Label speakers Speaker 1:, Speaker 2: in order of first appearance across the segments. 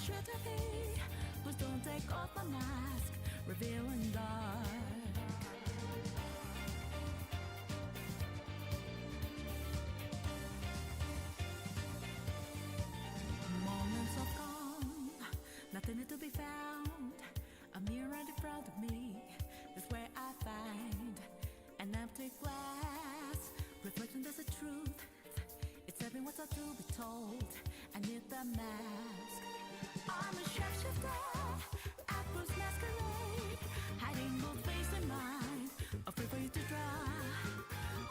Speaker 1: tragedy. Please don't take off my mask, revealing dark. Moments are gone, nothing to be found. A mirror in front of me is where I find an empty glass, reflecting there's a truth. It's every what's to be told. I need the mask. I'm a shapeshifter, apples masquerade, hiding both face and mind, afraid for you to draw.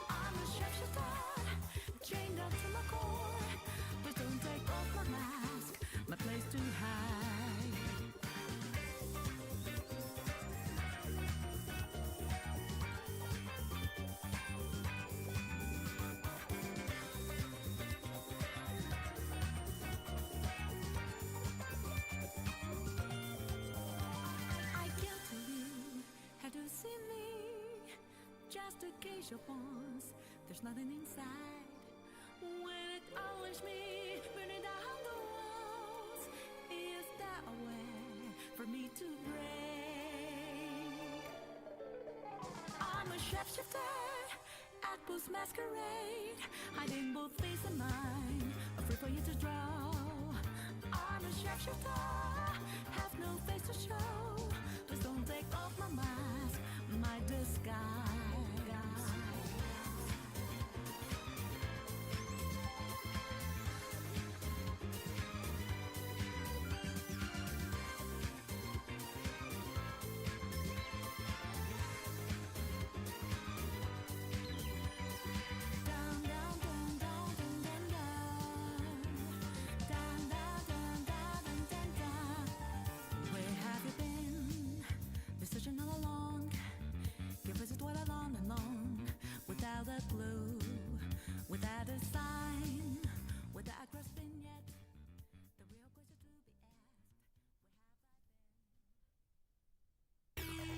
Speaker 1: I'm a shapeshifter, chained up to my core. Please don't take off my mask, my place to hide. Just a case of once, there's nothing inside. When it acknowledges me, burning down the walls, is that a way for me to break? I'm a shapeshifter, at Booth's masquerade, hiding both face and mind, afraid for you to draw. I'm a shapeshifter, have no face to show. Please don't take off my mask, my disguise. Without a clue, without a sign, without a grasping yet, the real question to be asked, where have I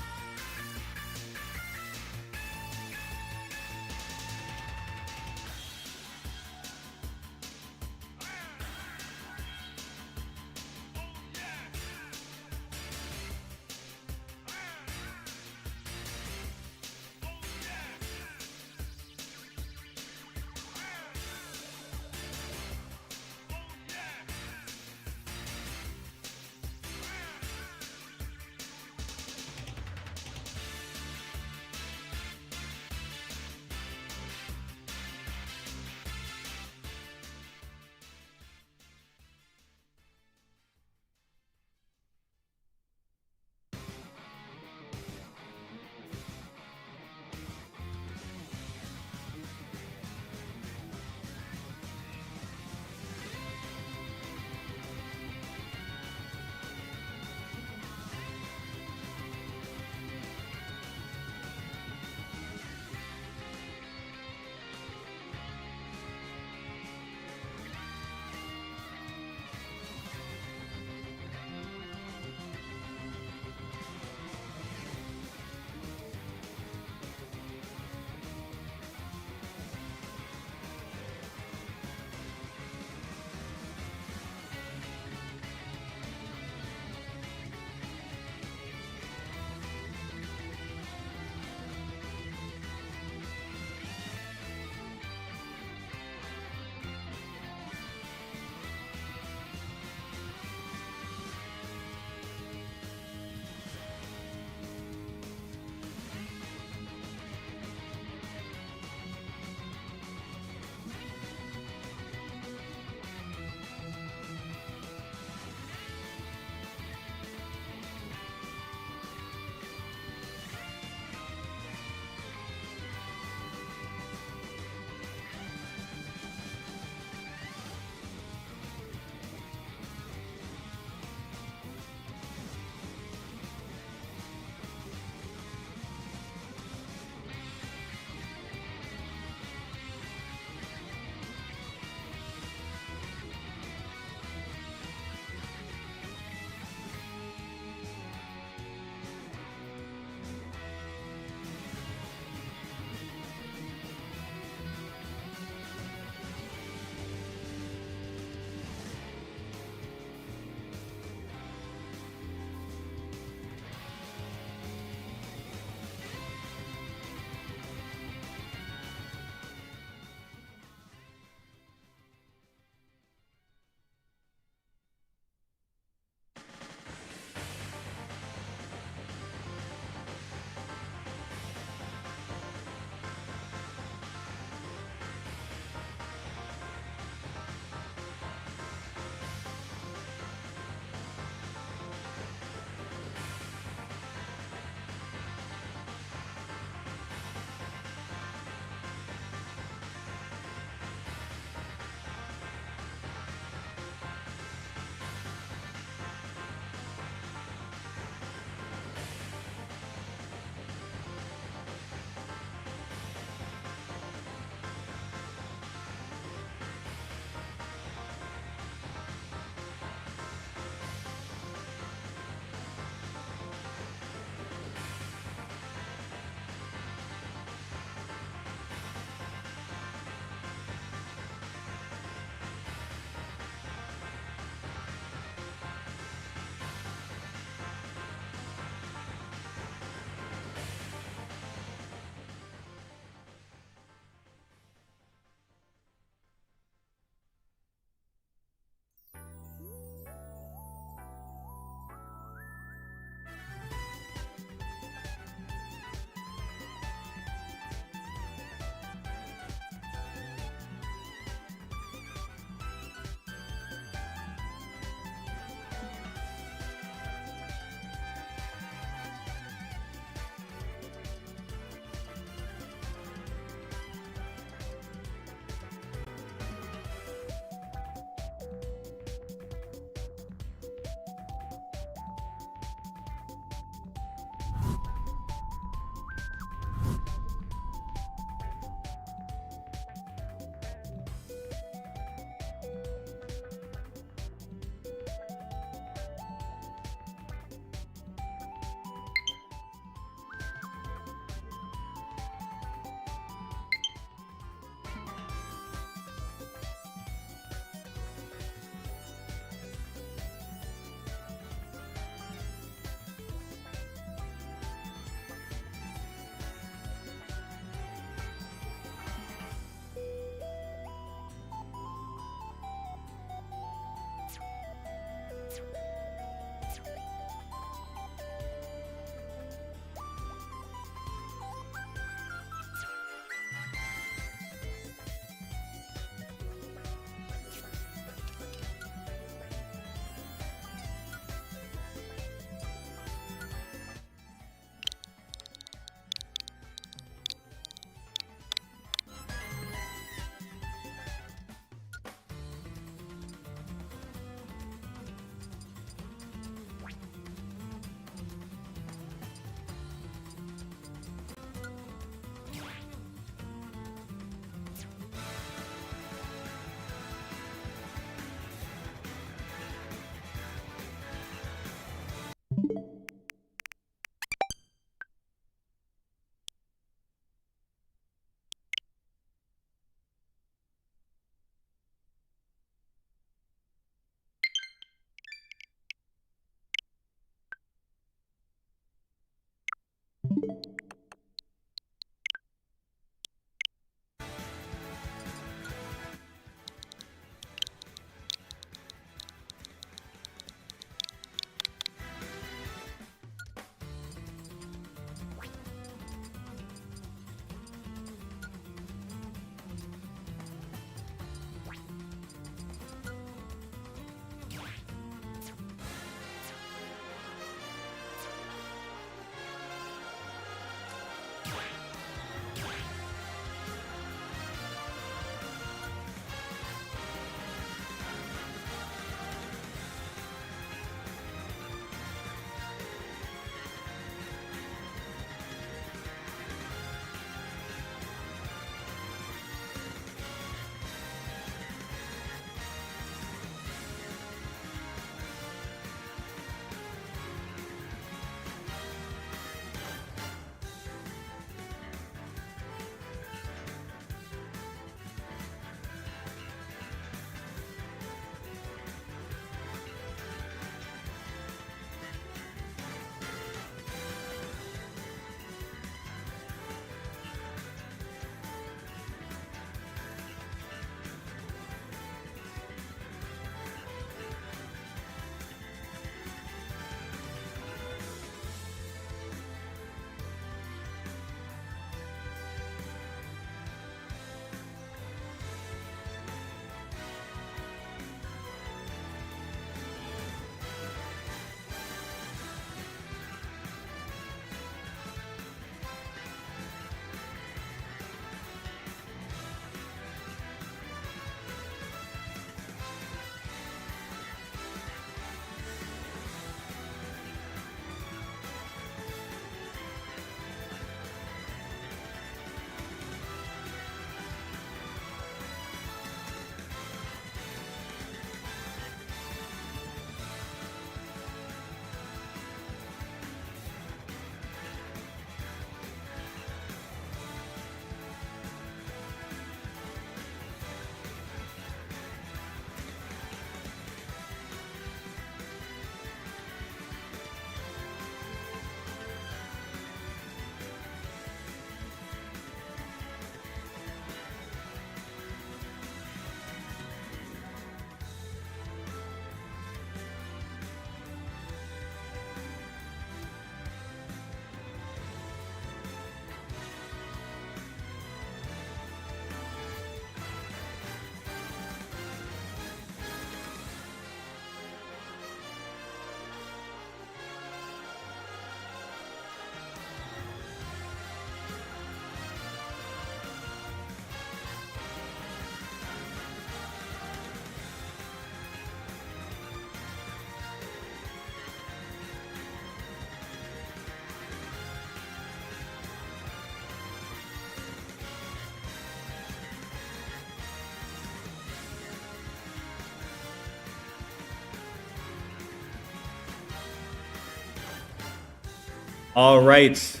Speaker 2: All right.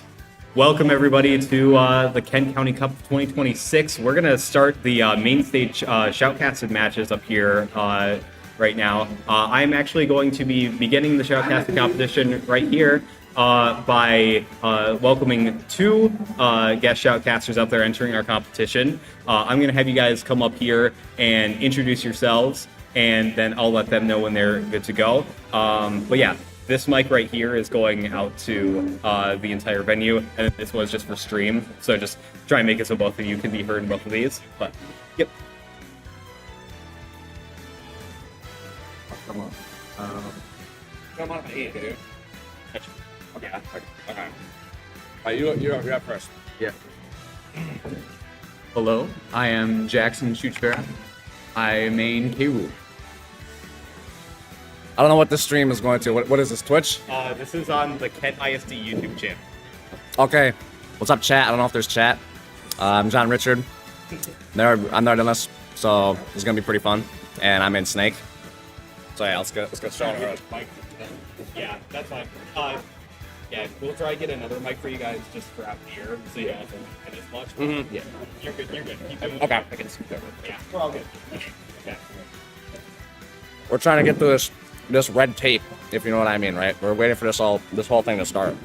Speaker 2: Welcome, everybody, to the Kent County Cup 2026. We're going to start the main stage shoutcasted matches up here right now. I'm actually going to be beginning the shoutcasted competition right here by welcoming two guest shoutcasters out there entering our competition. I'm going to have you guys come up here and introduce yourselves, and then I'll let them know when they're good to go. But yeah. This mic right here is going out to the entire venue, and this was just for stream. So just try and make it so both of you can be heard in both of these. But, yep.
Speaker 3: Come on. Come on, hey, dude. Okay. Okay. You're up first.
Speaker 4: Yeah. Hello, I am Jackson Schuchbera. I main K-Rool.
Speaker 3: I don't know what this stream is going to. What is this, Twitch?
Speaker 2: This is on the Kent ISD YouTube channel.
Speaker 3: Okay. What's up, chat? I don't know if there's chat. I'm John Richard. I'm Nerdinless, so it's going to be pretty fun. And I'm in Snake. So yeah, let's get started.
Speaker 2: Mic. Yeah, that's fine. Yeah, we'll try to get another mic for you guys just for out here, so you don't have to get as much.
Speaker 3: Mm-hmm.
Speaker 2: Yeah, you're good. Keep doing
Speaker 3: Okay.
Speaker 2: I can scoot over. Yeah, we're all good. Okay.
Speaker 3: We're trying to get through this red tape, if you know what I mean, right? We're waiting for this whole thing to start.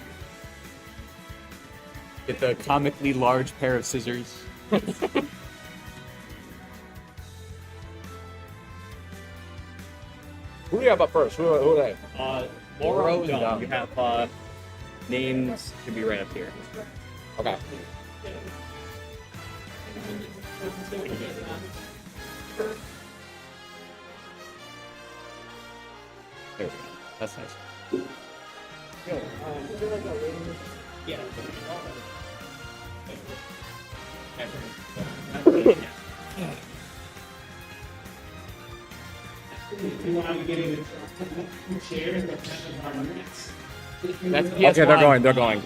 Speaker 4: Get the comically large pair of scissors.
Speaker 3: Who do you have up first? Who are they?
Speaker 2: Laura and John, you have names to be right up here.
Speaker 3: Okay.
Speaker 4: There we go. That's nice.
Speaker 2: Yeah.
Speaker 4: That's PS1.
Speaker 3: Okay, they're going.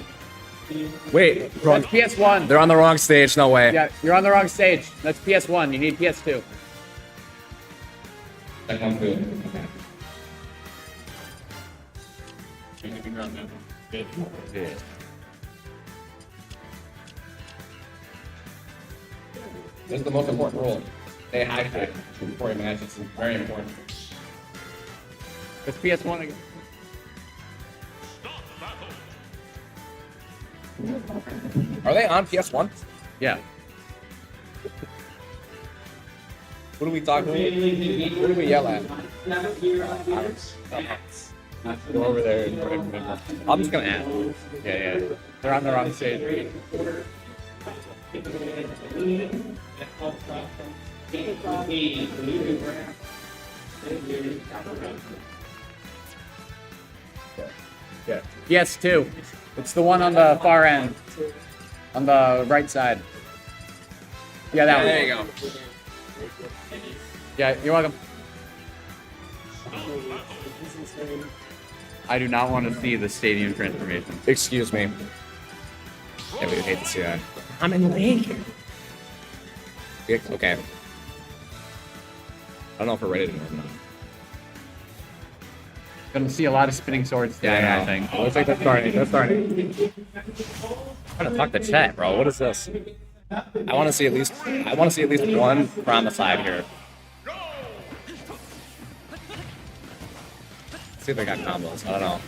Speaker 3: Wait,
Speaker 4: That's PS1.
Speaker 3: they're on the wrong stage. No way.
Speaker 4: Yeah, you're on the wrong stage. That's PS1. You need PS2.
Speaker 3: That comes good.
Speaker 4: Yeah.
Speaker 3: This is the most important rule. They hydrate before you match. It's very important.
Speaker 4: That's PS1 again.
Speaker 3: Are they on PS1?
Speaker 4: Yeah.
Speaker 3: What do we talk about? What do we yell at?
Speaker 4: Go over there and remember.
Speaker 3: I'm just gonna ask.
Speaker 4: Yeah. They're on the wrong stage. Yeah. PS2. It's the one on the far end. On the right side. Yeah, that one.
Speaker 3: There you go.
Speaker 4: Yeah, you're welcome. I do not want to see the stadium transformation.
Speaker 3: Excuse me. Yeah, we would hate to see that. I'm in the league. Okay. I don't know if we're ready to move now.
Speaker 4: Gonna see a lot of spinning swords today, I think.
Speaker 3: Looks like that's starting. I'm trying to talk to chat, bro. What is this? I want to see at least one Promicide here. See if they got combos. I don't know.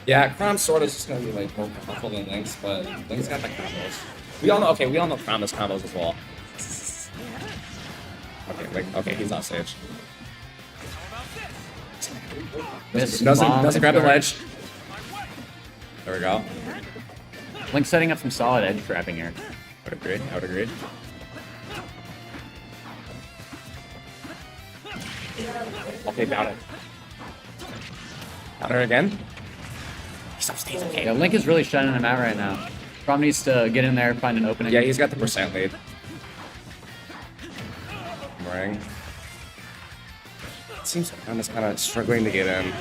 Speaker 3: Yeah, Chrom sort of just gonna be like more powerful than Lynx, but Lynx got the combos. We all know Chrom's combos as well. Okay, he's off stage. Doesn't grab the ledge. There we go.
Speaker 4: Link's setting up some solid edge trapping here.
Speaker 3: I would agree. Okay, got it. Counter again. He's off stage, okay.
Speaker 4: Yeah, Link is really shutting him out right now. Chrom needs to get in there, find an opening.
Speaker 3: Yeah, he's got the percent lead. Ring. It seems like I'm just kind of struggling to get in.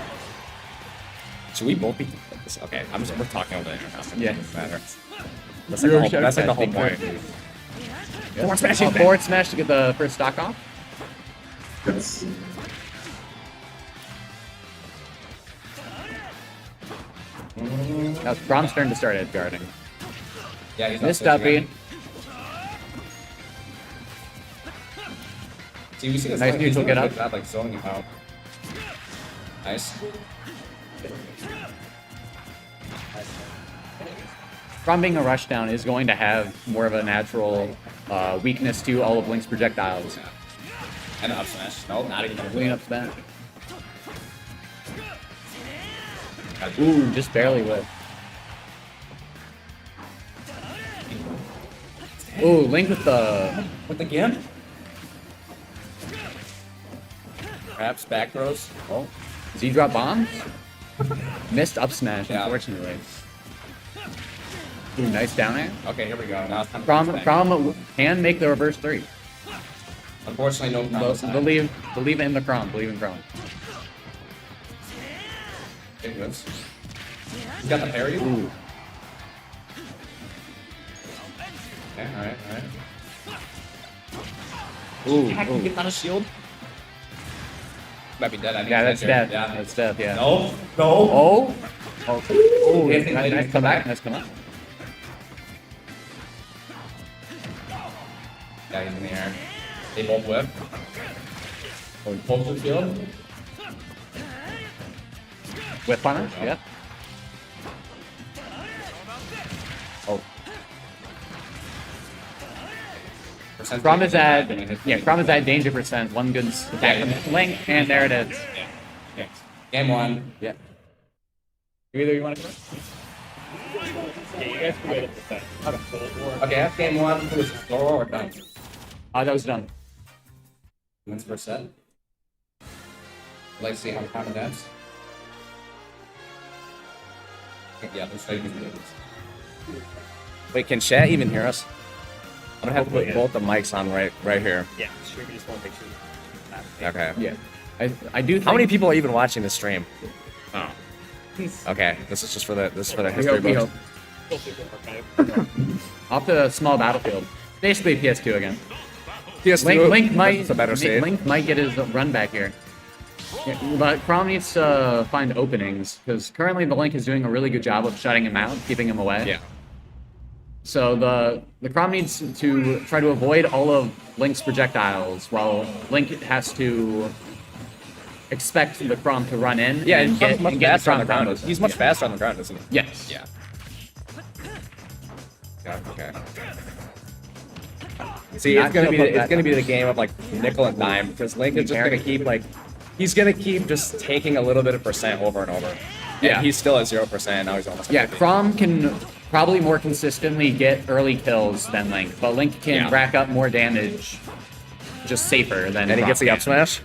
Speaker 3: Should we both be this? Okay, we're talking over there now.
Speaker 4: Yeah.
Speaker 3: It doesn't matter. That's like the whole point.
Speaker 4: Forward smash to get the first stock off. Now it's Grom's turn to start edge guarding.
Speaker 3: Yeah, he's
Speaker 4: Missed uppy.
Speaker 3: See, we see this
Speaker 4: Nice
Speaker 3: Link, he's
Speaker 4: neutral
Speaker 3: doing a
Speaker 4: get
Speaker 3: good
Speaker 4: up.
Speaker 3: job, like zoning you out. Nice.
Speaker 4: Grom being a rushdown is going to have more of a natural weakness to all of Link's projectiles.
Speaker 3: And an up smash. No, not even.
Speaker 4: Clean up that. Ooh, just barely whip. Ooh, Link with the...
Speaker 3: With the gimp. Perhaps back throws.
Speaker 4: Oh, Z-drop bombs? Missed up smash,
Speaker 3: Yeah.
Speaker 4: unfortunately. Ooh, nice down air.
Speaker 3: Okay, here we go. Now it's time to
Speaker 4: Crom can make the reverse 3.
Speaker 3: Unfortunately, no Crom.
Speaker 4: Believe in the Crom. Believe in Crom.
Speaker 3: It goes. He's got the parry.
Speaker 4: Ooh.
Speaker 3: Okay, alright, alright.
Speaker 4: Ooh, ooh.
Speaker 3: Get out of shield. Might be dead. I think
Speaker 4: Yeah,
Speaker 3: he's
Speaker 4: that's
Speaker 3: dead
Speaker 4: death.
Speaker 3: here. Yeah.
Speaker 4: That's death, yeah.
Speaker 3: No. No.
Speaker 4: Oh! Oh, oh
Speaker 3: Yeah,
Speaker 4: nice come back. Nice come back.
Speaker 3: Yeah, he's in the air. They both whip. Oh, both the shield.
Speaker 4: Whip punish, yep. Oh. Crom is at Crom is at danger percent. One good attack from Link, and there it is.
Speaker 3: Yeah. Game one.
Speaker 4: Yeah. Either you want to go?
Speaker 3: Okay, that's game one. Who is it? Zoro or done?
Speaker 4: That was done.
Speaker 3: Wins per set. Let's see how common that's. Yeah, let's try to do this. Wait, can chat even hear us? I'm gonna have to put both the mics on right here.
Speaker 5: Yeah, sure. We just want to make sure.
Speaker 3: Okay.
Speaker 4: Yeah. I do think...
Speaker 3: How many people are even watching the stream?
Speaker 5: Oh.
Speaker 3: Okay, this is just for the
Speaker 4: We
Speaker 3: history
Speaker 4: hope, we
Speaker 3: books.
Speaker 4: hope. Off to a small battlefield. Basically PS2 again.
Speaker 3: PS2,
Speaker 4: Link might
Speaker 3: it's a better save.
Speaker 4: Link might get his run back here. Yeah, but Crom needs to find openings, because currently the Link is doing a really good job of shutting him out, keeping him away.
Speaker 3: Yeah.
Speaker 4: So the Crom needs to try to avoid all of Link's projectiles, while Link has to expect the Crom to run in.
Speaker 3: Yeah,
Speaker 4: and
Speaker 3: and
Speaker 4: get,
Speaker 3: he's much
Speaker 4: and get
Speaker 3: faster on the
Speaker 4: Crom
Speaker 3: ground.
Speaker 4: combos.
Speaker 3: He's much
Speaker 4: Yeah.
Speaker 3: faster on the ground, isn't he?
Speaker 4: Yes.
Speaker 3: Yeah. Yeah, okay. See,
Speaker 4: Not
Speaker 3: it's gonna
Speaker 4: gonna
Speaker 3: be
Speaker 4: put
Speaker 3: the game of like nickel and dime because Link is just gonna keep like he's gonna keep just taking a little bit of percent over and over. And
Speaker 4: Yeah.
Speaker 3: he's still at 0%. Now he's almost.
Speaker 4: Yeah,
Speaker 3: 50.
Speaker 4: Crom can probably more consistently get early kills than Link, but Link can
Speaker 3: Yeah.
Speaker 4: rack up more damage just safer than
Speaker 3: And he
Speaker 4: Crom
Speaker 3: gets the
Speaker 4: can.
Speaker 3: up smash.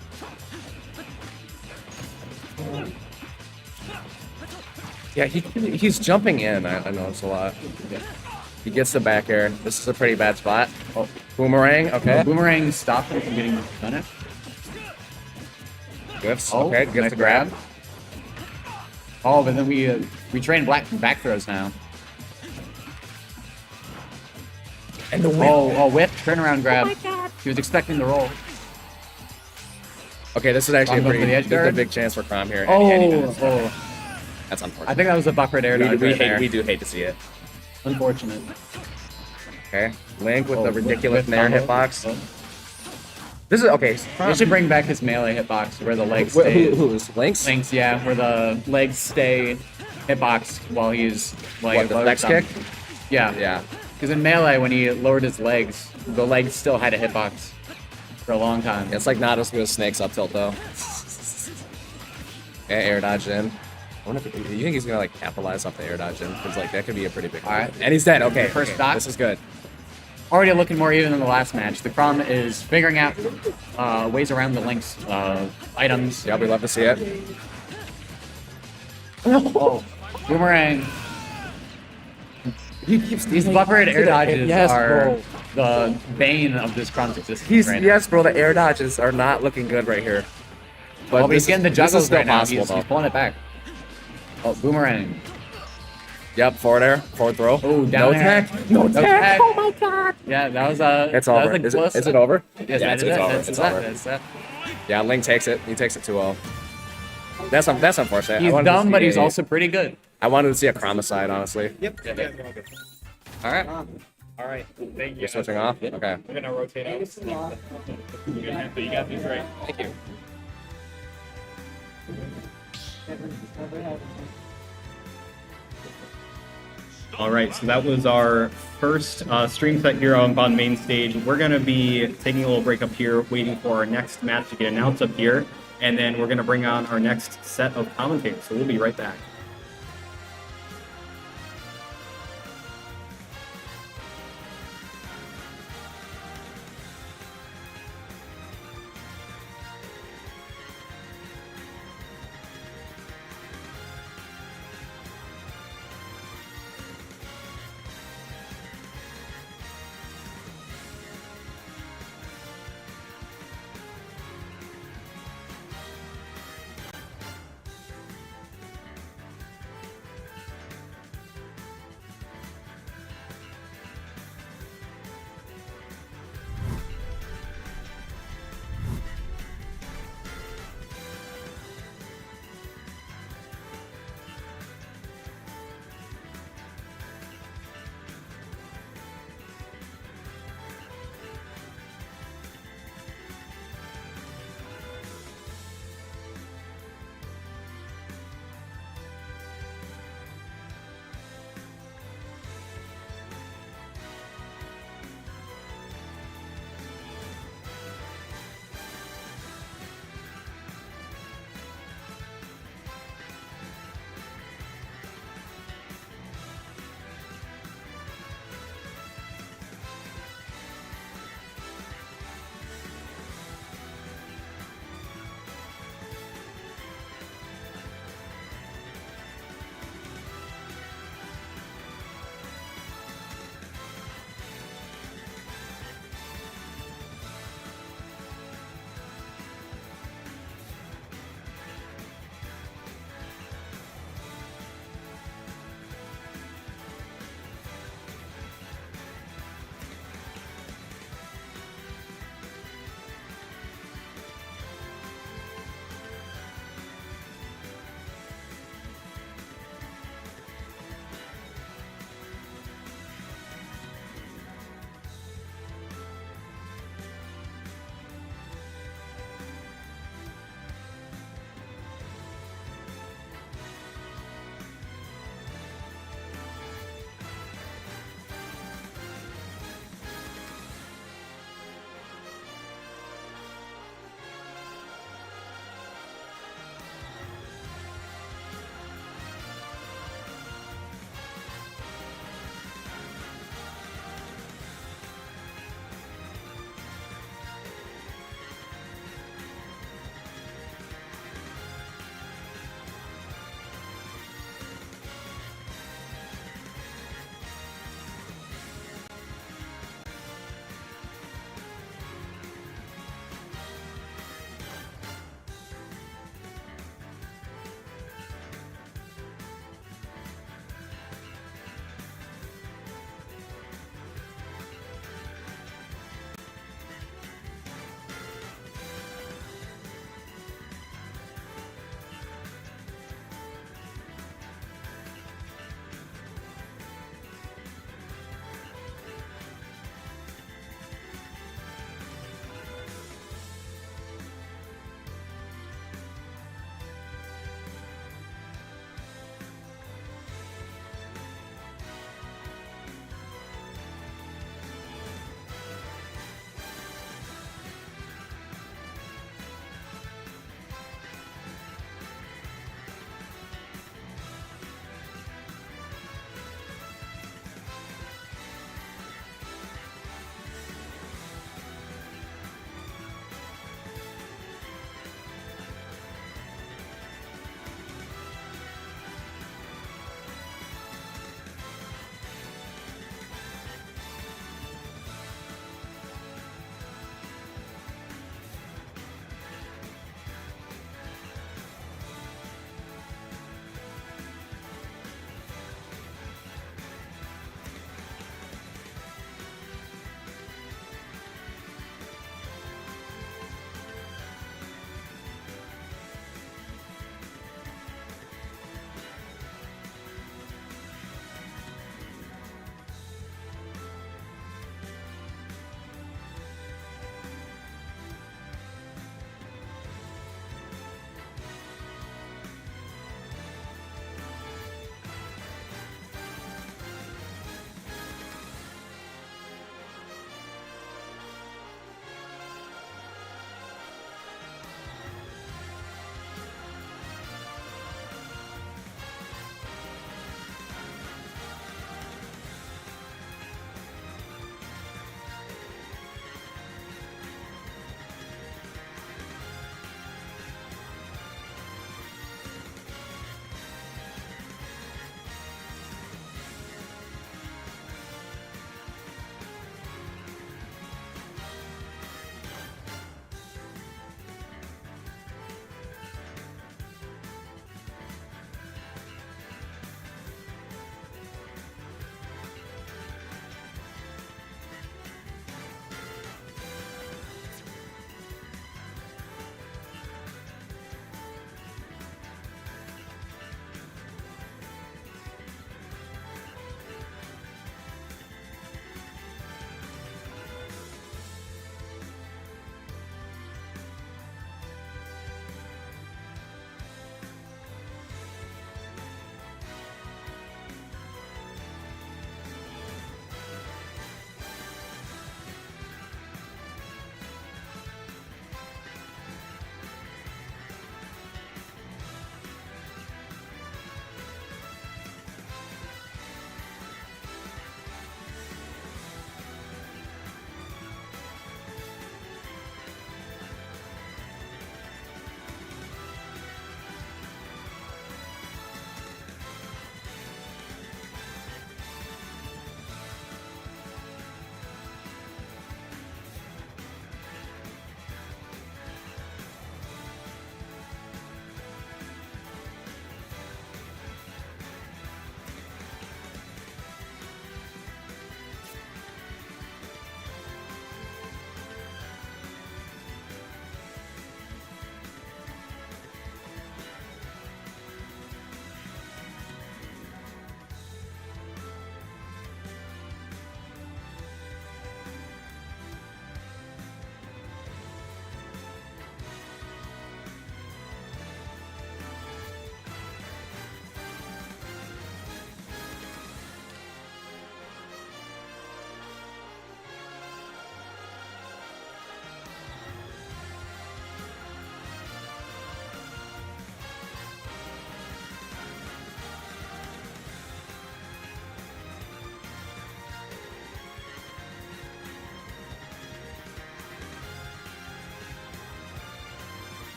Speaker 3: Yeah, he's jumping in. I notice a lot. He gets the back air. This is a pretty bad spot. Oh, boomerang. Okay.
Speaker 4: Boomerang stopped him from getting punished.
Speaker 3: Gifts.
Speaker 4: Oh,
Speaker 3: Okay. Gets
Speaker 4: nice
Speaker 3: the grab.
Speaker 4: Oh, but then we train back throws now.
Speaker 3: And the whip.
Speaker 4: Oh, whip, turnaround grab. He was expecting the roll.
Speaker 3: Okay, this is actually a
Speaker 4: Crom goes
Speaker 3: pretty
Speaker 4: for the edge
Speaker 3: this is a
Speaker 4: guard.
Speaker 3: big chance for Crom here. And he misses. That's
Speaker 4: I
Speaker 3: unfortunate.
Speaker 4: think that was a buffered air dodge right there.
Speaker 3: We do hate to see it.
Speaker 4: Unfortunate.
Speaker 3: Okay, Link with
Speaker 4: Oh,
Speaker 3: the ridiculous
Speaker 4: whip
Speaker 3: Nair
Speaker 4: combo.
Speaker 3: hitbox. This is okay.
Speaker 4: They should bring back his melee hitbox where the legs stay.
Speaker 3: Who's Link's?
Speaker 4: Link's, yeah, where the legs stay hitbox while he's like
Speaker 3: What, the flex kick?
Speaker 4: Yeah,
Speaker 3: Yeah.
Speaker 4: Because in melee, when he lowered his legs, the legs still had a hitbox for a long time.
Speaker 3: It's like not as good as Snake's up tilt though. Yeah, air dodge in. I wonder if you think he's gonna like capitalize off the air dodge in? Because like that could be a pretty big.
Speaker 4: All right.
Speaker 3: And he's dead. Okay.
Speaker 4: First
Speaker 3: okay,
Speaker 4: stock.
Speaker 3: This is good.
Speaker 4: Already looking more even than the last match. The Crom is figuring out ways around the Link's items.
Speaker 3: Yeah, we love to see it.
Speaker 4: Oh, boomerang.
Speaker 3: He keeps
Speaker 4: These buffered air dodges
Speaker 3: Yes,
Speaker 4: are
Speaker 3: bro.
Speaker 4: the bane of this Crom's existence
Speaker 3: He's
Speaker 4: right now.
Speaker 3: yes, bro. The air dodges are not looking good right here. But
Speaker 4: Oh, but he's getting the
Speaker 3: this is
Speaker 4: juggles
Speaker 3: still
Speaker 4: right now.
Speaker 3: possible
Speaker 4: He's
Speaker 3: though.
Speaker 4: pulling it back. Oh, boomerang.
Speaker 3: Yep, forward air, forward throw.
Speaker 4: Oh, down
Speaker 3: no
Speaker 4: air.
Speaker 3: tech. No
Speaker 4: No
Speaker 3: tech.
Speaker 4: tech.
Speaker 3: Oh my god.
Speaker 4: Yeah, that was a.
Speaker 3: It's
Speaker 4: that was
Speaker 3: over.
Speaker 4: a
Speaker 3: Is
Speaker 4: close-
Speaker 3: it over?
Speaker 4: Yes,
Speaker 3: Yeah,
Speaker 4: that
Speaker 3: it's
Speaker 4: is it.
Speaker 3: over.
Speaker 4: That's
Speaker 3: It's
Speaker 4: that.
Speaker 3: over.
Speaker 4: That's that.
Speaker 3: Yeah, Link takes it. He takes it 2-0. That's unfortunate.
Speaker 4: He's
Speaker 3: I wanted to
Speaker 4: dumb,
Speaker 3: see
Speaker 4: but he's
Speaker 3: a-
Speaker 4: also pretty good.
Speaker 3: I wanted to see a Chromicide, honestly.
Speaker 2: Yep. Yeah, they're all good.
Speaker 3: All right.
Speaker 2: All right. Thank you.
Speaker 3: You're switching off? Okay.
Speaker 2: I'm gonna rotate out. You got these right.
Speaker 3: Thank you.
Speaker 2: All right, so that was our first stream set here on main stage. We're going to be taking a little break up here, waiting for our next match to get announced up here, and then we're going to bring on our next set of commentators. So we'll be right back.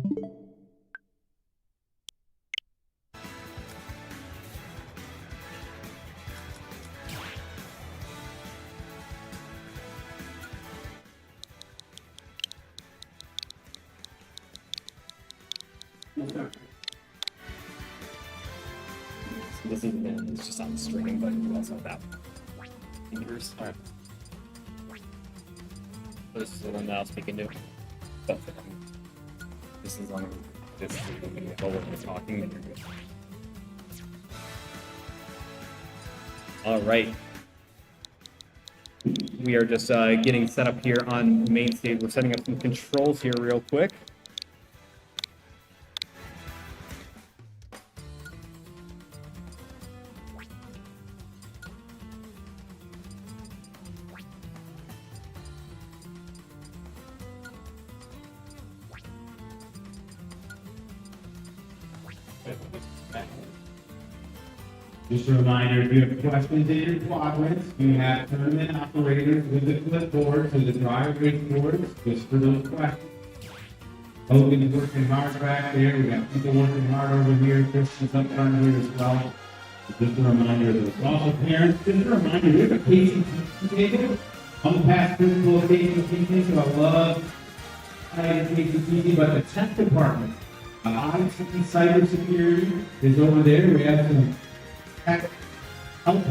Speaker 2: This is it's just on the streaming, but you also have that. Fingers. Alright. This is the one that I was speaking to. But this is on this is when we're talking and you're good. Alright. We are just getting set up here on main stage. We're setting up some controls here real quick.
Speaker 6: Just a reminder, if you have questions in your quadrants, you have tournament operators with the clipboards and the dry erase boards, just for those questions. Hogan is working hard back there, we got people working hard over here, Christian's up front here as well. Just a reminder of those. Also, parents, just a reminder, we have a KCTV table on the past principal of KCTV, so I love KCTV, but the tech department, IT cybersecurity is over there. We have some up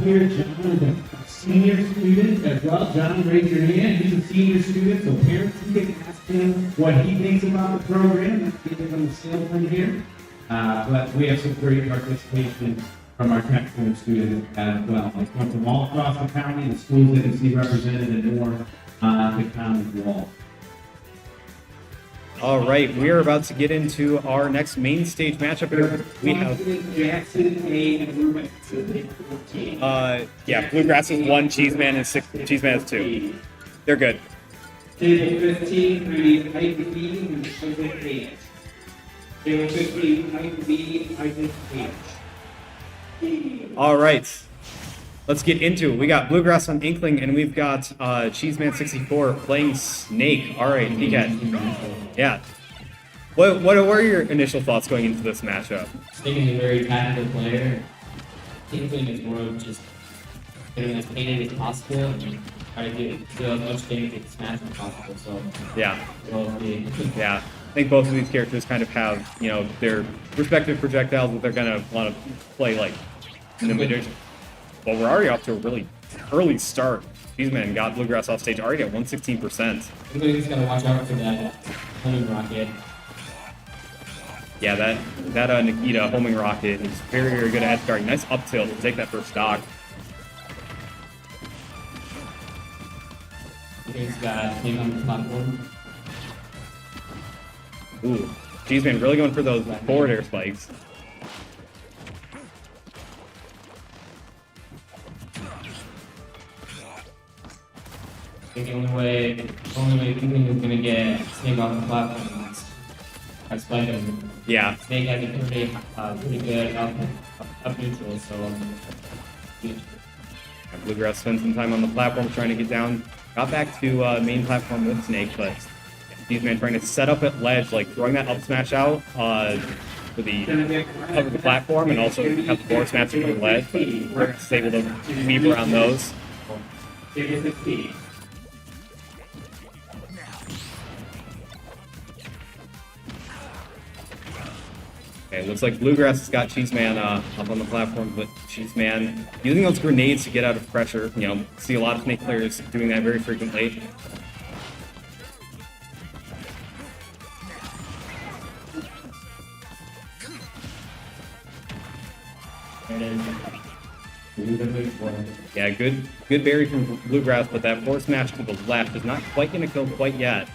Speaker 6: here, John is a senior student as well. John, raise your hand. He's a senior student, so parents can ask him what he thinks about the program. Let's get him on the scale from here. But we have some great participation from our technical students as well. They come from all across the county, the schools that you see represented and more the county wall.
Speaker 2: All right, we are about to get into our next main stage matchup here. We have
Speaker 6: Jackson, A, and Ruben.
Speaker 2: yeah, Bluegrass is 1, Cheeseman is 6, Cheeseman is 2. They're good.
Speaker 6: Table 15, read Ivy B, and Isaac H. Table 15, Ivy B, Isaac H.
Speaker 2: All right, let's get into it. We got Bluegrass on Inkling, and we've got Cheeseman 64 playing Snake. All right, PCAT. Yeah. What were your initial thoughts going into this matchup?
Speaker 7: Snake is a very tactical player. Inkling is more of just getting as painted as possible and try to do as much damage as smash as possible. So,
Speaker 2: Yeah,
Speaker 7: well, the
Speaker 2: yeah. I think both of these characters kind of have, you know, their respective projectiles that they're gonna want to play like in the mid. Well, we're already off to a really early start. Cheeseman got Bluegrass off stage already at 116%.
Speaker 7: Inkling's got to watch out for that homing rocket.
Speaker 2: Yeah, that Nikita homing rocket is very, very good at starting. Nice up tilt to take that first stock.
Speaker 7: Inkling's got Snake on the platform.
Speaker 2: Ooh, Cheeseman really going for those forward air spikes.
Speaker 7: I think the only way Inkling is gonna get Snake off the platform is by spiking him.
Speaker 2: Yeah,
Speaker 7: Snake has a pretty good up neutral, so
Speaker 2: and Bluegrass spent some time on the platform trying to get down. Got back to main platform with Snake, but Cheeseman trying to set up at ledge, like throwing that up smash out for the cover the platform, and also have the forward smash from the ledge. But Rick's able to weave around those.
Speaker 6: Table 16.
Speaker 2: Okay, looks like Bluegrass has got Cheeseman up on the platform, but Cheeseman using those grenades to get out of pressure. You know, see a lot of Snake players doing that very frequently.
Speaker 7: there it is.
Speaker 2: Yeah, good berry from Bluegrass, but that forward smash to the left is not quite going to kill quite yet.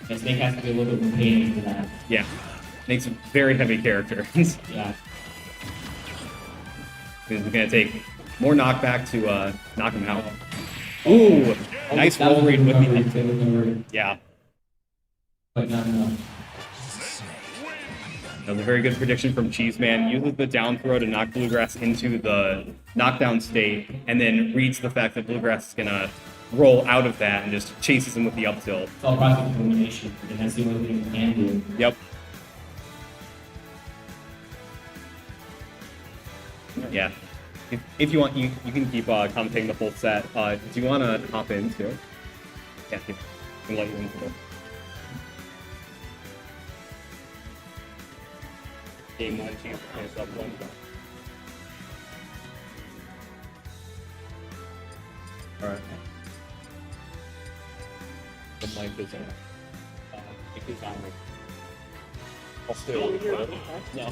Speaker 7: And Snake has to be a little bit more painted for that.
Speaker 2: Yeah, makes a very heavy character.
Speaker 7: Yeah.
Speaker 2: It's going to take more knockback to knock him out. Ooh, nice
Speaker 7: That was
Speaker 2: roll read with
Speaker 7: recovery,
Speaker 2: the...
Speaker 7: good recovery,
Speaker 2: Yeah,
Speaker 7: but not enough.
Speaker 2: that was a very good prediction from Cheeseman. Uses the down throw to knock Bluegrass into the knockdown state, and then reads the fact that Bluegrass is going to roll out of that and just chases him with the up tilt.
Speaker 7: It's all process of elimination, and that's the only thing you can do.
Speaker 2: Yep. Yeah. If you want, you can keep commentating the full set. Do you want to hop in too? Yeah, I can let you in too. Game 1, chance to finish up 1. Alright. The mic is on. It is on. I'll still.
Speaker 5: No.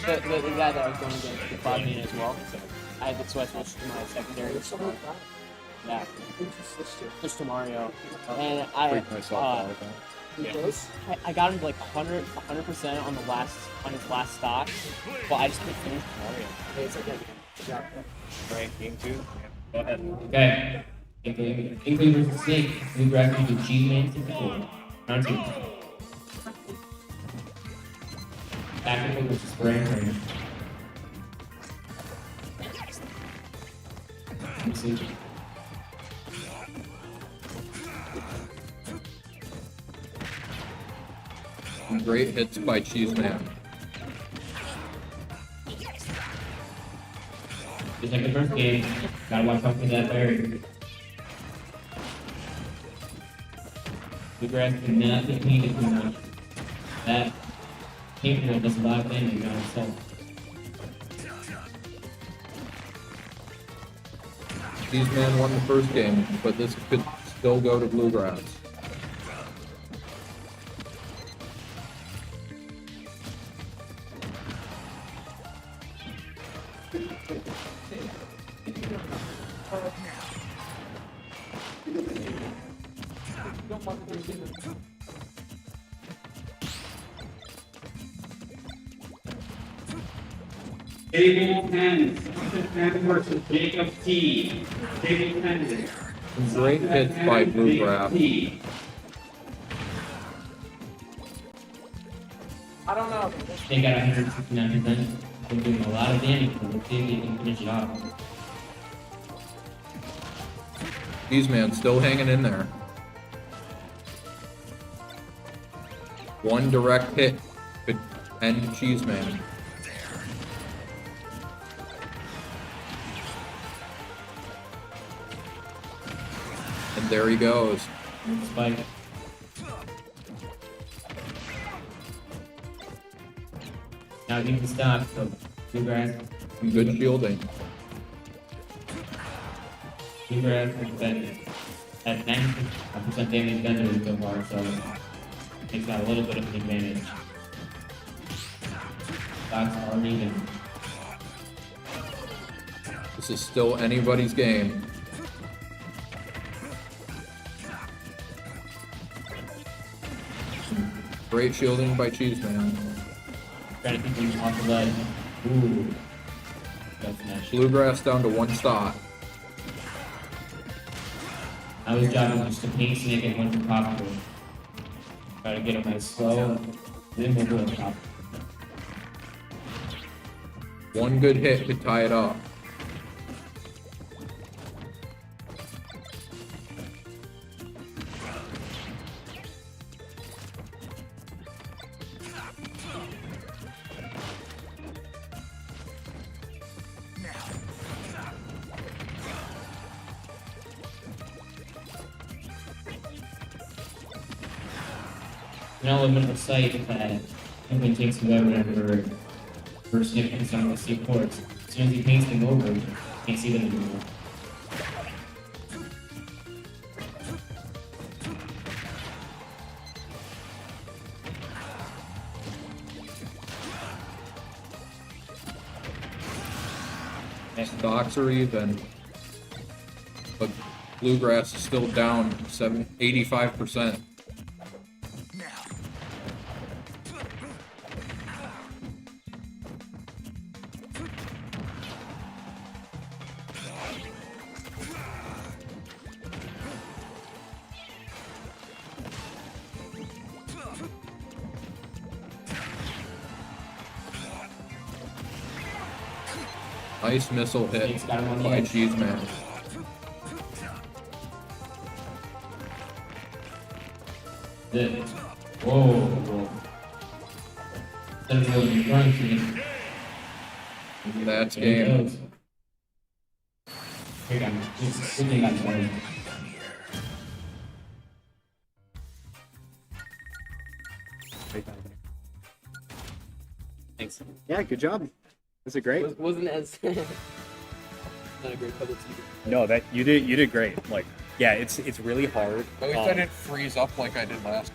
Speaker 5: The guy that I was going against, the Cloud Main as well. I had to switch to my secondary. Yeah. Switch to Mario. And I got him like 100% on his last stock, but I just couldn't finish Mario. It's like good job.
Speaker 2: Right, game 2. Go ahead.
Speaker 7: Okay. Inkling versus Snake. We grab you to G-Man 64. Round 2. Tactical versus Brain Trainer.
Speaker 8: Great hits by Cheeseman.
Speaker 7: Just like the first game, gotta watch out for that berry. The grass cannot get painted too much. That paintball does a lot of damage on itself.
Speaker 8: Cheeseman won the first game, but this could still go to Bluegrass.
Speaker 6: Table 10, Stephen versus Jacob T. Table 10.
Speaker 8: Great hits by Bluegrass.
Speaker 7: They got 169%. They're doing a lot of damage, but let's see if they can finish it off.
Speaker 8: Cheeseman still hanging in there. One direct hit could end Cheeseman. And there he goes.
Speaker 7: Spike. Now you can stop, so Bluegrass.
Speaker 8: Good shielding.
Speaker 7: Bluegrass is better. At 90% damage better so far, so it's got a little bit of an advantage. Stocks are even.
Speaker 8: This is still anybody's game. Great shielding by Cheeseman.
Speaker 7: Trying to keep him off the ledge. Ooh. That's nice.
Speaker 8: Bluegrass down to one stock.
Speaker 7: Now his job is just to paint Snake and one to pop. Try to get him as slow, then we'll go to top.
Speaker 8: One good hit could tie it up.
Speaker 7: Now limit the sight that Inkling takes him over whenever first Snake comes down to see ports. As soon as he paints them over, you can't see them anymore.
Speaker 8: Stocks are even. But Bluegrass is still down 85%. Nice missile hit
Speaker 7: Snake's got him on the
Speaker 8: by
Speaker 7: edge.
Speaker 8: Cheeseman.
Speaker 7: Then, whoa. Instead of going crunching.
Speaker 8: That's game.
Speaker 7: Here I'm just sitting on one.
Speaker 5: Thanks.
Speaker 2: Yeah, good job. Was it great?
Speaker 5: Wasn't as not a great public speaker.
Speaker 2: No, that you did great. Like, yeah, it's really hard.
Speaker 8: At least I didn't freeze up like I did last.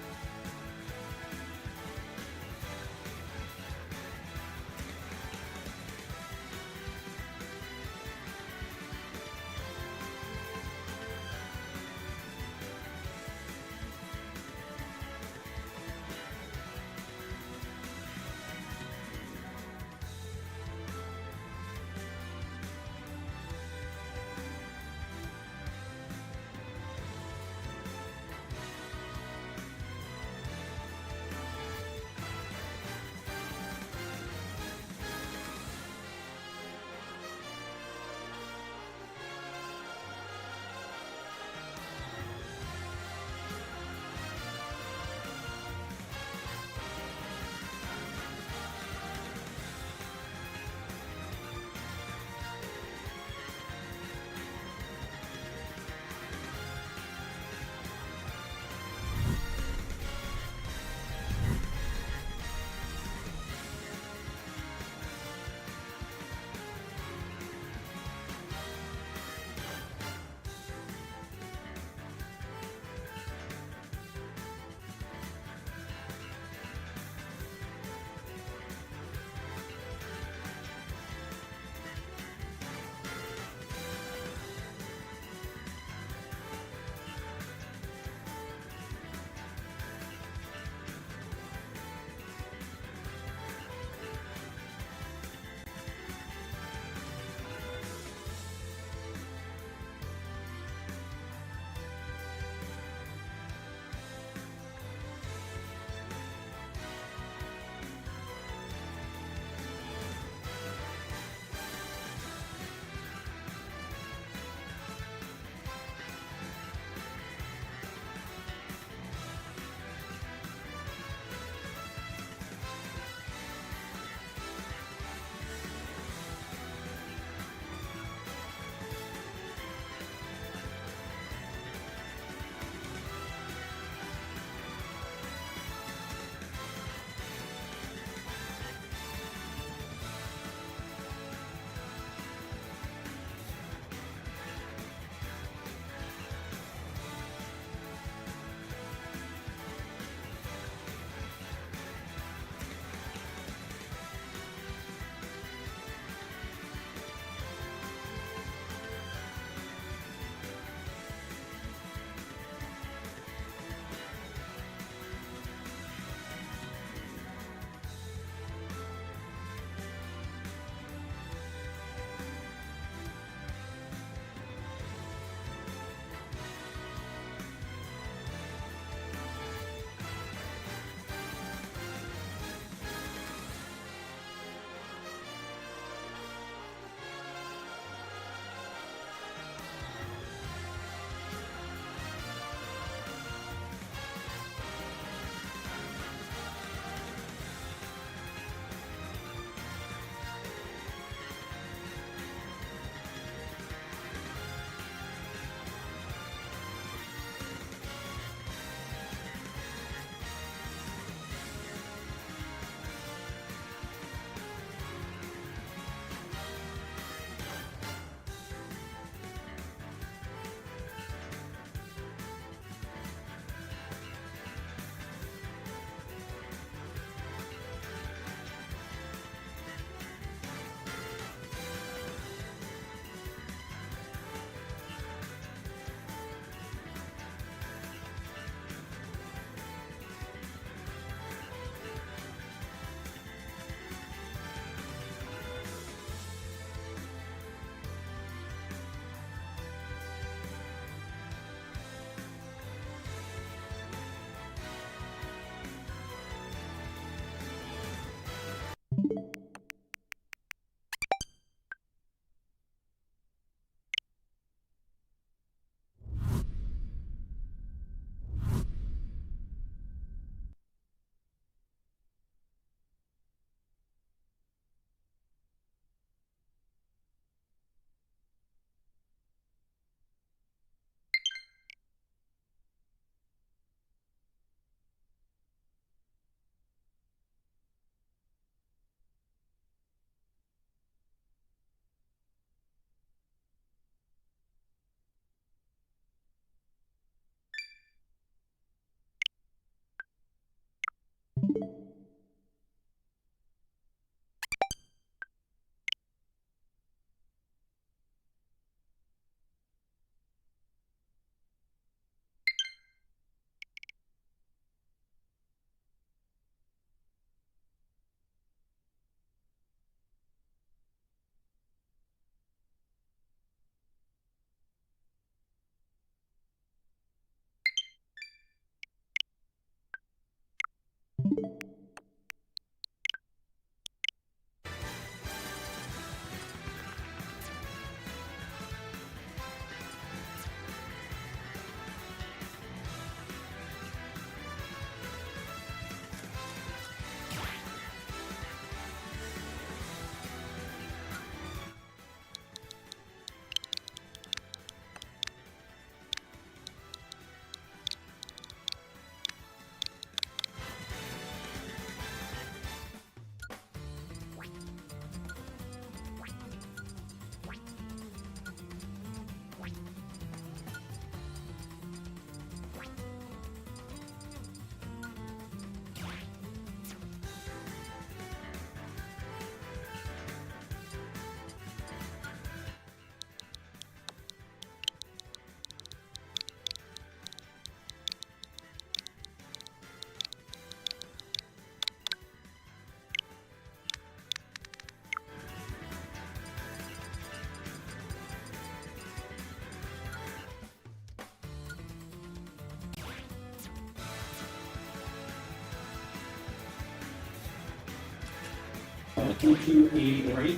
Speaker 6: into a break.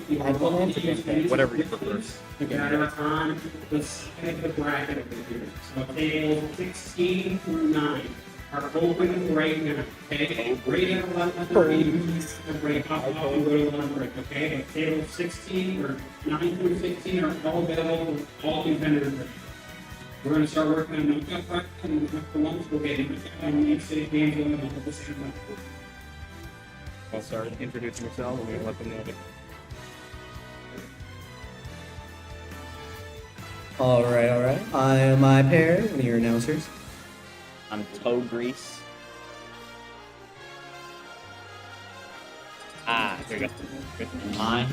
Speaker 2: Whatever you prefer.
Speaker 6: We are on the second bracket over here. So table 16 through 9 are open right now, okay? Right at 11:30, break up, and go to 1 break, okay? But table 16 or 9 through 16 are all available, all competitors. We're gonna start working on knockout bracket, and after once we'll get into next stage games and then we'll see them.
Speaker 2: I'll start introducing yourself and we let them know.
Speaker 9: All right. I am my pair, one of your announcers.
Speaker 5: I'm Toe Grease. Here we go. My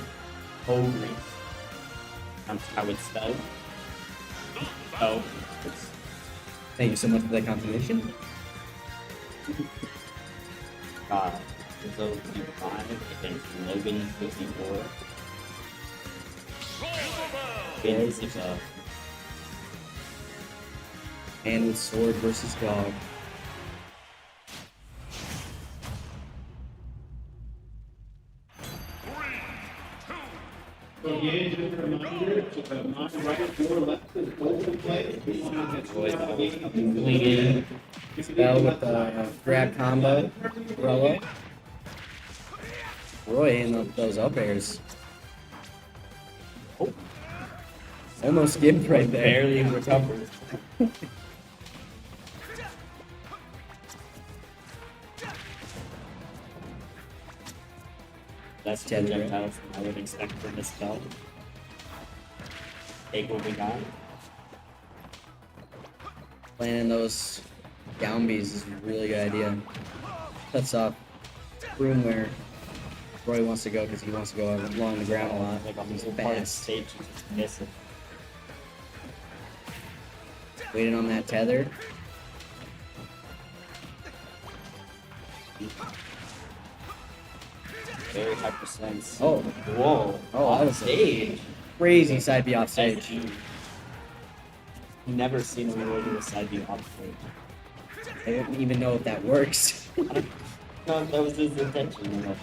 Speaker 5: Toe Grease. I'm Howard Stowe. Oh.
Speaker 9: Thank you so much for that confirmation.
Speaker 5: Rizzo 55 against Logan 54. Finn 6 up.
Speaker 9: And with sword versus dog.
Speaker 6: So again, just a reminder, to the not right or left is open play.
Speaker 9: Bell with the grab combo. Rolo. Roy in those up airs. Oh. Almost skipped right there.
Speaker 5: Barely recovered. That's projectiles I would expect from this spell. Take what we got.
Speaker 9: Planning those down Bs is a really good idea. Cuts off room where Roy wants to go because he wants to go along the ground a lot.
Speaker 5: Like on
Speaker 9: He's
Speaker 5: this part of the
Speaker 9: fast.
Speaker 5: stage, you just miss it.
Speaker 9: Waiting on that tether.
Speaker 5: Very high percent.
Speaker 9: Oh.
Speaker 5: Whoa.
Speaker 9: Oh, that
Speaker 5: On
Speaker 9: was a
Speaker 5: stage.
Speaker 9: crazy side B off stage.
Speaker 5: SG. Never seen him really do a side B off stage.
Speaker 9: I don't even know if that works.
Speaker 5: No, that was his intention. You know.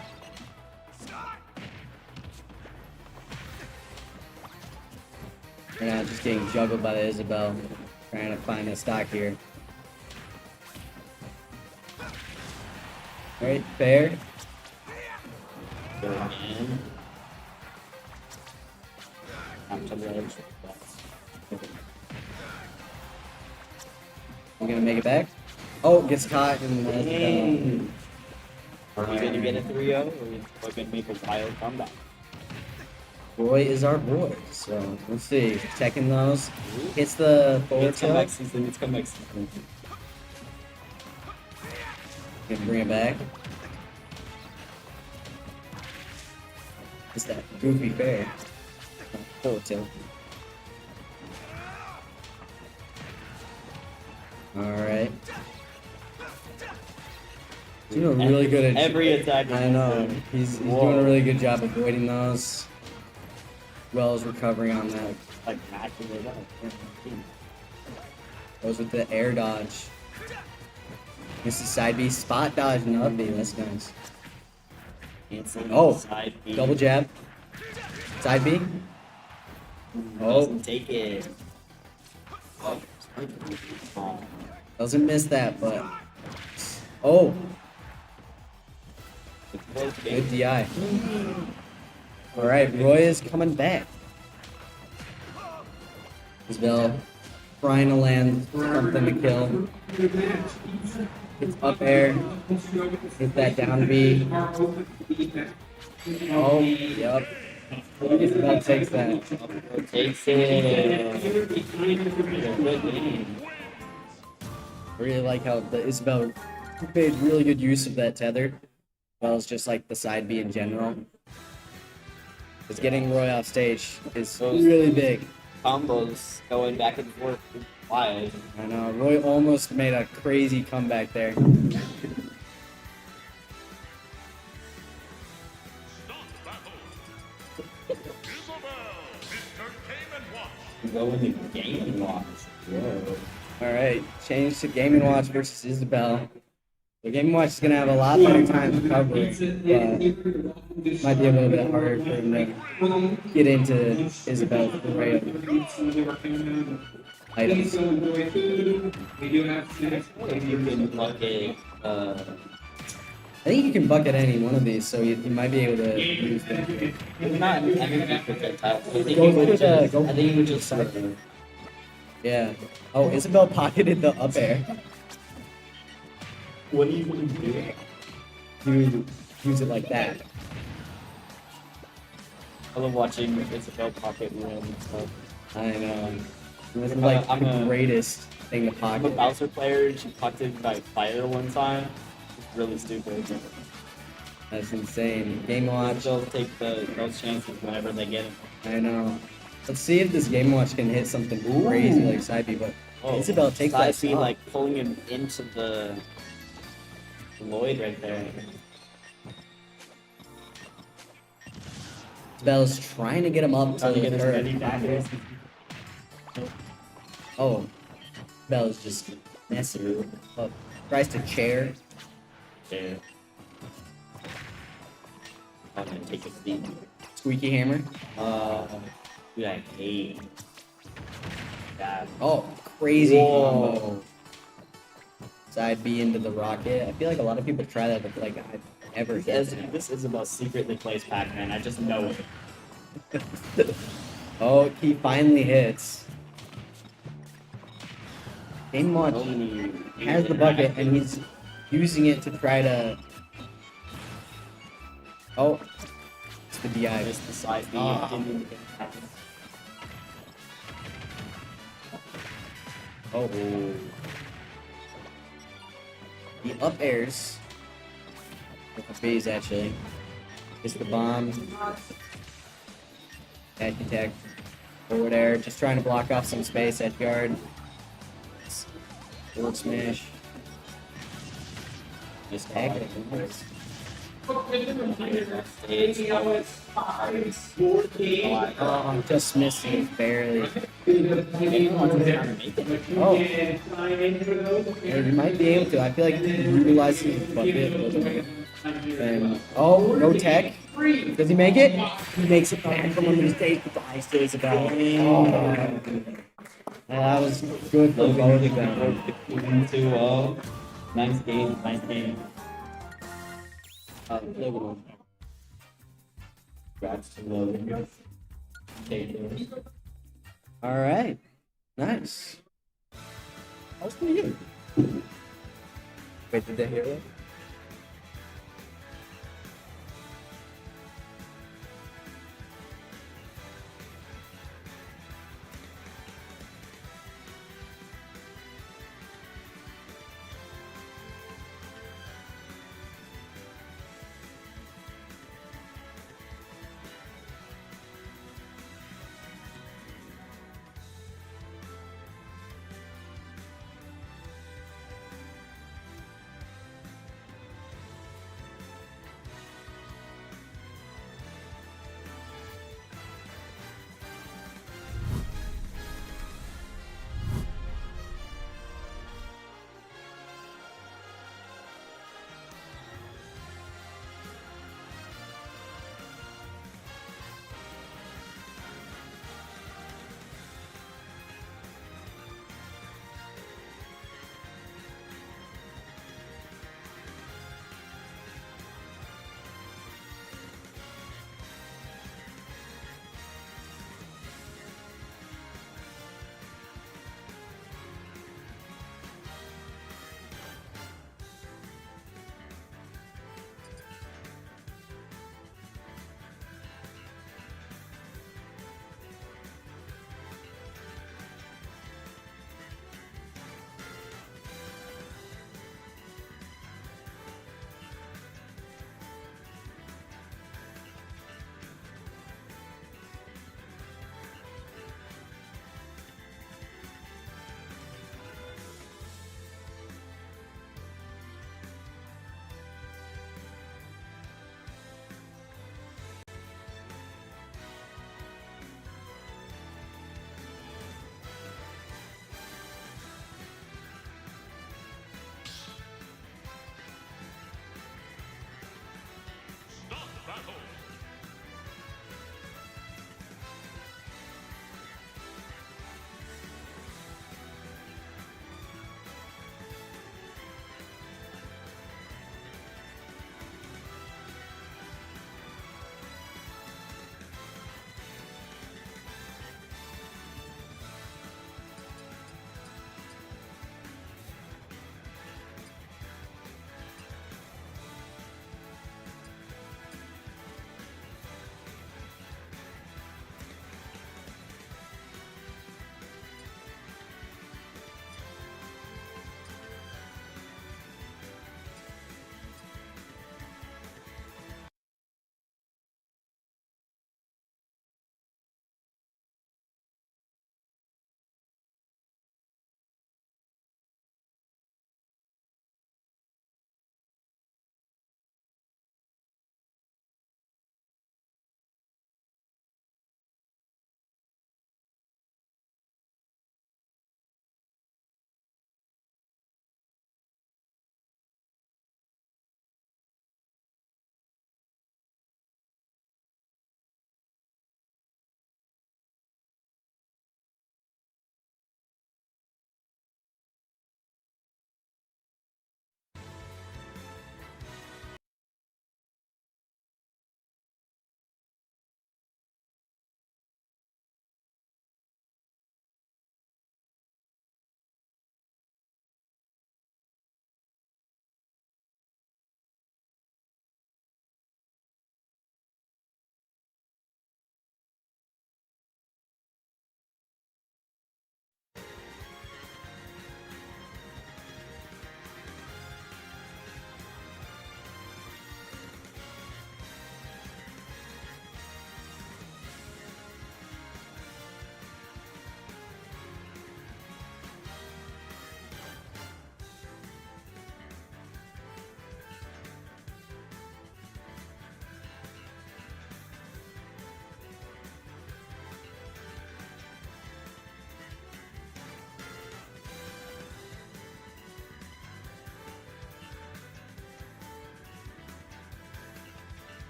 Speaker 9: We're not just getting juggled by the Isabel. Trying to find a stock here. Alright, fair.
Speaker 5: Go in. Come to the edge.
Speaker 9: We're gonna make it back. Oh, gets caught in the
Speaker 5: Dang. Are we gonna get a 3-0 or are we gonna make a wild comeback?
Speaker 9: Roy is our boy. So let's see. Checking those. Hits the forward
Speaker 5: It's comeback
Speaker 9: tilt.
Speaker 5: season. It's comeback season.
Speaker 9: Gonna bring it back. It's that goofy fair. Forward tilt. Alright. Doing a really good at
Speaker 5: Every attack.
Speaker 9: I know. He's doing a really good job avoiding those. As well as recovering on that.
Speaker 5: Like matching it up.
Speaker 9: Goes with the air dodge. Misses side B, spot dodge and up B. That's nice.
Speaker 5: Cancel
Speaker 9: Oh,
Speaker 5: side B.
Speaker 9: double jab. Side B.
Speaker 5: Doesn't take it. Oh.
Speaker 9: Doesn't miss that, but. Oh, good DI. Alright, Roy is coming back. Isabel trying to land something to kill. It's up air. Hit that down B. Oh, yep. Isabel takes that.
Speaker 5: Takes it. Good game.
Speaker 9: I really like how the Isabel made really good use of that tether. As well as just like the side B in general. Because getting Roy off stage is really big.
Speaker 5: Combos going back and forth wild.
Speaker 9: I know, Roy almost made a crazy comeback there.
Speaker 5: Going to Game and Watch. Whoa.
Speaker 9: Alright, change to Game & Watch versus Isabel. The Game & Watch is going to have a lot better time recovering, but might be a little bit harder for him to get into Isabel's array of items.
Speaker 7: If you can bucket,
Speaker 9: I think you can bucket any one of these, so you might be able to use them.
Speaker 7: not every projectile. I think
Speaker 9: Go
Speaker 7: you would
Speaker 9: for the-
Speaker 7: just,
Speaker 9: go
Speaker 7: I think you would just start
Speaker 9: Yeah. Oh, Isabel pocketed the up air.
Speaker 7: What do you do?
Speaker 9: You use it like that.
Speaker 7: I love watching Isabel pocket random stuff.
Speaker 9: I know. It was like
Speaker 7: I'm
Speaker 9: the
Speaker 7: a-
Speaker 9: greatest thing to
Speaker 7: I'm a
Speaker 9: pocket.
Speaker 7: Bowser player, and she pocketed by fire one time. It's really stupid.
Speaker 9: That's insane. Game watch.
Speaker 7: They'll take those chances whenever they get them.
Speaker 9: I know. Let's see if this game watch can hit something crazy like Side B, but Isabel takes that
Speaker 7: be
Speaker 9: stop.
Speaker 7: like pulling him into the Lloyd right there.
Speaker 9: Isabel's trying to get him up to
Speaker 7: Trying to get
Speaker 9: the
Speaker 7: his
Speaker 9: third.
Speaker 7: ready back here.
Speaker 9: Oh, Isabel's just messing up. Tries to chair.
Speaker 7: There. I'm gonna take a seat.
Speaker 9: Squeaky hammer.
Speaker 7: Dude, I hate that.
Speaker 9: Oh, crazy
Speaker 7: Whoa.
Speaker 9: combo. Side B into the rocket. I feel like a lot of people try that, but like I've never hit that.
Speaker 7: This is about secretly plays Pac-Man. I just know it.
Speaker 9: Oh, he finally hits. Game Watch has the bucket and he's using it to try to. Oh, it's the DI.
Speaker 7: Missed the side B.
Speaker 9: Ah.
Speaker 7: Didn't even get it happen.
Speaker 9: Oh. The up airs. With the phase actually. It's the bomb. Edge attack. Forward air. Just trying to block off some space. Edge guard. Forward smash.
Speaker 7: Missed the
Speaker 9: Heck. Oh, just missing barely. Oh. Yeah, you might be able to. I feel like utilizing his bucket a little bit. And oh, no tech. Does he make it? He makes it back from under the stage, but the ice stays about. Oh. That was good for both of them.
Speaker 7: 2-0. Nice game. Nice game.
Speaker 9: Logan.
Speaker 7: Congrats to Logan. Okay.
Speaker 9: All right. Nice. That was pretty good. Wait, did they hear that?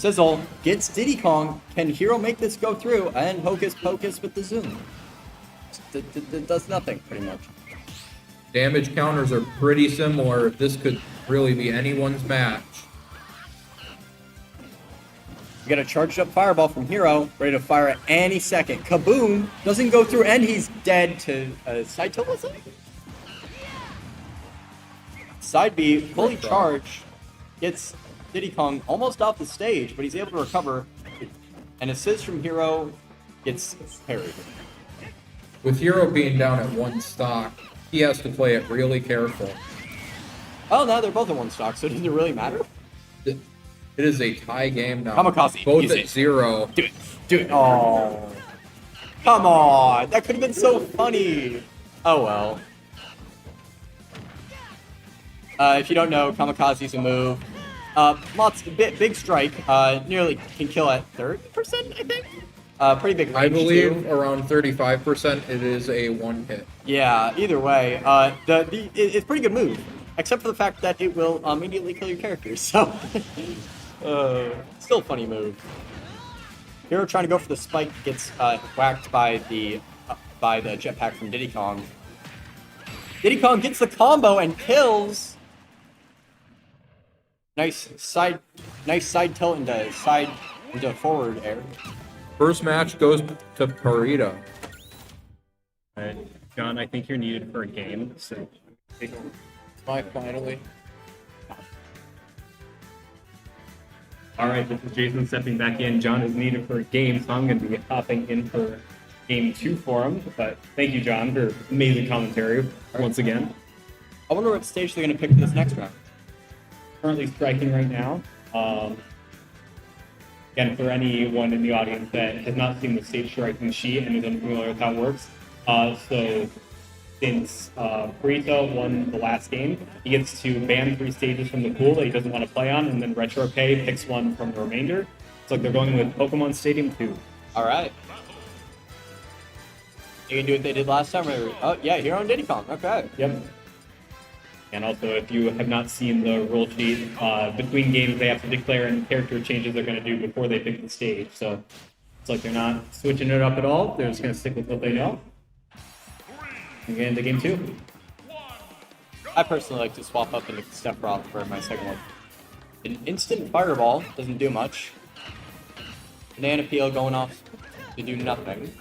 Speaker 9: Sizzle gets Diddy Kong. Can Hero make this go through? And Hocus Pocus with the zoom. Does nothing, pretty much.
Speaker 8: Damage counters are pretty similar. This could really be anyone's match.
Speaker 9: We got a charged up fireball from Hero, ready to fire at any second. Kaboom! Doesn't go through, and he's dead to side tilt, was it? Side B, fully charged, gets Diddy Kong almost off the stage, but he's able to recover. An assist from Hero gets parried.
Speaker 8: With Hero being down at 1 stock, he has to play it really careful.
Speaker 9: Oh, now they're both at 1 stock, so does it really matter?
Speaker 8: It is a tie game now.
Speaker 9: Kamikaze,
Speaker 8: Both
Speaker 9: use
Speaker 8: at
Speaker 9: it.
Speaker 8: 0.
Speaker 9: Do it. Do it. Oh. Come on. That could have been so funny. Oh, well. If you don't know, Kamikaze's a move. Big strike. Nearly can kill at 30%, I think. Pretty big range,
Speaker 8: I believe
Speaker 9: too.
Speaker 8: around 35% it is a 1 hit.
Speaker 9: Yeah, either way. It's a pretty good move. Except for the fact that it will immediately kill your character, so... still a funny move. Hero trying to go for the spike gets whacked by the jetpack from Diddy Kong. Diddy Kong gets the combo and kills. Nice side tilt into forward air.
Speaker 8: First match goes to Parita.
Speaker 2: All right, John, I think you're needed for a game, so take over.
Speaker 8: Finally.
Speaker 2: All right, this is Jason stepping back in. John is needed for a game, so I'm going to be hopping in for game 2 for him. But thank you, John, for amazing commentary once again.
Speaker 9: I wonder what stage they're going to pick for this next round.
Speaker 2: Currently striking right now. Again, for anyone in the audience that has not seen the stage striking sheet and is unfamiliar with how it works, so since Burrito won the last game, he gets to ban 3 stages from the pool that he doesn't want to play on, and then RetroK picks one from the remainder. It's like they're going with Pokemon Stadium 2.
Speaker 9: All right. You can do what they did last time. Oh, yeah, Hero and Diddy Kong. Okay.
Speaker 2: Yep. And also, if you have not seen the rule sheet, between games they have to declare any character changes they're going to do before they pick the stage. So it's like they're not switching it up at all. They're just going to stick with what they know. And get into game 2.
Speaker 9: I personally like to swap up into Sephiroth for my second one. An instant fireball doesn't do much. Banana peel going off to do nothing.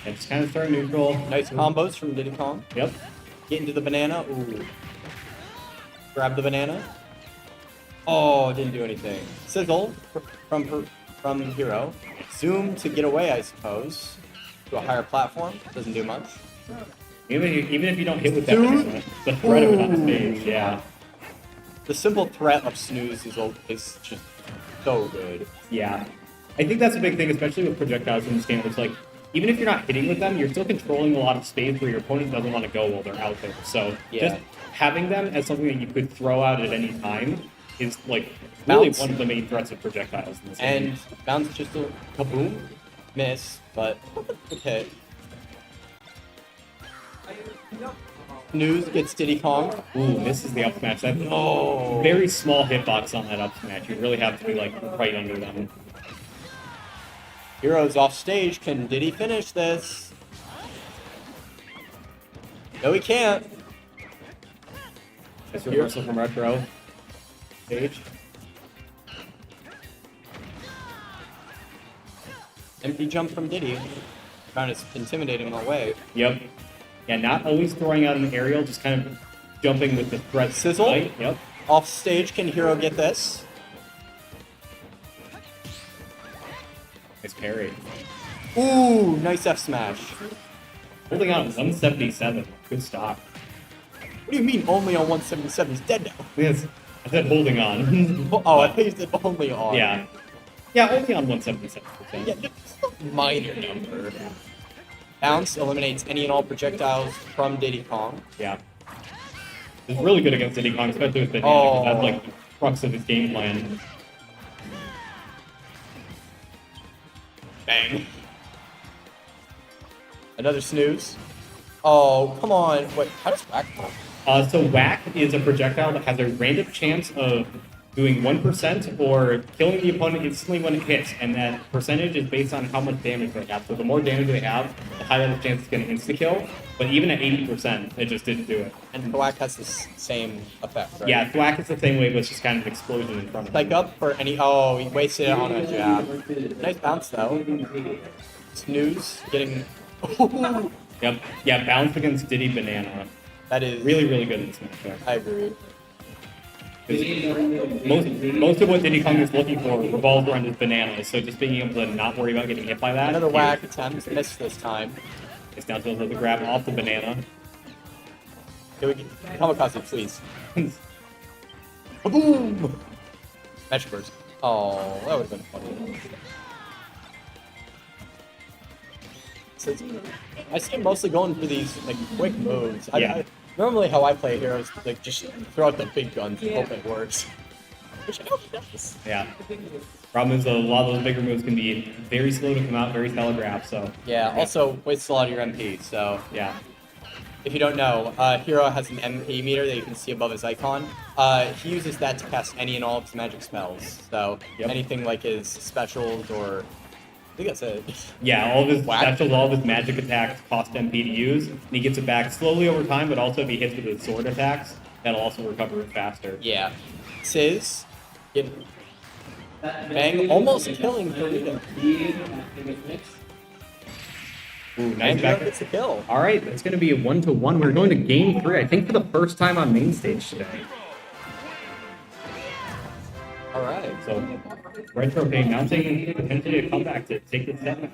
Speaker 2: And just kind of start neutral.
Speaker 9: Nice combos from Diddy Kong.
Speaker 2: Yep.
Speaker 9: Get into the banana. Ooh. Grab the banana. Oh, didn't do anything. Sizzle from Hero. Zoom to get away, I suppose. To a higher platform. Doesn't do much.
Speaker 2: Even if you don't hit with that banana, the threat of it on the stage, yeah.
Speaker 9: The simple threat of snooze is just so good.
Speaker 2: Yeah. I think that's a big thing, especially with projectiles in this game. It's like, even if you're not hitting with them, you're still controlling a lot of space where your opponent doesn't want to go while they're out there. So
Speaker 9: Yeah.
Speaker 2: just having them as something that you could throw out at any time is like really
Speaker 9: Bounce.
Speaker 2: one of the main threats of projectiles in this
Speaker 9: And
Speaker 2: game.
Speaker 9: bounce just a kaboom. Miss, but good hit. Snooze gets Diddy Kong.
Speaker 2: Ooh, misses the up smash. That's
Speaker 9: No.
Speaker 2: very small hitbox on that up smash. You really have to be like right under them.
Speaker 9: Hero's off stage. Can Diddy finish this? No, he can't.
Speaker 2: Nice reversal from Retro. Stage.
Speaker 9: Empty jump from Diddy. Trying to intimidate him away.
Speaker 2: Yep. Yeah, not always throwing out an aerial, just kind of jumping with the threat.
Speaker 9: Sizzle?
Speaker 2: Right? Yep.
Speaker 9: Off stage. Can Hero get this?
Speaker 2: Nice parry.
Speaker 9: Ooh, nice F smash.
Speaker 2: Holding on 177. Good stock.
Speaker 9: What do you mean only on 177? He's dead now.
Speaker 2: Yes. I said holding on.
Speaker 9: Oh, I think you said only on.
Speaker 2: Yeah. Yeah, only on 177%.
Speaker 9: Yeah, just a minor number. Bounce eliminates any and all projectiles from Diddy Kong.
Speaker 2: Yeah. It's really good against Diddy Kong, especially with Banana,
Speaker 9: Oh.
Speaker 2: because that's like the crux of his game plan.
Speaker 9: Bang. Another snooze. Oh, come on. Wait, how does whack work?
Speaker 2: So Whack is a projectile that has a random chance of doing 1% or killing the opponent instantly when it hits, and that percentage is based on how much damage they have. So the more damage they have, the higher the chance it's going to insta-kill. But even at 80%, it just didn't do it.
Speaker 5: And Thwack has the same effect, right?
Speaker 2: Yeah, Thwack is the same way, but it's just kind of an explosion in front of him.
Speaker 5: Spike up for any. Oh, he wasted it on a jab. Nice bounce though. Snooze getting.
Speaker 2: Yep. Yeah, bounce against Diddy Banana.
Speaker 5: That is
Speaker 2: Really, really good in this matchup.
Speaker 5: I agree.
Speaker 2: 'Cause most of what Diddy Kong is looking for revolves around his bananas, so just being able to not worry about getting hit by that.
Speaker 5: Another whack attempt, missed this time.
Speaker 2: It's down to the grab off the banana.
Speaker 5: Here we get Kamikaze, please. Boom! Magic burst. Oh, that would have been funny. So I see him mostly going for these like quick moves.
Speaker 2: Yeah.
Speaker 5: Normally, how I play heroes like just throw out the big guns and hope it works. Which I hope it does.
Speaker 2: Yeah. Problem is, a lot of those bigger moves can be very slow to come out, very telegraphed, so.
Speaker 5: Yeah. Also, wastes a lot of your MP. So
Speaker 2: Yeah.
Speaker 5: if you don't know, Hero has an MP meter that you can see above his icon. He uses that to cast any and all of his magic spells. So
Speaker 2: Yep.
Speaker 5: anything like his specials or I think that's it.
Speaker 2: Yeah, all of his
Speaker 5: Whack.
Speaker 2: specials, all of his magic attacks cost MP to use, and he gets it back slowly over time, but also if he hits with his sword attacks, that'll also recover it faster.
Speaker 5: Yeah. Sizz getting bang, almost killing Farida.
Speaker 2: Ooh, nice
Speaker 5: And
Speaker 2: back.
Speaker 5: Hero gets the kill.
Speaker 2: All right, it's going to be a 1-1. We're going to game 3, I think for the first time on main stage today.
Speaker 5: All right.
Speaker 2: So, Retro Pay mounting potentially a comeback to take this set.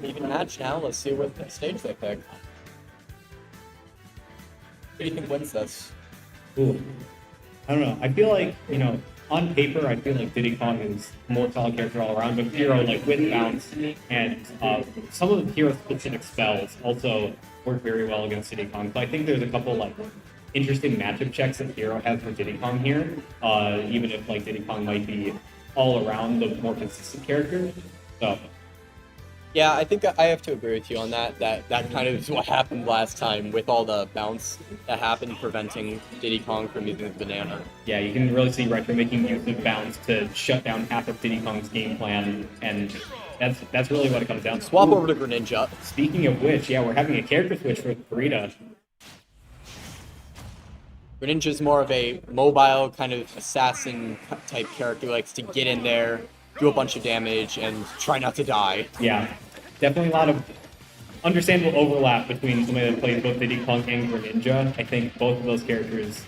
Speaker 5: Even match now. Let's see what stage they pick. Who do you think wins this?
Speaker 2: Ooh. I don't know. I feel like, on paper, I feel like Diddy Kong is a more solid character all around, but Hero, like, with bounce and some of the hero-specific spells also work very well against Diddy Kong. So I think there's a couple, like, interesting matchup checks that Hero has for Diddy Kong here, even if, like, Diddy Kong might be all around the more consistent character. So,
Speaker 5: Yeah, I think I have to agree with you on that. That kind of is what happened last time with all the bounce that happened, preventing Diddy Kong from using his banana.
Speaker 2: yeah, you can really see Retro making use of bounce to shut down half of Diddy Kong's game plan, and that's really what it comes down to.
Speaker 5: Swap over to Greninja.
Speaker 2: Speaking of which, yeah, we're having a character switch for Farida.
Speaker 5: Greninja's more of a mobile kind of assassin type character who likes to get in there, do a bunch of damage, and try not to die.
Speaker 2: Yeah, definitely a lot of understandable overlap between somebody that plays both Diddy Kong and Greninja. I think both of those characters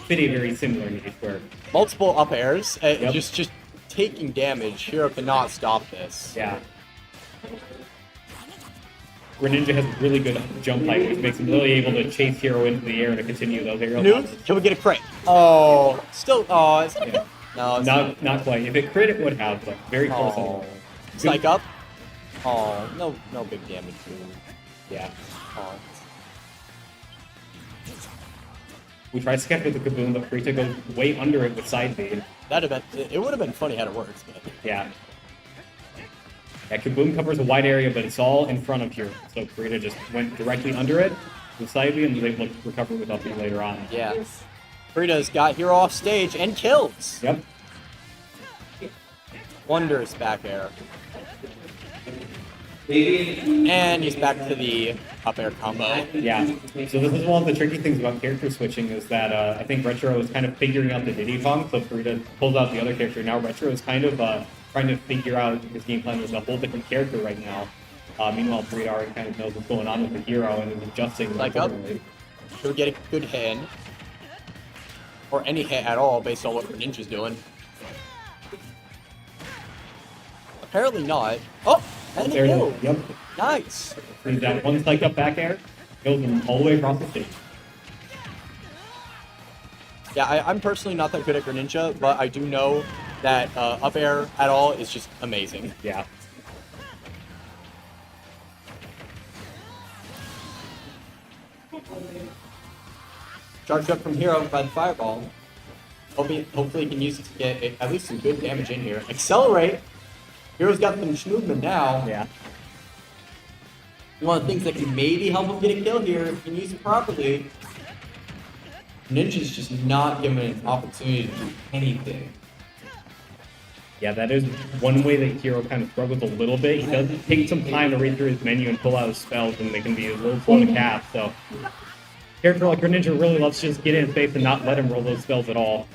Speaker 2: fit a very similar niche where,
Speaker 5: Multiple up airs,
Speaker 2: Yep.
Speaker 5: just taking damage. Hero cannot stop this.
Speaker 2: yeah. Greninja has really good jump height, which makes him really able to chase Hero into the air to continue those aerial
Speaker 5: Noob,
Speaker 2: bounces.
Speaker 5: can we get a crit? Oh, still, oh, is it a
Speaker 2: Yeah.
Speaker 5: kill? No, it's not.
Speaker 2: Not quite. If it crit, it would have, but very close.
Speaker 5: Oh. Spike up. Oh, no big damage.
Speaker 2: Yeah.
Speaker 5: Oh.
Speaker 2: We tried to sketch with the Kaboom, but Frita goes way under it with side B.
Speaker 5: It would have been funny had it worked, but
Speaker 2: Yeah. Yeah, Kaboom covers a wide area, but it's all in front of here. So Frita just went directly under it with side B and was able to recover with up B later on.
Speaker 5: yeah. Frida's got Hero off stage and kills.
Speaker 2: Yep.
Speaker 5: Wonders back air. And he's back to the up air combo.
Speaker 2: Yeah. So this is one of the tricky things about character switching is that I think Retro is kind of figuring out the Diddy Kong, so Frita pulls out the other character. Now Retro is kind of trying to figure out his game plan with a whole different character right now. Meanwhile, Frita already kind of knows what's going on with the hero and is adjusting.
Speaker 5: Like up.
Speaker 2: accordingly.
Speaker 5: Should we get a good hit in? Or any hit at all based on what Ninja's doing. Apparently not. Oh! And a
Speaker 2: There it
Speaker 5: kill.
Speaker 2: is. Yep.
Speaker 5: Nice.
Speaker 2: Brings that one spike up back air, goes him all the way across the stage.
Speaker 5: Yeah, I'm personally not that good at Greninja, but I do know that up air at all is just amazing.
Speaker 2: Yeah.
Speaker 5: Charged up from Hero by the Fireball. Hopefully he can use it to get at least some good damage in here. Accelerate! Hero's got some movement now.
Speaker 2: Yeah.
Speaker 5: One of the things that can maybe help him get a kill here if he can use it properly.
Speaker 10: Ninja's just not given an opportunity to do anything.
Speaker 2: Yeah, that is one way that Hero kind of struggles a little bit. He does take some time to read through his menu and pull out his spells, and they can be a little slow to cast. So, a character like Greninja really loves to just get in his face and not let him roll those spells at all.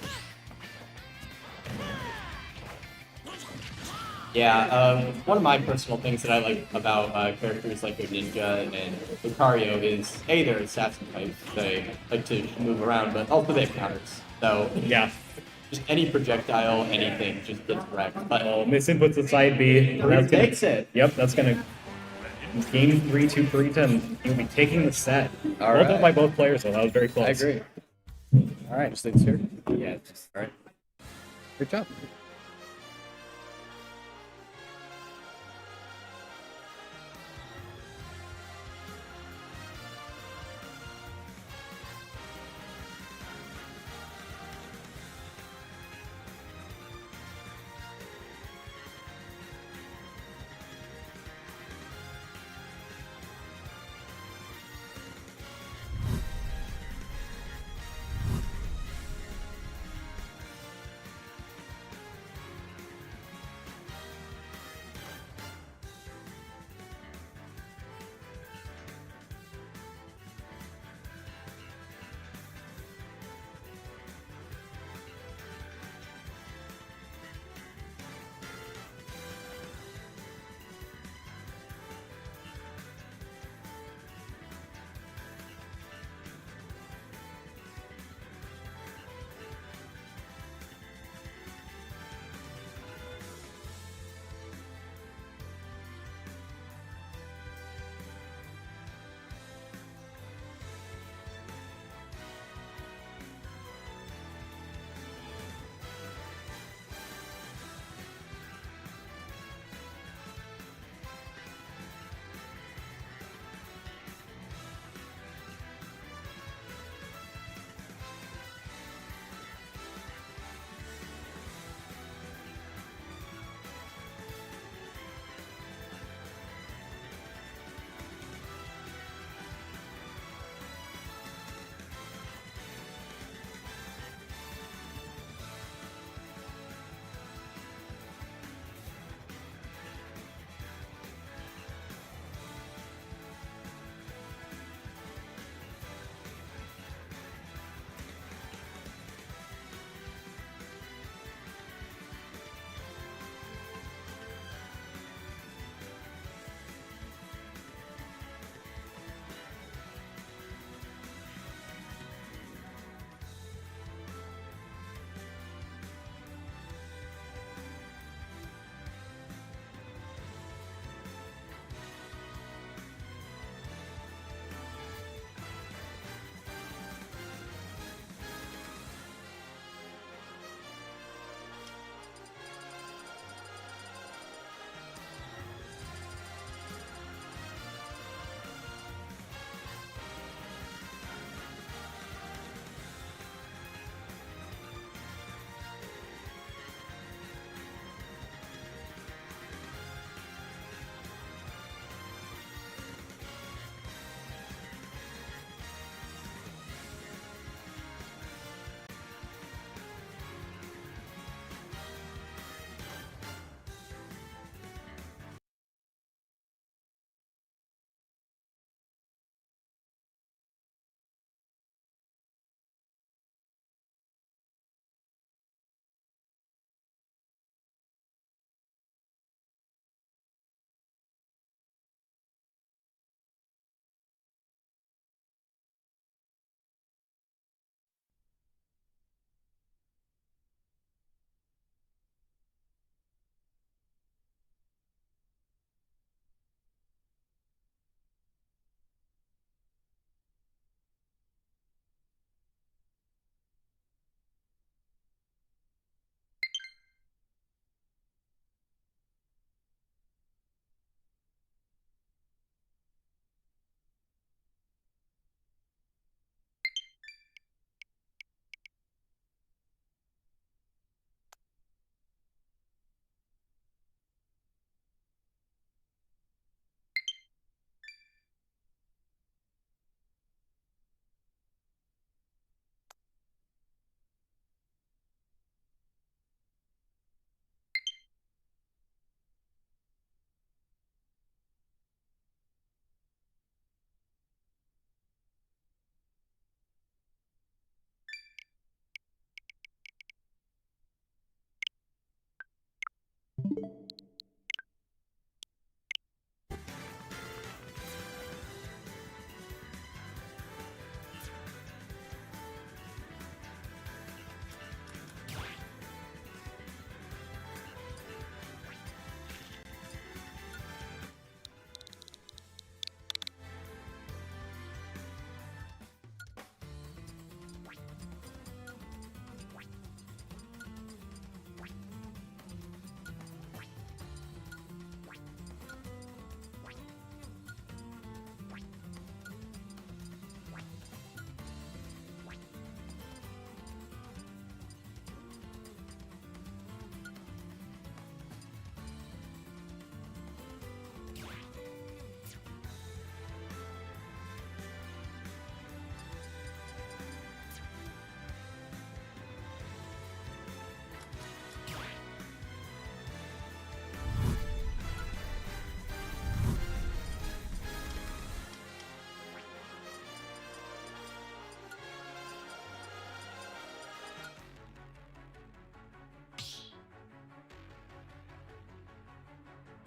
Speaker 10: Yeah, one of my personal things that I like about characters like Ninja and Lucario is A, they're assassin types. They like to move around, but also they have counters. So
Speaker 2: Yeah.
Speaker 10: just any projectile, anything, just gets wrecked. But
Speaker 2: Oh, misinputs the side B. That's gonna-
Speaker 10: takes it.
Speaker 2: Yep, that's gonna game 3-2 Kurita, and he'll be taking the set.
Speaker 9: All
Speaker 2: Well done
Speaker 9: right.
Speaker 2: by both players, though. That was very close.
Speaker 9: I agree. All right.
Speaker 4: States here.
Speaker 9: Yeah. All right.
Speaker 4: Great job.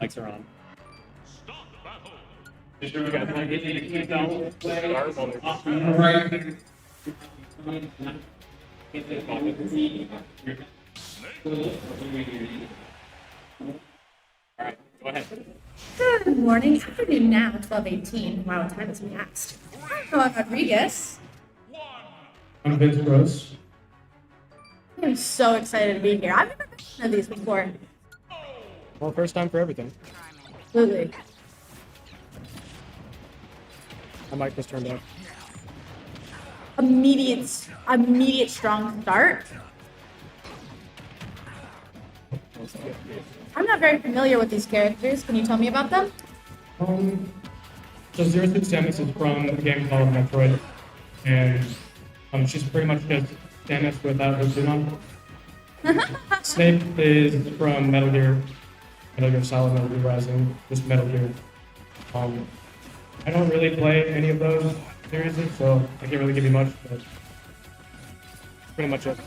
Speaker 4: Lights are on.
Speaker 6: All right.
Speaker 4: All right, go ahead.
Speaker 11: Good morning, afternoon now, 12:18. Wow, time has passed. I'm Noah Rodriguez.
Speaker 6: I'm Vince Gross.
Speaker 11: I'm so excited to be here. I've never been to one of these before.
Speaker 4: Well, first time for everything.
Speaker 11: Absolutely.
Speaker 4: My mic was turned off.
Speaker 11: Immediate strong start. I'm not very familiar with these characters. Can you tell me about them?
Speaker 12: So Zero Suit Samus is from a game called Metroid, and she's pretty much just Samus without her suit on. Snape is from Metal Gear Solid, Metal Gear Rising, just Metal Gear. I don't really play any of those series, so I can't really give you much, but pretty much it.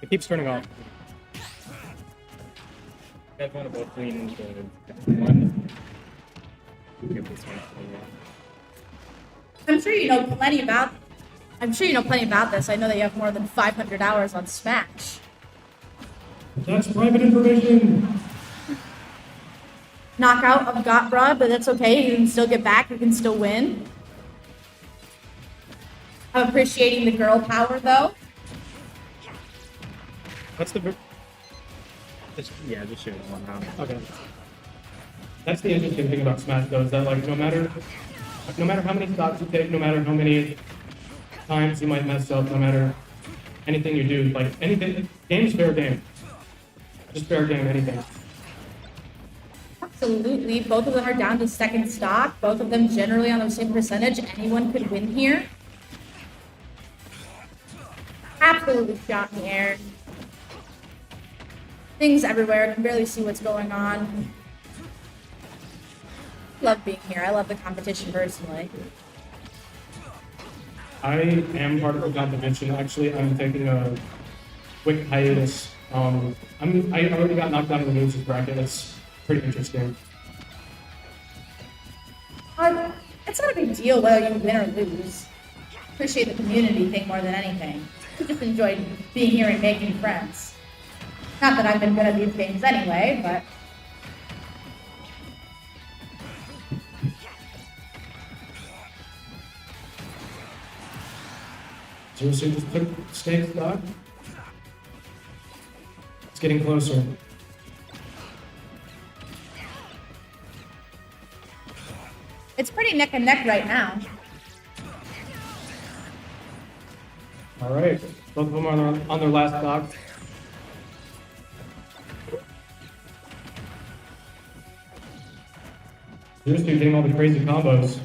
Speaker 12: It keeps turning off.
Speaker 4: You guys want to both lean into one? Give this one.
Speaker 11: I'm sure you know plenty about. I'm sure you know plenty about this. I know that you have more than 500 hours on Smash.
Speaker 12: That's private information!
Speaker 11: Knockout of Gotbra, but that's okay. You can still get back. You can still win. I'm appreciating the girl power, though.
Speaker 12: That's the...
Speaker 2: Just shoot one round.
Speaker 12: Okay. That's the interesting thing about Smash, though, is that, like, no matter how many shots you take, no matter how many times you might mess up, no matter anything you do, like, anything, game's fair game. Just fair game, anything.
Speaker 11: Absolutely. Both of them are down to second stock. Both of them generally on the same percentage. Anyone could win here. Absolutely shot in the air. Things everywhere. I can barely see what's going on. Love being here. I love the competition personally.
Speaker 12: I am part of the competition. Actually, I'm taking a quick hiatus. I already got knocked out of the losers bracket. It's pretty interesting.
Speaker 11: It's not a big deal whether you win or lose. Appreciate the community thing more than anything. I just enjoyed being here and making friends. Not that I've been good at these games anyway, but
Speaker 12: Zero Suit just took Snake's dog. It's getting closer.
Speaker 11: it's pretty neck and neck right now.
Speaker 12: All right, both of them are on their last dog. Zero Suit getting all the crazy combos.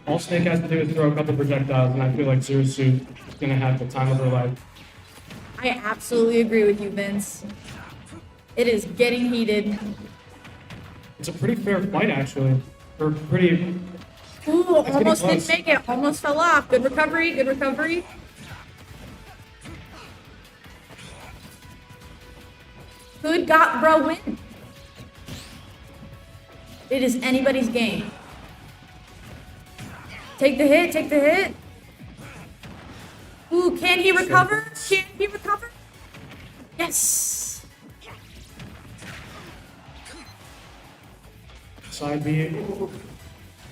Speaker 12: All Snake has to do is throw a couple projectiles, and I feel like Zero Suit is gonna have the time of her life.
Speaker 11: I absolutely agree with you, Vince. It is getting heated.
Speaker 12: It's a pretty fair fight, actually. Or pretty.
Speaker 11: Ooh,
Speaker 12: getting
Speaker 11: almost didn't
Speaker 12: close.
Speaker 11: make it. Almost fell off. Good recovery. Good recovery. Good got bro win. It is anybody's game. Take the hit. Take the hit. Ooh, can he recover? Can he recover? Yes.
Speaker 12: Side B.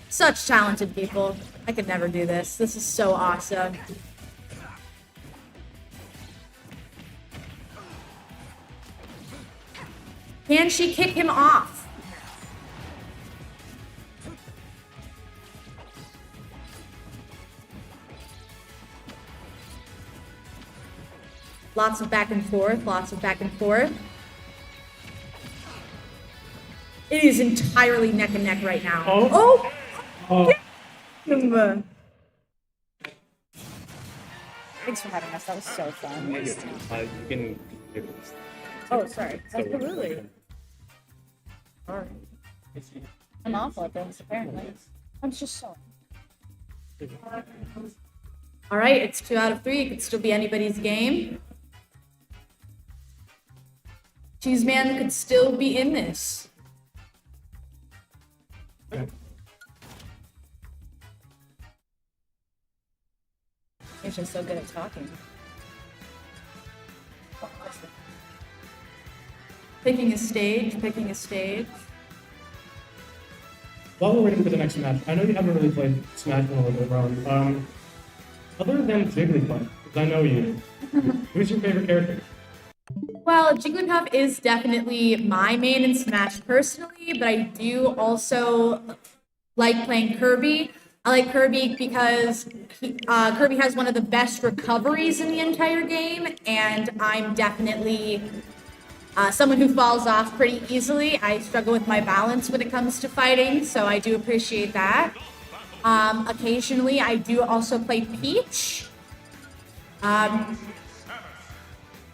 Speaker 11: Such talented people. I could never do this. This is so awesome. Can she kick him off? Lots of back and forth, lots of back and forth. It is entirely neck and neck right now.
Speaker 12: Oh. Oh.
Speaker 11: Him. Thanks for having us. That was so fun.
Speaker 2: You can.
Speaker 11: Oh, sorry. Absolutely. Sorry. I'm awful at this, apparently. I'm just so. All right, it's 2 out of 3. It could still be anybody's game. Cheese Man could still be in this. He's just so good at talking. Picking a stage, picking a stage.
Speaker 12: While we're waiting for the next match, I know you haven't really played Smash in a little bit, Ron. Other than Jigglypuff, because I know you, who's your favorite character?
Speaker 11: Well, Jigglypuff is definitely my main in Smash personally, but I do also like playing Kirby. I like Kirby because Kirby has one of the best recoveries in the entire game, and I'm definitely someone who falls off pretty easily. I struggle with my balance when it comes to fighting, so I do appreciate that. Occasionally, I do also play Peach. And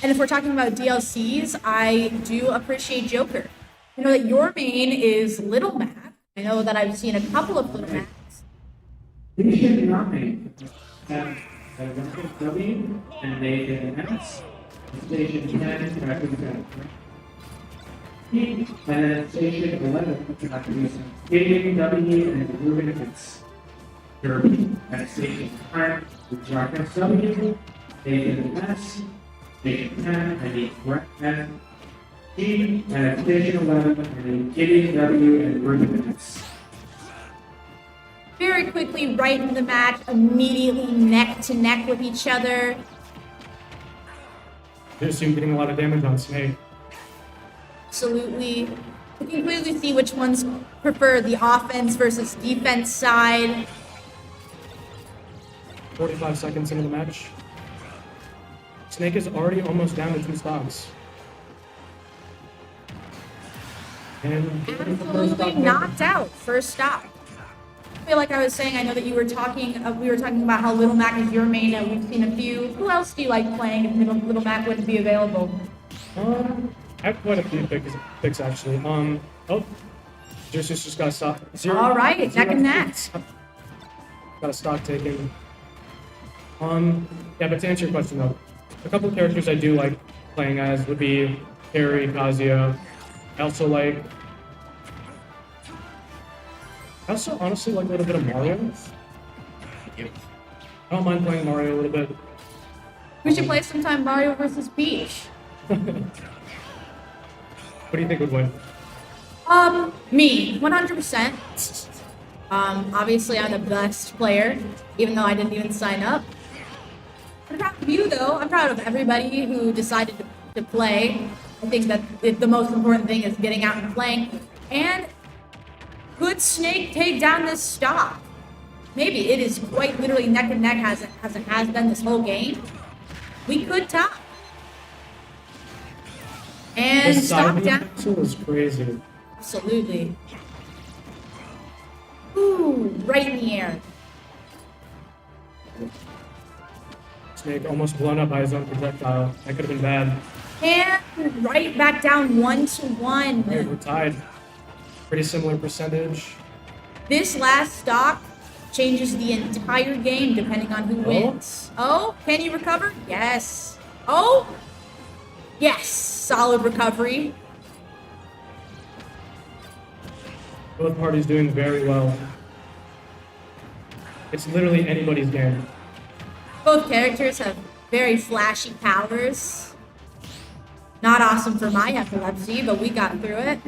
Speaker 11: if we're talking about DLCs, I do appreciate Joker. I know that your main is Little Mac. I know that I've seen a couple of Little Macs.
Speaker 6: We should not make W and make an S. Station 10, represent. And then station 11, represent. W and lubricants. Derby at station 9, with Jarkins W, station S, station 10, I need correct N, G, and at station 11, I need Gideon W and lubricants.
Speaker 11: Very quickly, right into the match, immediately neck to neck with each other.
Speaker 12: I assume getting a lot of damage on Snake.
Speaker 11: Absolutely. You can clearly see which ones prefer the offense versus defense side.
Speaker 12: 45 seconds into the match. Snake is already almost down to 2 stocks. And
Speaker 11: Absolutely knocked out. First stop. I feel like I was saying, I know that you were talking, we were talking about how Little Mac is your main, and we've seen a few. Who else do you like playing if Little Mac wouldn't be available?
Speaker 12: I have quite a few picks actually. Just got a stock.
Speaker 11: All right, neck and neck.
Speaker 12: Got a stock taken. Yeah, but to answer your question though, a couple of characters I do like playing as would be Harry, Kazuya. I also honestly like a little bit of Mario. I don't mind playing Mario a little bit.
Speaker 11: We should play sometime Mario versus Peach.
Speaker 12: What do you think would win?
Speaker 11: Me, 100%. Obviously I'm the best player, even though I didn't even sign up. I'm proud of you though. I'm proud of everybody who decided to play. I think that the most important thing is getting out and playing. And could Snake take down this stock? Maybe. It is quite literally neck and neck as it has been this whole game. We could top. And
Speaker 12: This
Speaker 11: stop
Speaker 12: side
Speaker 11: down.
Speaker 12: was crazy.
Speaker 11: Absolutely. Ooh, right in the air.
Speaker 12: Snake almost blown up by his own projectile. That could have been bad.
Speaker 11: And right back down 1-1.
Speaker 12: Hey, we're tied. Pretty similar percentage.
Speaker 11: This last stock changes the entire game depending on who wins. Oh, can you recover? Yes. Oh, yes. Solid recovery.
Speaker 12: Both parties doing very well. It's literally anybody's game.
Speaker 11: Both characters have very flashy powers. Not awesome for my epilepsy, but we got through it.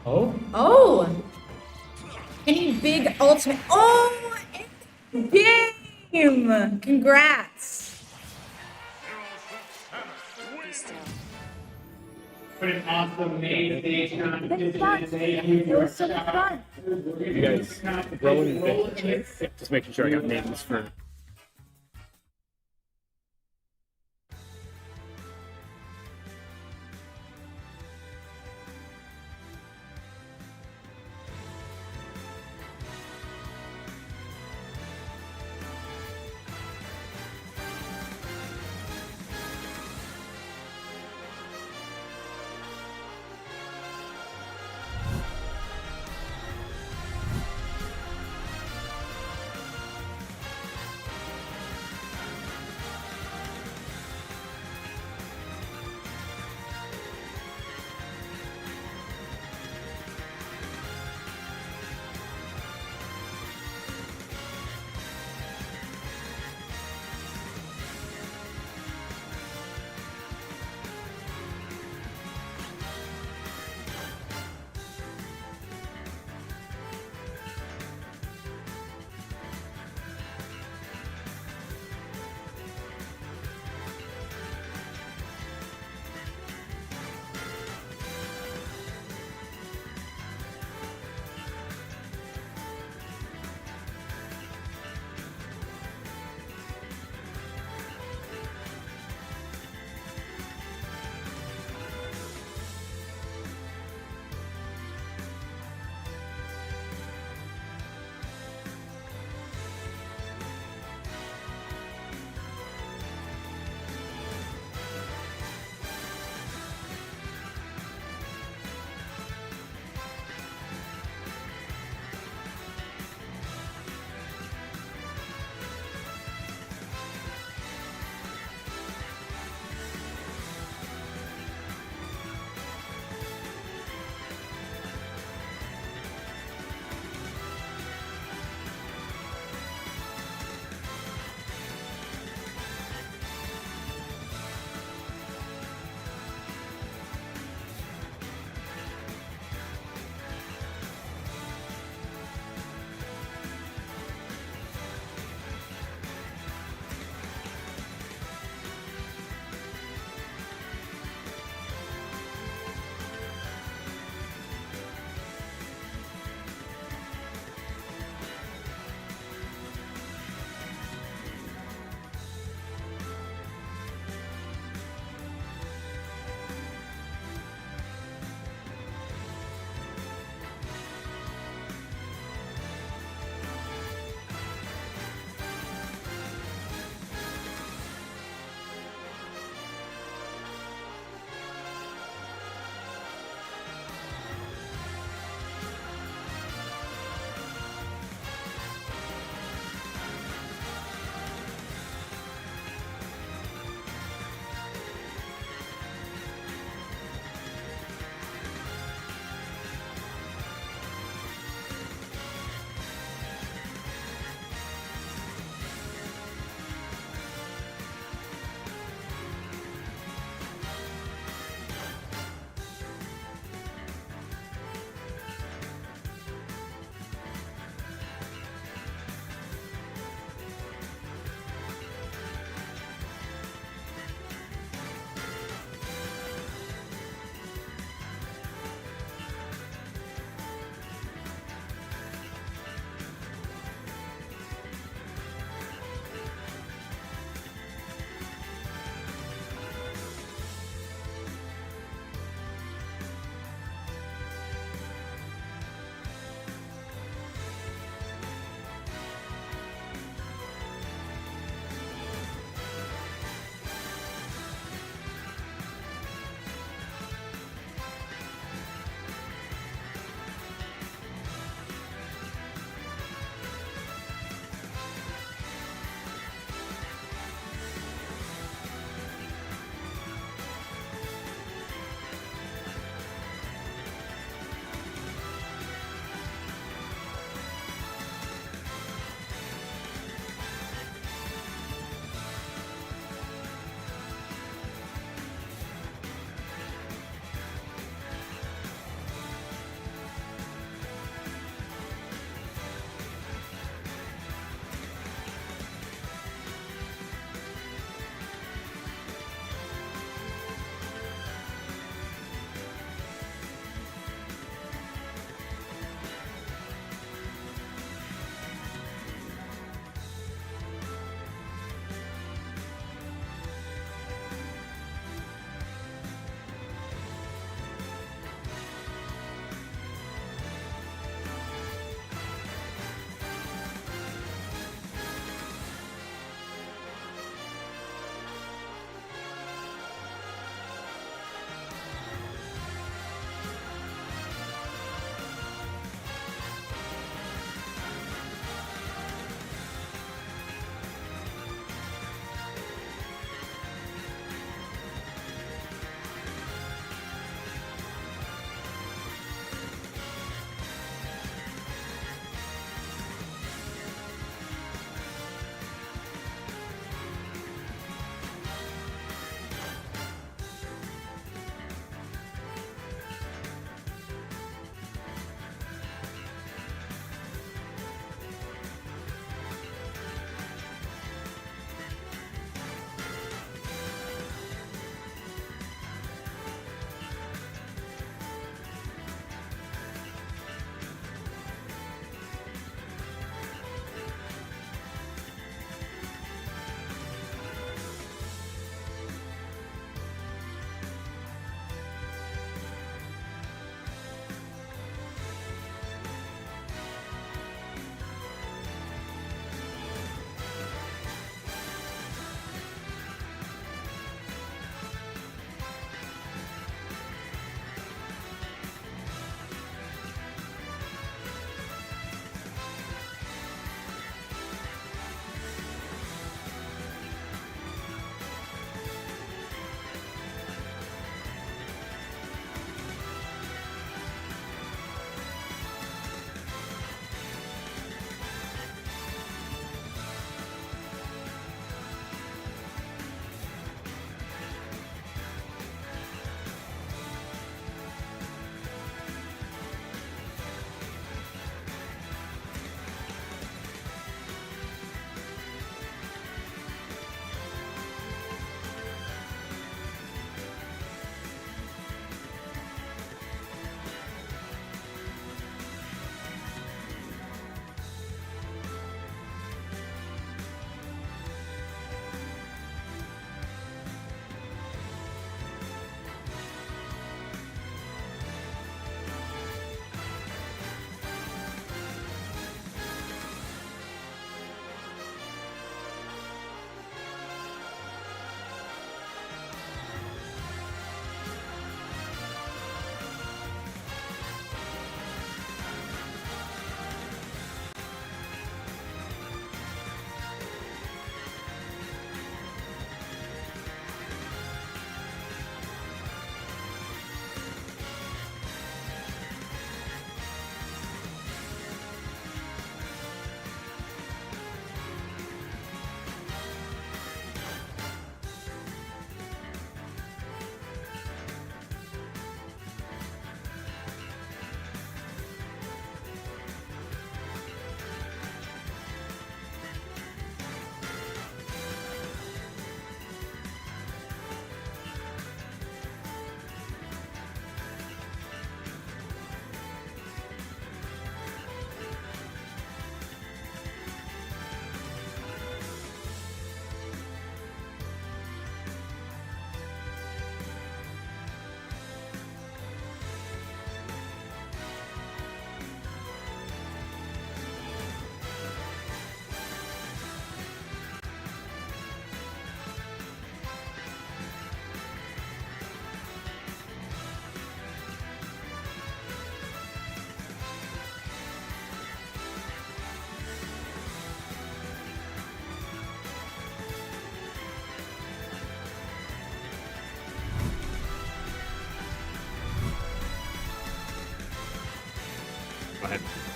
Speaker 12: Oh?
Speaker 11: Oh! Any big ultimate. Oh! Game! Congrats!
Speaker 6: What an awesome main stage competition.
Speaker 11: It was so much fun.
Speaker 2: You guys rolling the just making sure I got names for.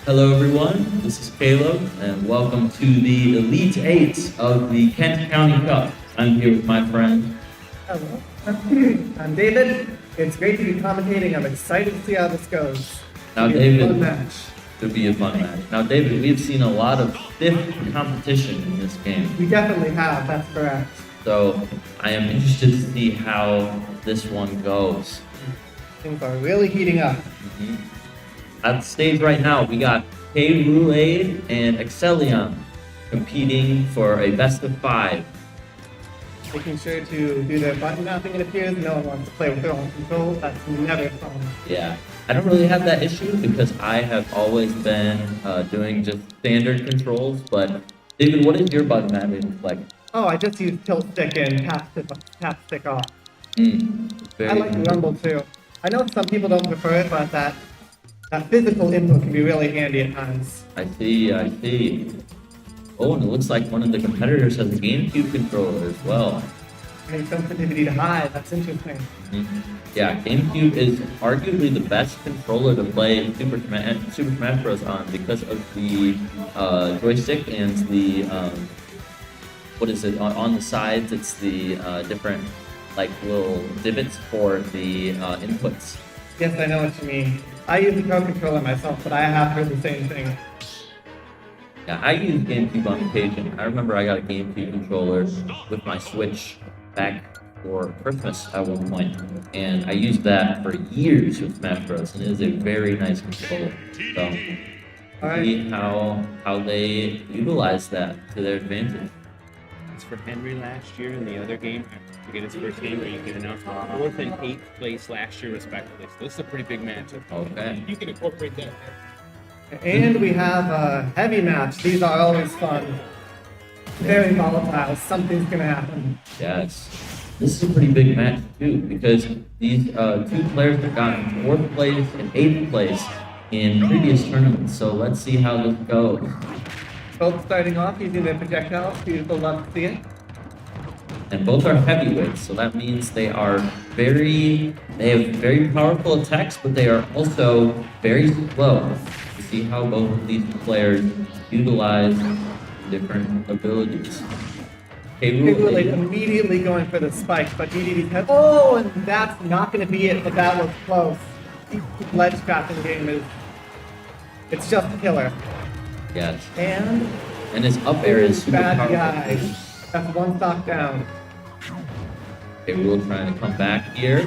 Speaker 13: Hello, everyone. This is Caleb, and welcome to the Elite Eight of the Kent County Cup. I'm here with my friend.
Speaker 14: Hello. I'm David. It's great to be commentating. I'm excited to see how this goes.
Speaker 13: Now,
Speaker 14: It'll be a
Speaker 13: David,
Speaker 14: fun match.
Speaker 13: it'll be a fun match. Now, David, we've seen a lot of stiff competition in this game,
Speaker 14: We definitely have. That's correct.
Speaker 13: so I am interested to see how this one goes.
Speaker 14: Things are really heating up.
Speaker 13: At the stage right now, we got K. Roulade and Excellion competing for a best of 5.
Speaker 14: Making sure to do their button mapping, it appears. No one wants to play with their own control. That's never fun.
Speaker 13: Yeah, I don't really have that issue because I have always been doing just standard controls. But David, what is your button mapping like?
Speaker 14: Oh, I just use tilt stick and tap stick off.
Speaker 13: Very
Speaker 14: I like rumble too. I know some people don't prefer it, but that physical input can be really handy at times.
Speaker 13: I see, I see. Oh, and it looks like one of the competitors has a GameCube controller as well.
Speaker 14: And sensitivity to high. That's interesting.
Speaker 13: Yeah, GameCube is arguably the best controller to play Super Smash Bros. On because of the joystick and the what is it on the sides? It's the different like little divots for the inputs.
Speaker 14: Yes, I know what you mean. I use the Pro controller myself, but I have heard the same thing.
Speaker 13: Yeah, I use GameCube on occasion. I remember I got a GameCube controller with my Switch back for Christmas at one point, and I used that for years with Smash Bros. And it is a very nice controller. So, see how they utilize that to their advantage.
Speaker 15: As for Henry last year in the other game, to get his first game, where you get announced 4th and 8th place last year respectively. So this is a pretty big matchup.
Speaker 13: Okay.
Speaker 15: You can incorporate that.
Speaker 14: And we have a heavy match. These are always fun. Very volatile. Something's gonna happen.
Speaker 13: Yes. This is a pretty big match too, because these two players have gotten 4th place and 8th place in previous tournaments. So let's see how this goes.
Speaker 14: Both starting off using their projectiles. Beautiful, love to see it.
Speaker 13: And both are heavyweights, so that means they have very powerful attacks, but they are also very slow. To see how both of these players utilize different abilities.
Speaker 14: Like immediately going for the spike, but DDD's head. Oh, and that's not going to be it, but that was close. Ledge crafting game it's just a killer.
Speaker 13: Yes.
Speaker 14: And
Speaker 13: his up air is super
Speaker 14: bad
Speaker 13: powerful.
Speaker 14: guy. That's one stock down.
Speaker 13: Okay, Rule trying to come back here.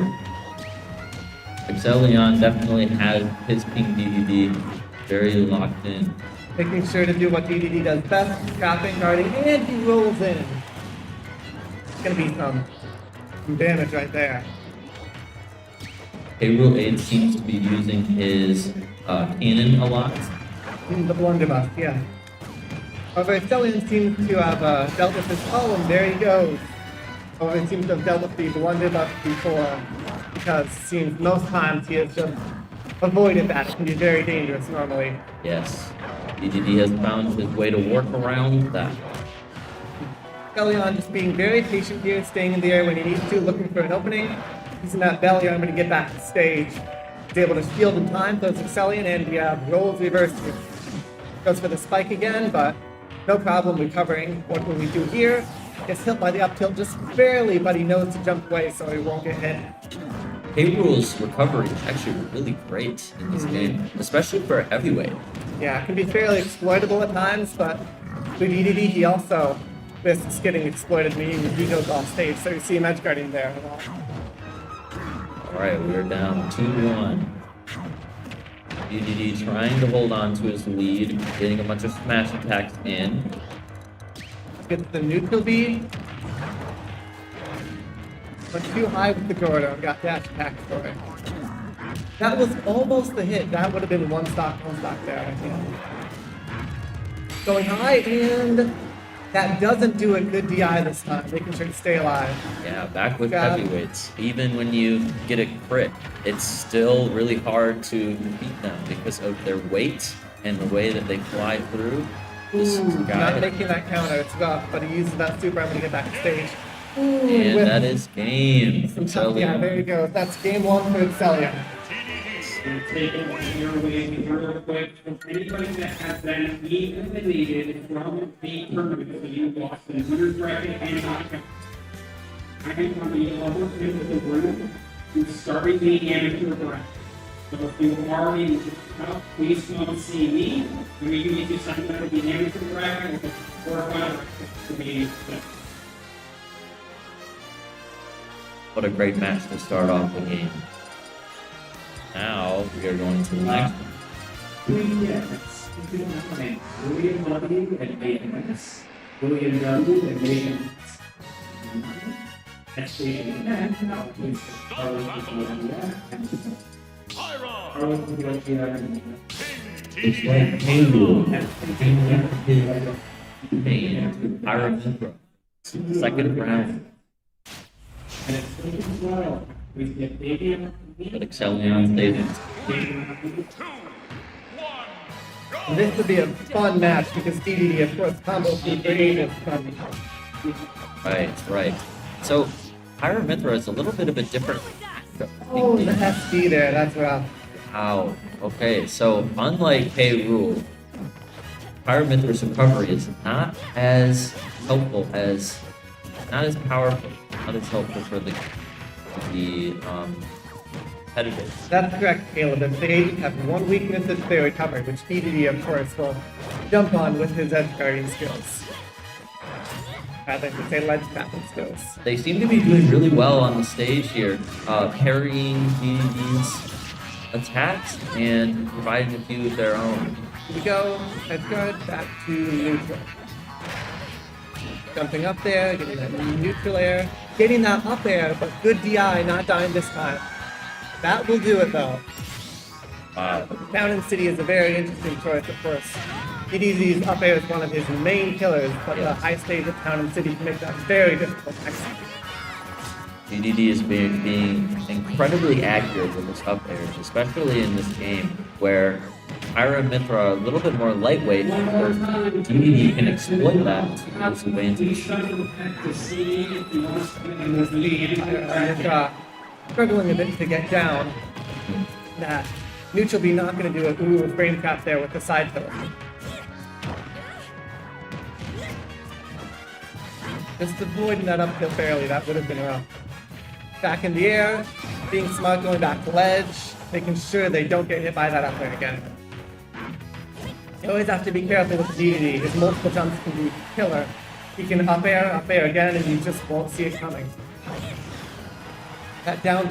Speaker 13: Excellion definitely has his King DDD very locked in.
Speaker 14: Making sure to do what DDD does best, trapping, guarding, and he rolls in. It's gonna be some damage right there.
Speaker 13: Okay, Rule 8 seems to be using his cannon a lot.
Speaker 14: The blunderbuss, yeah. However, Excellion seems to have dealt with his and there he goes. However, he seems to have dealt with the blunderbuss before, because it seems most times he has just avoided that. It can be very dangerous normally.
Speaker 13: Yes. DDD has found his way to work around that.
Speaker 14: Excellion just being very patient here, staying in the air when he needs to, looking for an opening. Using that belly armor to get back to stage. He's able to shield in time, throws Excellion, and we have rolls reversed here. Goes for the spike again, but no problem recovering. What will we do here? Gets hit by the up tilt just barely, but he knows to jump away so he won't get hit.
Speaker 13: K-Rule's recovery is actually really great in this game, especially for a heavyweight.
Speaker 14: Yeah, it can be fairly exploitable at times, but with DDD he also risks getting exploited, meaning he goes off stage, so you see him edge guarding there.
Speaker 13: Alright, we're down 2-1. DDD trying to hold on to his lead, getting a bunch of smash attacks in.
Speaker 14: Gets the neutral bead. Went too high with the Gordo and got dash attack for it. That was almost the hit. That would have been one stock there, I think. Going high, and that doesn't do a good DI this time, making sure to stay alive.
Speaker 13: Yeah, back with heavyweights. Even when you get a crit, it's still really hard to beat them because of their weight and the way that they fly through. This guy.
Speaker 14: Not making that counter, it's rough, but he uses that super armor to get back to stage.
Speaker 13: And that is game.
Speaker 14: Yeah, there you go. That's game one for Excellion.
Speaker 6: Take your way real quick. Anybody that has been eliminated from the tournament, so you lost in winner's bracket and knockout. I am on the other end of the room who's starting the amateur bracket. So if you already up, please come see me. And you need to sign up for the amateur bracket or bracket to be.
Speaker 13: What a great match to start off the game. Now we are going to the next one.
Speaker 6: Yes. William W. and maintenance. William W. and maintenance. Next station. Now please. Carlos
Speaker 13: It's like Halo. Iron Mithra. Second round. But Excellion stays.
Speaker 14: This would be a fun match because DDD, of course, combo creative.
Speaker 13: Right. So, Pyramithra is a little bit of a different.
Speaker 14: Oh, the SD there, that's rough.
Speaker 13: Wow. Okay, so unlike K. Rule, Pyramithra's recovery is not as helpful as, not as powerful, not as helpful for the competitors.
Speaker 14: That's correct, Caleb. If they have one weakness that they recover, which DDD, of course, will jump on with his edge guarding skills. Rather than say ledge tapping skills.
Speaker 13: They seem to be doing really well on the stage here, parrying DDD's attacks and providing a few of their own.
Speaker 14: Here we go, edge guard, back to neutral. Jumping up there, getting that neutral air, getting that up air, but good DI, not dying this time. That will do it though.
Speaker 13: Wow.
Speaker 14: Mountain City is a very interesting choice, of course. DDZ's up air is one of his main killers, but the high stage of Mountain City can make that very difficult to execute.
Speaker 13: DDD is being incredibly accurate with his up airs, especially in this game where Pyra Mithra are a little bit more lightweight. DDD can exploit that to his advantage.
Speaker 14: Struggling a bit to get down. That neutral B not going to do it. Ooh, frame trap there with the side pillar. Just avoiding that uphill barely, that would have been rough. Back in the air, being smart, going back to ledge, making sure they don't get hit by that up there again. You always have to be careful with the DDD. His multiple jumps can be killer. He can up air again, and you just won't see it coming. That down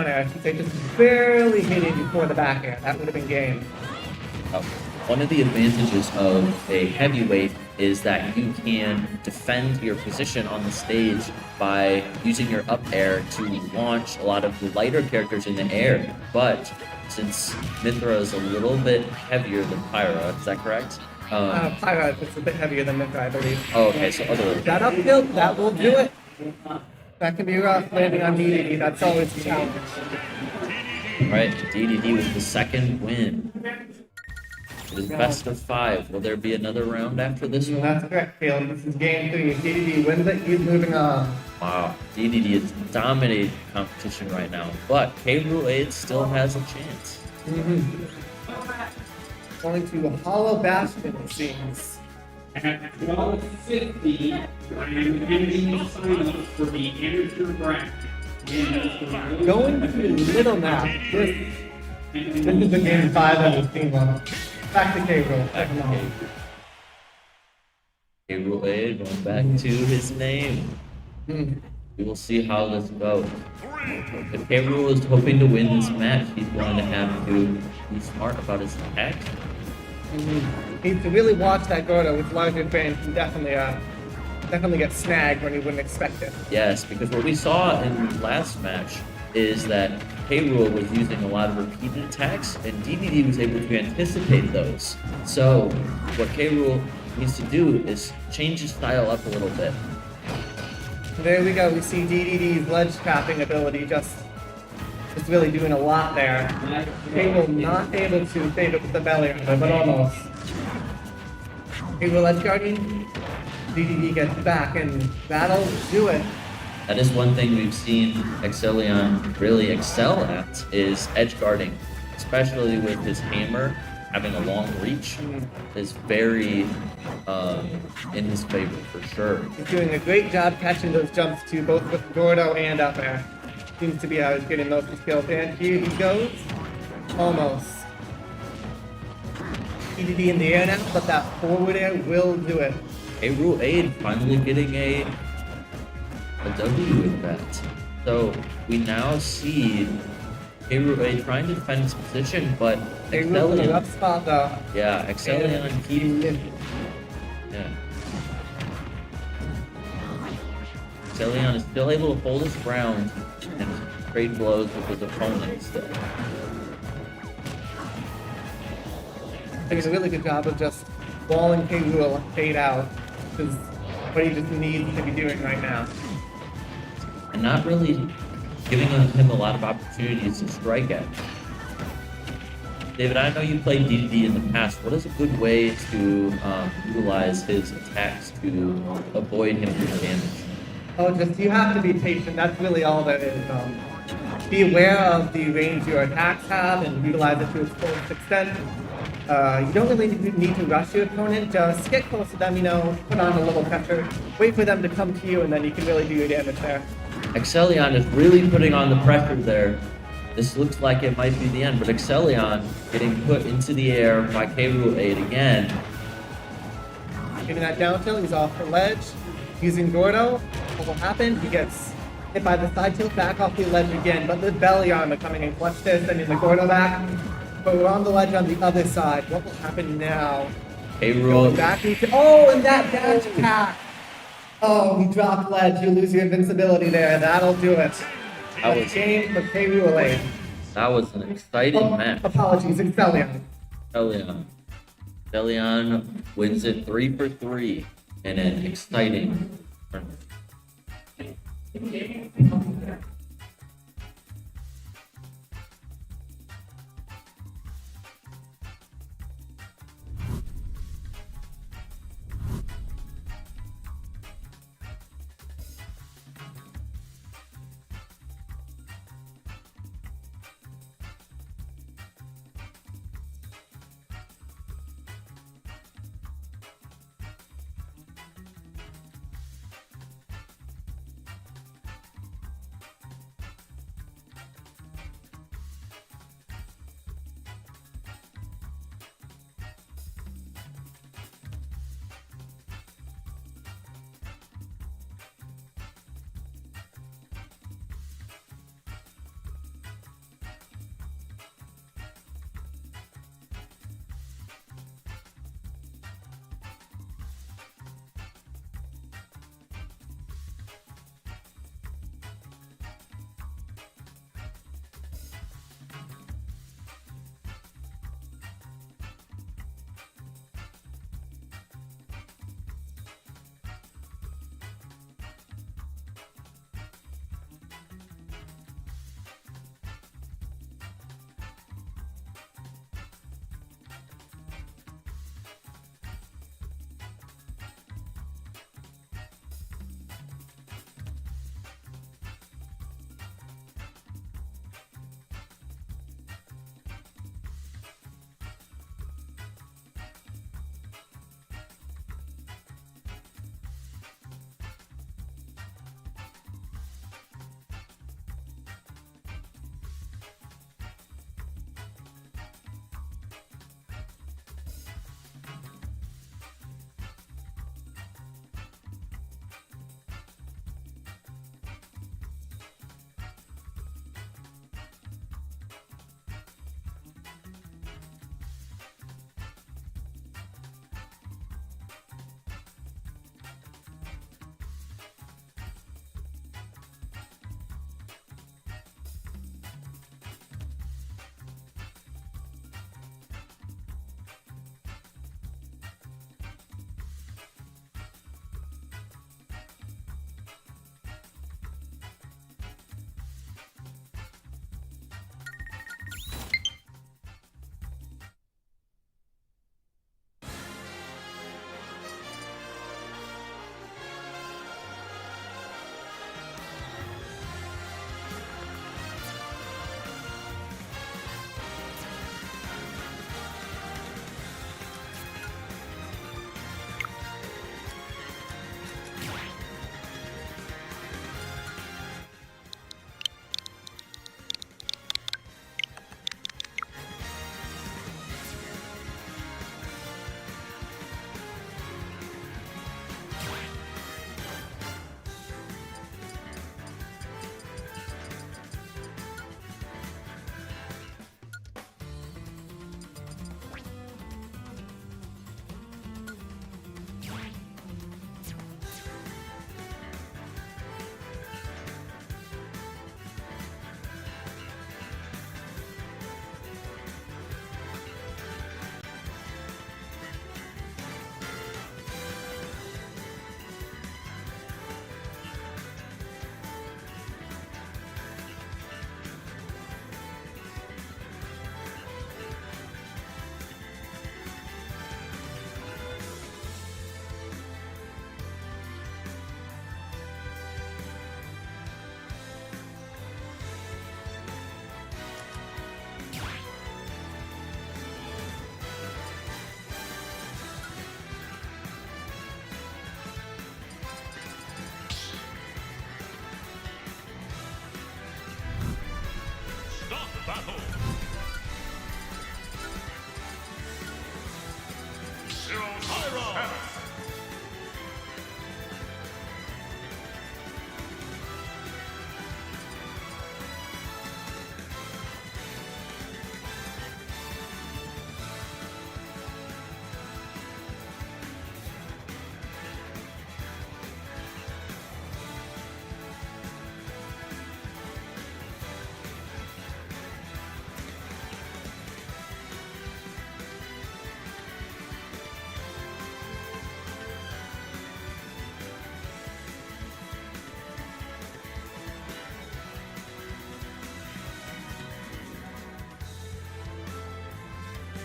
Speaker 14: air, I should say, just barely hitting before the back air. That would have been game.
Speaker 13: One of the advantages of a heavyweight is that you can defend your position on the stage by using your up air to launch a lot of the lighter characters in the air. But since Mithra is a little bit heavier than Pyra, is that correct?
Speaker 14: Pyra is a bit heavier than Mithra, I believe.
Speaker 13: Oh, okay, so other.
Speaker 14: That uphill, that will do it. That can be rough landing on DDD, that's always a challenge.
Speaker 13: Right, DDD with the second win. It is best of 5. Will there be another round after this one?
Speaker 14: That's correct, Caleb. This is game 3. DDD wins it, he's moving on.
Speaker 13: Wow, DDD is dominating competition right now, but K. Rule 8 still has a chance.
Speaker 14: Going to Hollow Bastion, it seems.
Speaker 6: At 12:50, I am ending the sign-up for the amateur bracket.
Speaker 14: Going to Little Nap. This is the game 5 of the team one. Back to K. Rule.
Speaker 13: K. Rule 8 going back to his name. We will see how this goes. If K. Rule is hoping to win this match, he's going to have to be smart about his attacks.
Speaker 14: Needs to really watch that Gordo with larger frames and definitely get snagged when you wouldn't expect it.
Speaker 13: Yes, because what we saw in the last match is that K. Rule was using a lot of repeated attacks, and DDD was able to anticipate those. So, what K. Rule needs to do is change his style up a little bit.
Speaker 14: There we go, we see DDD's ledge trapping ability just really doing a lot there. K. Rule not able to fade it with the belly armor, but almost. K. Rule edge guarding, DDD gets back, and that'll do it.
Speaker 13: That is one thing we've seen Excellion really excel at is edge guarding, especially with his hammer having a long reach is very in his favor for sure.
Speaker 14: He's doing a great job catching those jumps too, both with Gordo and up air. Seems to be how he's getting most of the skills. And here he goes. Almost. EDD in the air now, but that forward air will do it.
Speaker 13: Rule Aid finally getting a W with that. So we now see Rule Aid trying to defend his position, but
Speaker 14: Rule's in a rough spot though.
Speaker 13: Yeah, Excellion keeps. Yeah. Excellion is still able to hold his ground and trade blows with his opponent still.
Speaker 14: He does a really good job of just walling K. Rule fade out, which is what he just needs to be doing right now.
Speaker 13: And not really giving him a lot of opportunities to strike at. David, I know you played DDD in the past. What is a good way to utilize his attacks to avoid him doing damage?
Speaker 14: Oh, just you have to be patient. That's really all there is. Be aware of the range your attacks have and utilize it to its fullest extent. You don't really need to rush your opponent. Just get close to them, put on a little pressure, wait for them to come to you, and then you can really do your damage there.
Speaker 13: Excellion is really putting on the pressure there. This looks like it might be the end, but Excellion getting put into the air by K. Rule 8 again.
Speaker 14: Getting that down tilt, he's off the ledge. Using Gordo, what will happen? He gets hit by the side tilt back off the ledge again, but the belly armor coming in clutch this, sending the Gordo back. But we're on the ledge on the other side. What will happen now?
Speaker 13: K. Rule
Speaker 14: back. Oh, and that dash attack! Oh, he dropped ledge. You lose your invincibility there. That'll do it.
Speaker 13: That was
Speaker 14: game for K. Rule 8.
Speaker 13: That was an exciting match.
Speaker 14: Apologies, Excellion.
Speaker 13: Excellion wins it 3 for 3 in an exciting tournament.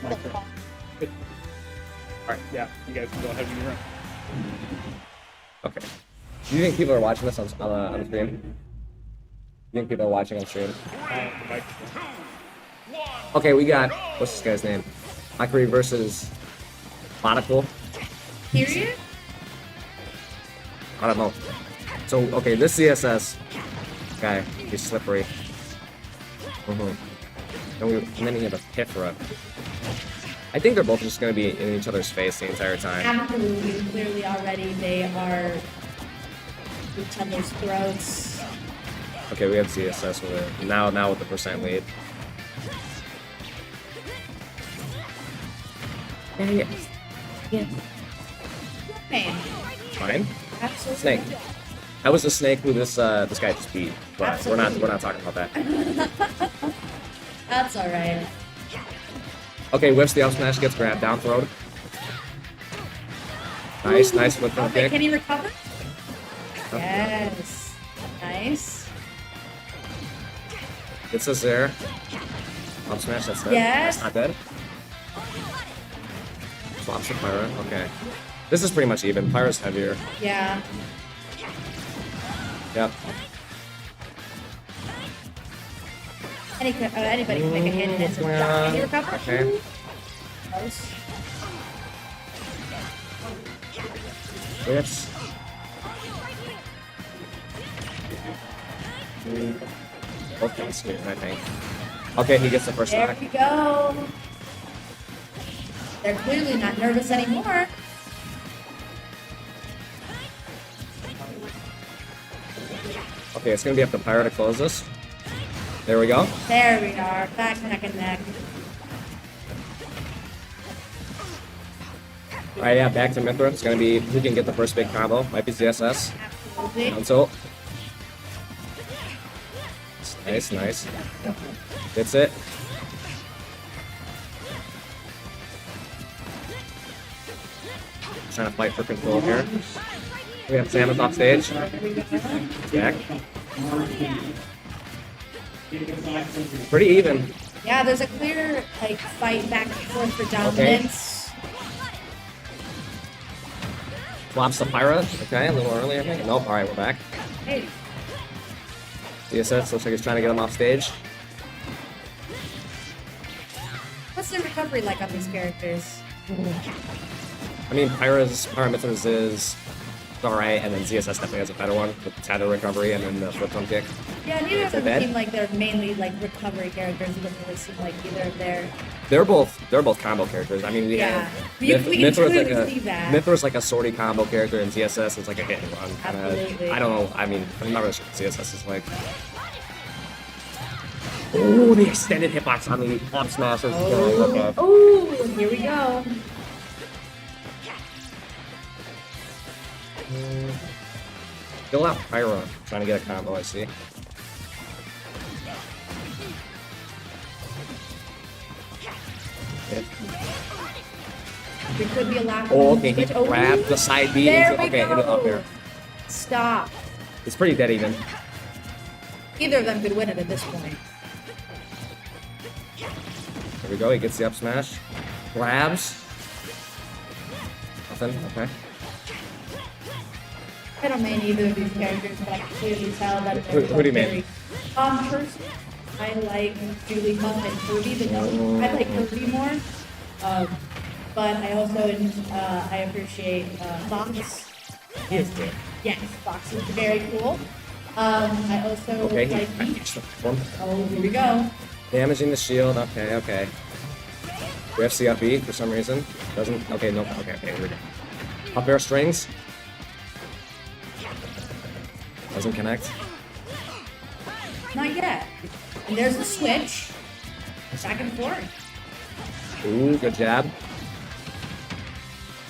Speaker 12: Alright, yeah, you guys can go ahead and run.
Speaker 3: Okay. Do you think people are watching this on the stream? You think people are watching on stream? Okay, we got, what's this guy's name? Akari versus Monocle.
Speaker 11: Period?
Speaker 3: I don't know. So, okay, this CSS guy, he's slippery. And then you have a Pithra. I think they're both just going to be in each other's face the entire time.
Speaker 11: Absolutely. Clearly already they are each other's throats.
Speaker 3: Okay, we have CSS with it. Now with the percent lead.
Speaker 11: Yeah. Man.
Speaker 3: Fine.
Speaker 11: Absolutely.
Speaker 3: Snake. That was the snake who this guy just beat. But we're not talking about that.
Speaker 11: That's alright.
Speaker 3: Okay, whiffs the up smash, gets grabbed, down throw. Nice flip from
Speaker 11: Okay,
Speaker 3: kick.
Speaker 11: can he recover? Yes. Nice.
Speaker 3: Gets us there. Up smash, that's dead.
Speaker 11: Yes.
Speaker 3: That's not dead. Swaps the Pyra, okay. This is pretty much even. Pyra's heavier.
Speaker 11: Yeah.
Speaker 3: Yep.
Speaker 11: Anybody can make a hit and it's a shot. Can you recover?
Speaker 3: Okay.
Speaker 11: Close.
Speaker 3: Whiffs. Both guys sweet, I think. Okay, he gets the first
Speaker 11: There
Speaker 3: knock.
Speaker 11: we go. They're clearly not nervous anymore.
Speaker 3: Okay, it's gonna be up to Pyra to close this. There we go.
Speaker 11: There we are. Back neck and neck.
Speaker 3: Alright, yeah, back to Mithra. It's gonna be who can get the first big combo. Might be ZSS.
Speaker 11: Absolutely.
Speaker 3: Console. Nice. Gets it. Trying to fight for control here. We have Samus off stage. Jack. Pretty even.
Speaker 11: Yeah, there's a clear like fight back and forth for dominance.
Speaker 3: Flops the Pyra. Okay, a little early, I think. Nope. Alright, we're back.
Speaker 11: Hey.
Speaker 3: DSS looks like he's trying to get him off stage.
Speaker 11: What's the recovery like on these characters?
Speaker 3: I mean, Pyramithra's is alright, and then ZSS definitely has a better one with the tether recovery and then the flip thumb kick.
Speaker 11: Yeah, neither of them
Speaker 3: Bad.
Speaker 11: seem like they're mainly like recovery characters. It doesn't really seem like either of their.
Speaker 3: They're both combo characters. I mean, we
Speaker 11: Yeah.
Speaker 3: have
Speaker 11: We can
Speaker 3: Mithra's like
Speaker 11: clearly see that.
Speaker 3: Mithra's like a sortie combo character, and ZSS is like a hit and run.
Speaker 11: Absolutely.
Speaker 3: I don't know. I mean, I'm not really sure what ZSS is like. Oh, the extended hitbox on the up smash is killing. Okay.
Speaker 11: Oh, here we go.
Speaker 3: Still out Pyra, trying to get a combo. I see.
Speaker 11: There could be a lack of.
Speaker 3: Oh, okay, he
Speaker 11: switch. Oh,
Speaker 3: grabbed the side B.
Speaker 11: There
Speaker 3: and
Speaker 11: we
Speaker 3: okay, hit it up
Speaker 11: go.
Speaker 3: there.
Speaker 11: Stop.
Speaker 3: It's pretty dead even.
Speaker 11: Either of them could win it at this point.
Speaker 3: There we go. He gets the up smash. Grabs. Nothing. Okay.
Speaker 11: I don't main either of these characters, but I can clearly tell that
Speaker 3: Who
Speaker 11: they're
Speaker 3: do you main?
Speaker 11: very. Personally, I like Julie Huff and Kirby, but no, I like Kirby more. But I also I appreciate Fox.
Speaker 3: He is good.
Speaker 11: Yes, Fox is very cool. I also
Speaker 3: Okay, he
Speaker 11: like
Speaker 3: packaged the form.
Speaker 11: Oh, here we go.
Speaker 3: Damaging the shield. Okay, okay. We have CFE for some reason. Doesn't. Okay, nope. Okay, here we go. Up air strings. Doesn't connect.
Speaker 11: Not yet. And there's the switch. Back and forth.
Speaker 3: Ooh, good jab.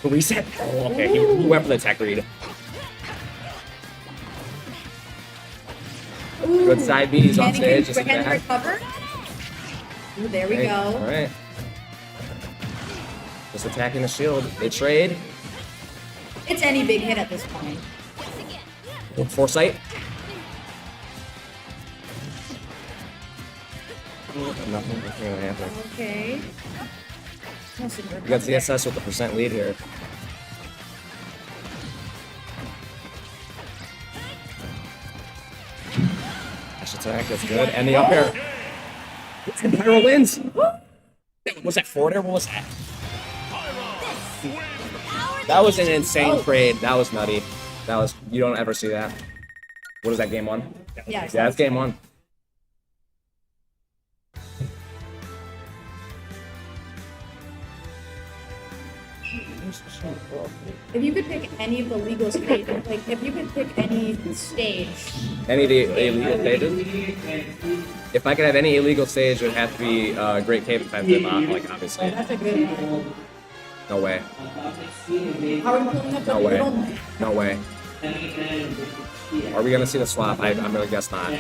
Speaker 3: Reset. Oh, okay. He went for the tech read.
Speaker 11: Ooh.
Speaker 3: Good side B. He's off stage. Just
Speaker 11: Can he
Speaker 3: back.
Speaker 11: recover? Ooh, there we
Speaker 3: Okay,
Speaker 11: go.
Speaker 3: All right. Just attacking the shield. They trade.
Speaker 11: It's any big hit at this point.
Speaker 3: Foresight. Nothing. Nothing really happening.
Speaker 11: Okay.
Speaker 3: We got ZSS with the percent lead here. Dash attack, that's good. And the up air. And Pyro wins! Was that forward air? What was that? That was an insane trade. That was nutty. That was, you don't ever see that. What is that, game one?
Speaker 11: Yeah,
Speaker 3: Yeah, that's game one.
Speaker 11: If you could pick any of the legal stage, like if you could pick any stage,
Speaker 3: Any of the illegal stages? If I could have any illegal stage, it would have to be Great Cave Defense, like, obviously.
Speaker 11: that's a good one.
Speaker 3: No way.
Speaker 11: Are we pulling up the
Speaker 3: No way.
Speaker 11: legal?
Speaker 3: No way. Are we gonna see the swap? I'm gonna guess not.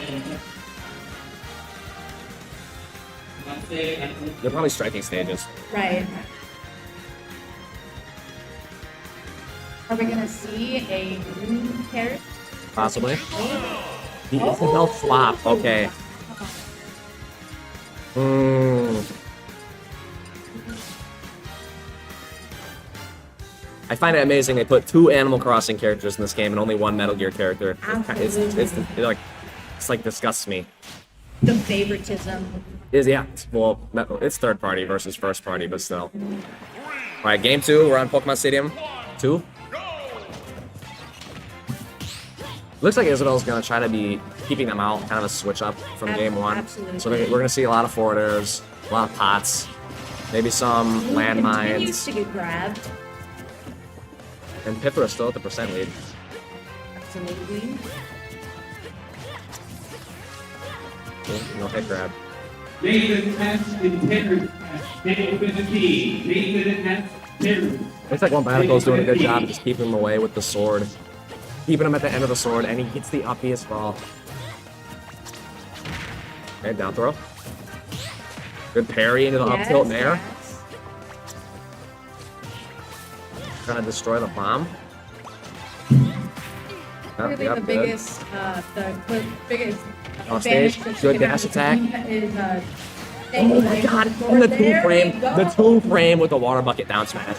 Speaker 3: They're probably striking stages.
Speaker 11: Right. Are we gonna see a green carrot?
Speaker 3: Possibly. The Isabel swap. Okay. I find it amazing they put 2 Animal Crossing characters in this game and only 1 Metal Gear character. It's like disgusts me.
Speaker 11: The favoritism.
Speaker 3: Yeah, well, it's third party versus first party, but still. All right, game 2. We're on Pokemon Stadium 2. Looks like Isabel's gonna try to be keeping them out, kind of a switch up from game 1.
Speaker 11: Absolutely.
Speaker 3: So we're gonna see a lot of forwarders, a lot of pots, maybe some
Speaker 11: Continues
Speaker 3: landmines,
Speaker 11: to get grabbed.
Speaker 3: and Pithra still at the percent lead.
Speaker 11: Absolutely.
Speaker 3: No hit grab.
Speaker 6: David S. and Terrence S. David with a T. David S. Terrence.
Speaker 3: Looks like Wombatical's doing a good job just keeping him away with the sword. Keeping him at the end of the sword, and he gets the uppy as well. Okay, down throw. Good parry into the up tilt and air. Trying to destroy the bomb.
Speaker 11: Really
Speaker 3: Yep,
Speaker 11: the
Speaker 3: good.
Speaker 11: biggest, the biggest
Speaker 3: Off stage,
Speaker 11: advantage that
Speaker 3: good
Speaker 11: you can have
Speaker 3: dash
Speaker 11: with
Speaker 3: attack.
Speaker 11: the team is,
Speaker 3: Oh my god, and the two frame, the two frame with the water bucket down smash.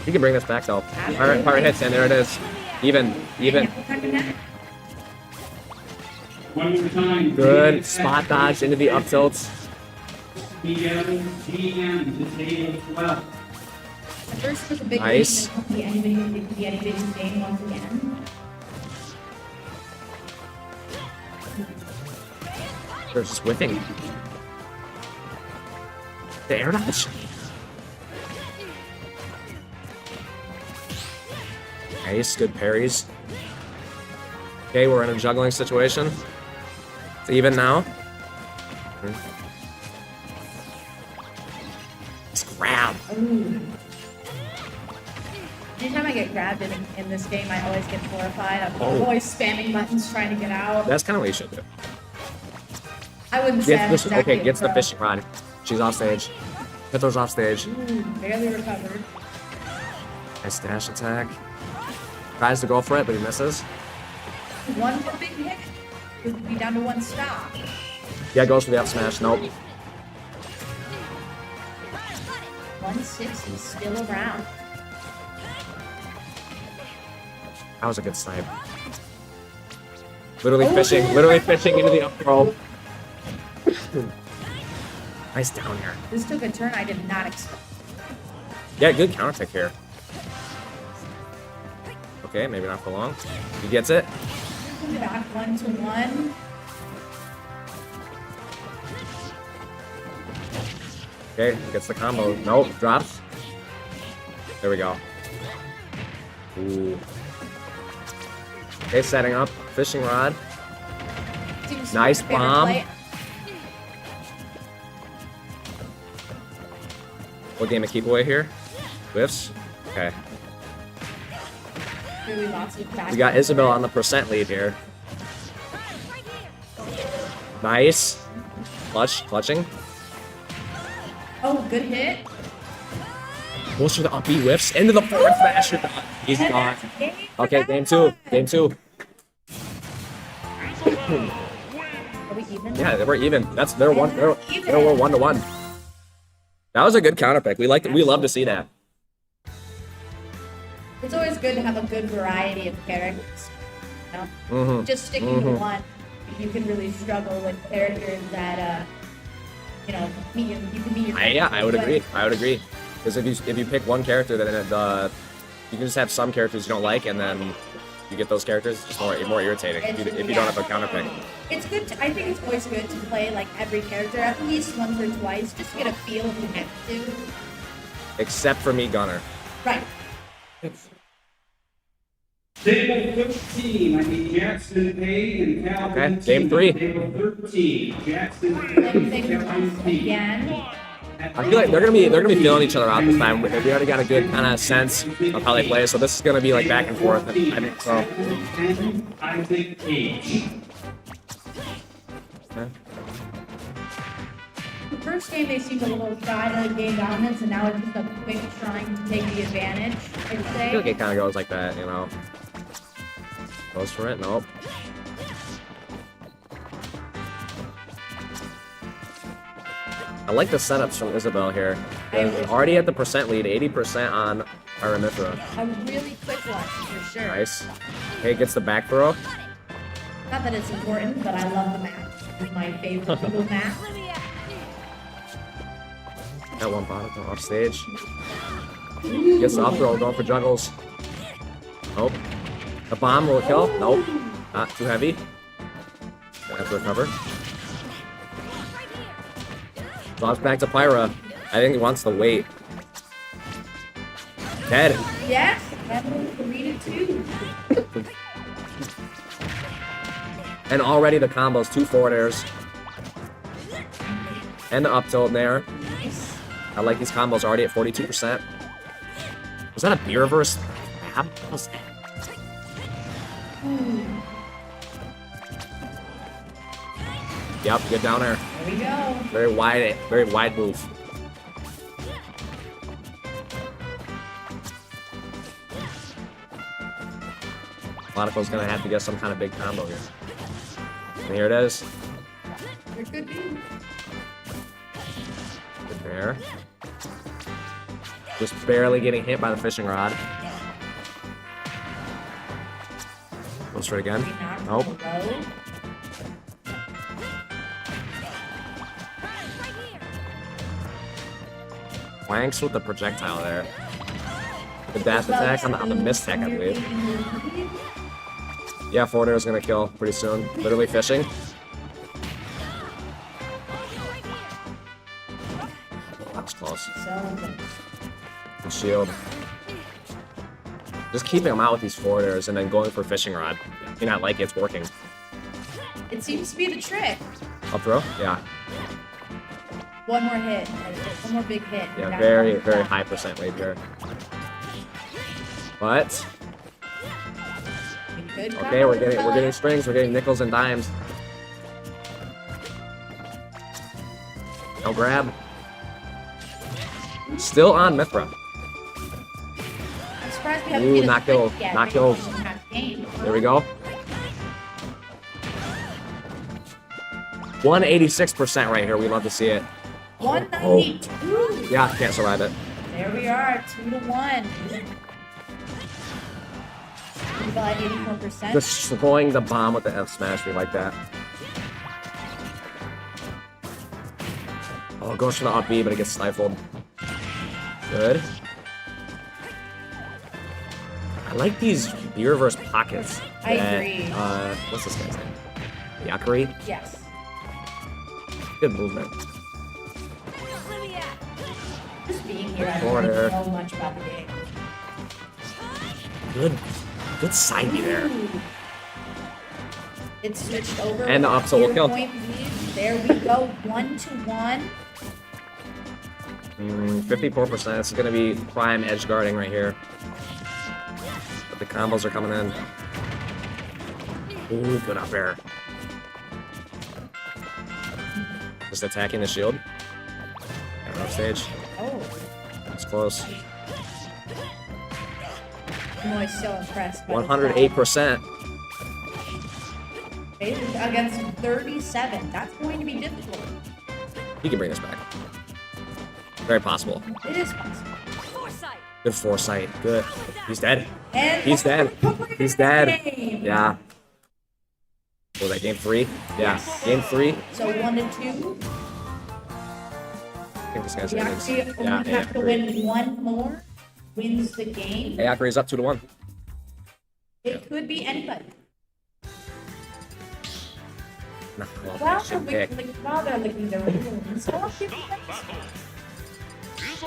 Speaker 3: You can bring this back though. Alright, pirate hits, and there it is. Even.
Speaker 6: One more time.
Speaker 3: Good spot dodge into the up tilts.
Speaker 6: GM to table 12.
Speaker 11: The first was a big
Speaker 3: Nice.
Speaker 11: reason that anybody could be anybody's game once again.
Speaker 3: They're just whipping. The air dodge. Nice, good parries. Okay, we're in a juggling situation. It's even now. Just grab.
Speaker 11: Ooh. Anytime I get grabbed in this game, I always get horrified. I'm
Speaker 3: Oh.
Speaker 11: always spamming buttons trying to get out.
Speaker 3: That's kind of what you should do.
Speaker 11: I wouldn't say I'm
Speaker 3: Gets
Speaker 11: exactly
Speaker 3: okay, gets
Speaker 11: a
Speaker 3: the
Speaker 11: pro.
Speaker 3: fishing rod. She's off stage. Pithra's off stage.
Speaker 11: Ooh, barely recovered.
Speaker 3: Nice dash attack. Tries to go for it, but he misses.
Speaker 11: One more big hit would be down to one stop.
Speaker 3: Yeah, goes for the up smash. Nope.
Speaker 11: 160 still around.
Speaker 3: That was a good snipe. Literally fishing into the up throw. Nice down here.
Speaker 11: This took a turn I did not expect.
Speaker 3: Yeah, good counter pick here. Okay, maybe not for long. He gets it.
Speaker 11: Back 1-1.
Speaker 3: Okay, gets the combo. Nope, drops. There we go. Ooh. Okay, setting up. Fishing rod.
Speaker 11: Seems
Speaker 3: Nice
Speaker 11: favorite
Speaker 3: bomb.
Speaker 11: play.
Speaker 3: What game of keep away here? Whiffs. Okay.
Speaker 11: Really lots of back
Speaker 3: We got
Speaker 11: and
Speaker 3: Isabel
Speaker 11: forth.
Speaker 3: on the percent lead here. Nice. Clutching.
Speaker 11: Oh, good hit.
Speaker 3: Goes for the up B whiffs into the forward smash. He's gone. Okay, game two. Game two.
Speaker 11: Are we even?
Speaker 3: Yeah, we're even. They're 1-1. That was a good counter pick. We love to see that.
Speaker 11: It's always good to have a good variety of characters. You know?
Speaker 3: Mhm.
Speaker 11: Just sticking to one, you can really struggle with characters that, you know, you can meet your.
Speaker 3: Yeah, I would agree. I would agree. Because if you pick one character, then you can just have some characters you don't like, and then you get those characters. It's just more irritating if you don't have a counter pick.
Speaker 11: It's good. I think it's always good to play like every character at least once or twice, just to get a feel if you have to.
Speaker 3: Except for me, Gunner.
Speaker 11: Right.
Speaker 6: Table 13, I need Jackson Page and Calvin.
Speaker 3: Okay, game 3.
Speaker 6: Table 13, Jackson Page, Calvin P.
Speaker 11: Again.
Speaker 3: I feel like they're gonna be feeling each other out this time. We already got a good kind of sense of how they play, so this is gonna be like back and forth. I think so.
Speaker 6: Isaac H.
Speaker 3: Okay.
Speaker 11: The first game they seemed a little shy to gain dominance, and now it's just a quick trying to take the advantage. I'd
Speaker 3: I
Speaker 11: say.
Speaker 3: feel like it kind of goes like that, you know. Goes for it? Nope. I like the setups from Isabel here. They're already at the percent lead, 80% on Pyra Mythra.
Speaker 11: A really quick one for sure.
Speaker 3: Nice. Okay, gets the back throw.
Speaker 11: Not that it's important, but I love the map. It's my favorite little map.
Speaker 3: Got one bottom off stage. Gets the up throw, going for juggles. Nope. The bomb will kill. Nope. Not too heavy. Gonna have to recover. Drops back to Pyra. I think he wants to wait. Dead.
Speaker 11: Yes, that was 3-2.
Speaker 3: And already the combos, 2 forward airs. And the up tilt in there. I like these combos already at 42%. Was that a beer reverse? What was that? Yep, good down air.
Speaker 11: There we go.
Speaker 3: Very wide move. Monaco's gonna have to get some kind of big combo here. And here it is.
Speaker 11: There could be.
Speaker 3: Good there. Just barely getting hit by the fishing rod. Goes for it again. Nope. Planks with the projectile there. The dash attack on the miss tech, I believe. Yeah, forward air is gonna kill pretty soon. Literally fishing. That was close. Good shield. Just keeping him out with these forward airs and then going for fishing rod. You not like it's working.
Speaker 11: It seems to be the trick.
Speaker 3: Up throw? Yeah.
Speaker 11: One more hit. One more big hit.
Speaker 3: Yeah, very high percent rate there. But okay, we're getting strings, we're getting nickels and dimes. No grab. Still on Mythra.
Speaker 11: I'm surprised we haven't
Speaker 3: Ooh,
Speaker 11: seen
Speaker 3: not
Speaker 11: a
Speaker 3: killed.
Speaker 11: switch yet.
Speaker 3: Not
Speaker 11: Maybe
Speaker 3: killed.
Speaker 11: we should have game.
Speaker 3: There we go. 186% right here. We love to see it.
Speaker 11: 192.
Speaker 3: Yeah, can't survive it.
Speaker 11: There we are, 2-1. We got 84%.
Speaker 3: Destroying the bomb with the F smash. We like that. Oh, goes for the up B, but it gets stifled. Good. I like these B reverse pockets.
Speaker 11: I
Speaker 3: that,
Speaker 11: agree.
Speaker 3: What's this guy's name? Yakari?
Speaker 11: Yes.
Speaker 3: Good movement.
Speaker 11: Just being here, I
Speaker 3: Forward air.
Speaker 11: don't know much about the game.
Speaker 3: Good side B there.
Speaker 11: It's switched over.
Speaker 3: And the up tilt will kill.
Speaker 11: Point lead. There we go, 1-1.
Speaker 3: 54%. This is going to be prime edge guarding right here. But the combos are coming in. Ooh, good up air. Just attacking the shield. And off stage.
Speaker 11: Oh.
Speaker 3: It's close.
Speaker 11: I'm always so impressed. by
Speaker 3: 108%.
Speaker 11: Against 37. That's going to be difficult.
Speaker 3: He can bring us back. Very possible.
Speaker 11: It is possible.
Speaker 3: Good foresight. Good. He's dead.
Speaker 11: And
Speaker 3: He's dead. He's dead.
Speaker 11: game.
Speaker 3: Yeah. What was that, game 3? Yeah. Game 3.
Speaker 11: So 1 to 2.
Speaker 3: I think this guy's
Speaker 11: We
Speaker 3: name
Speaker 11: actually
Speaker 3: is.
Speaker 11: only
Speaker 3: Yeah,
Speaker 11: have to win one more. Wins the game.
Speaker 3: Akari is up 2-1.
Speaker 11: It could be anybody.
Speaker 3: Nah, well,
Speaker 11: While
Speaker 3: I should
Speaker 11: they're
Speaker 3: pick.
Speaker 11: licking their wounds, I want people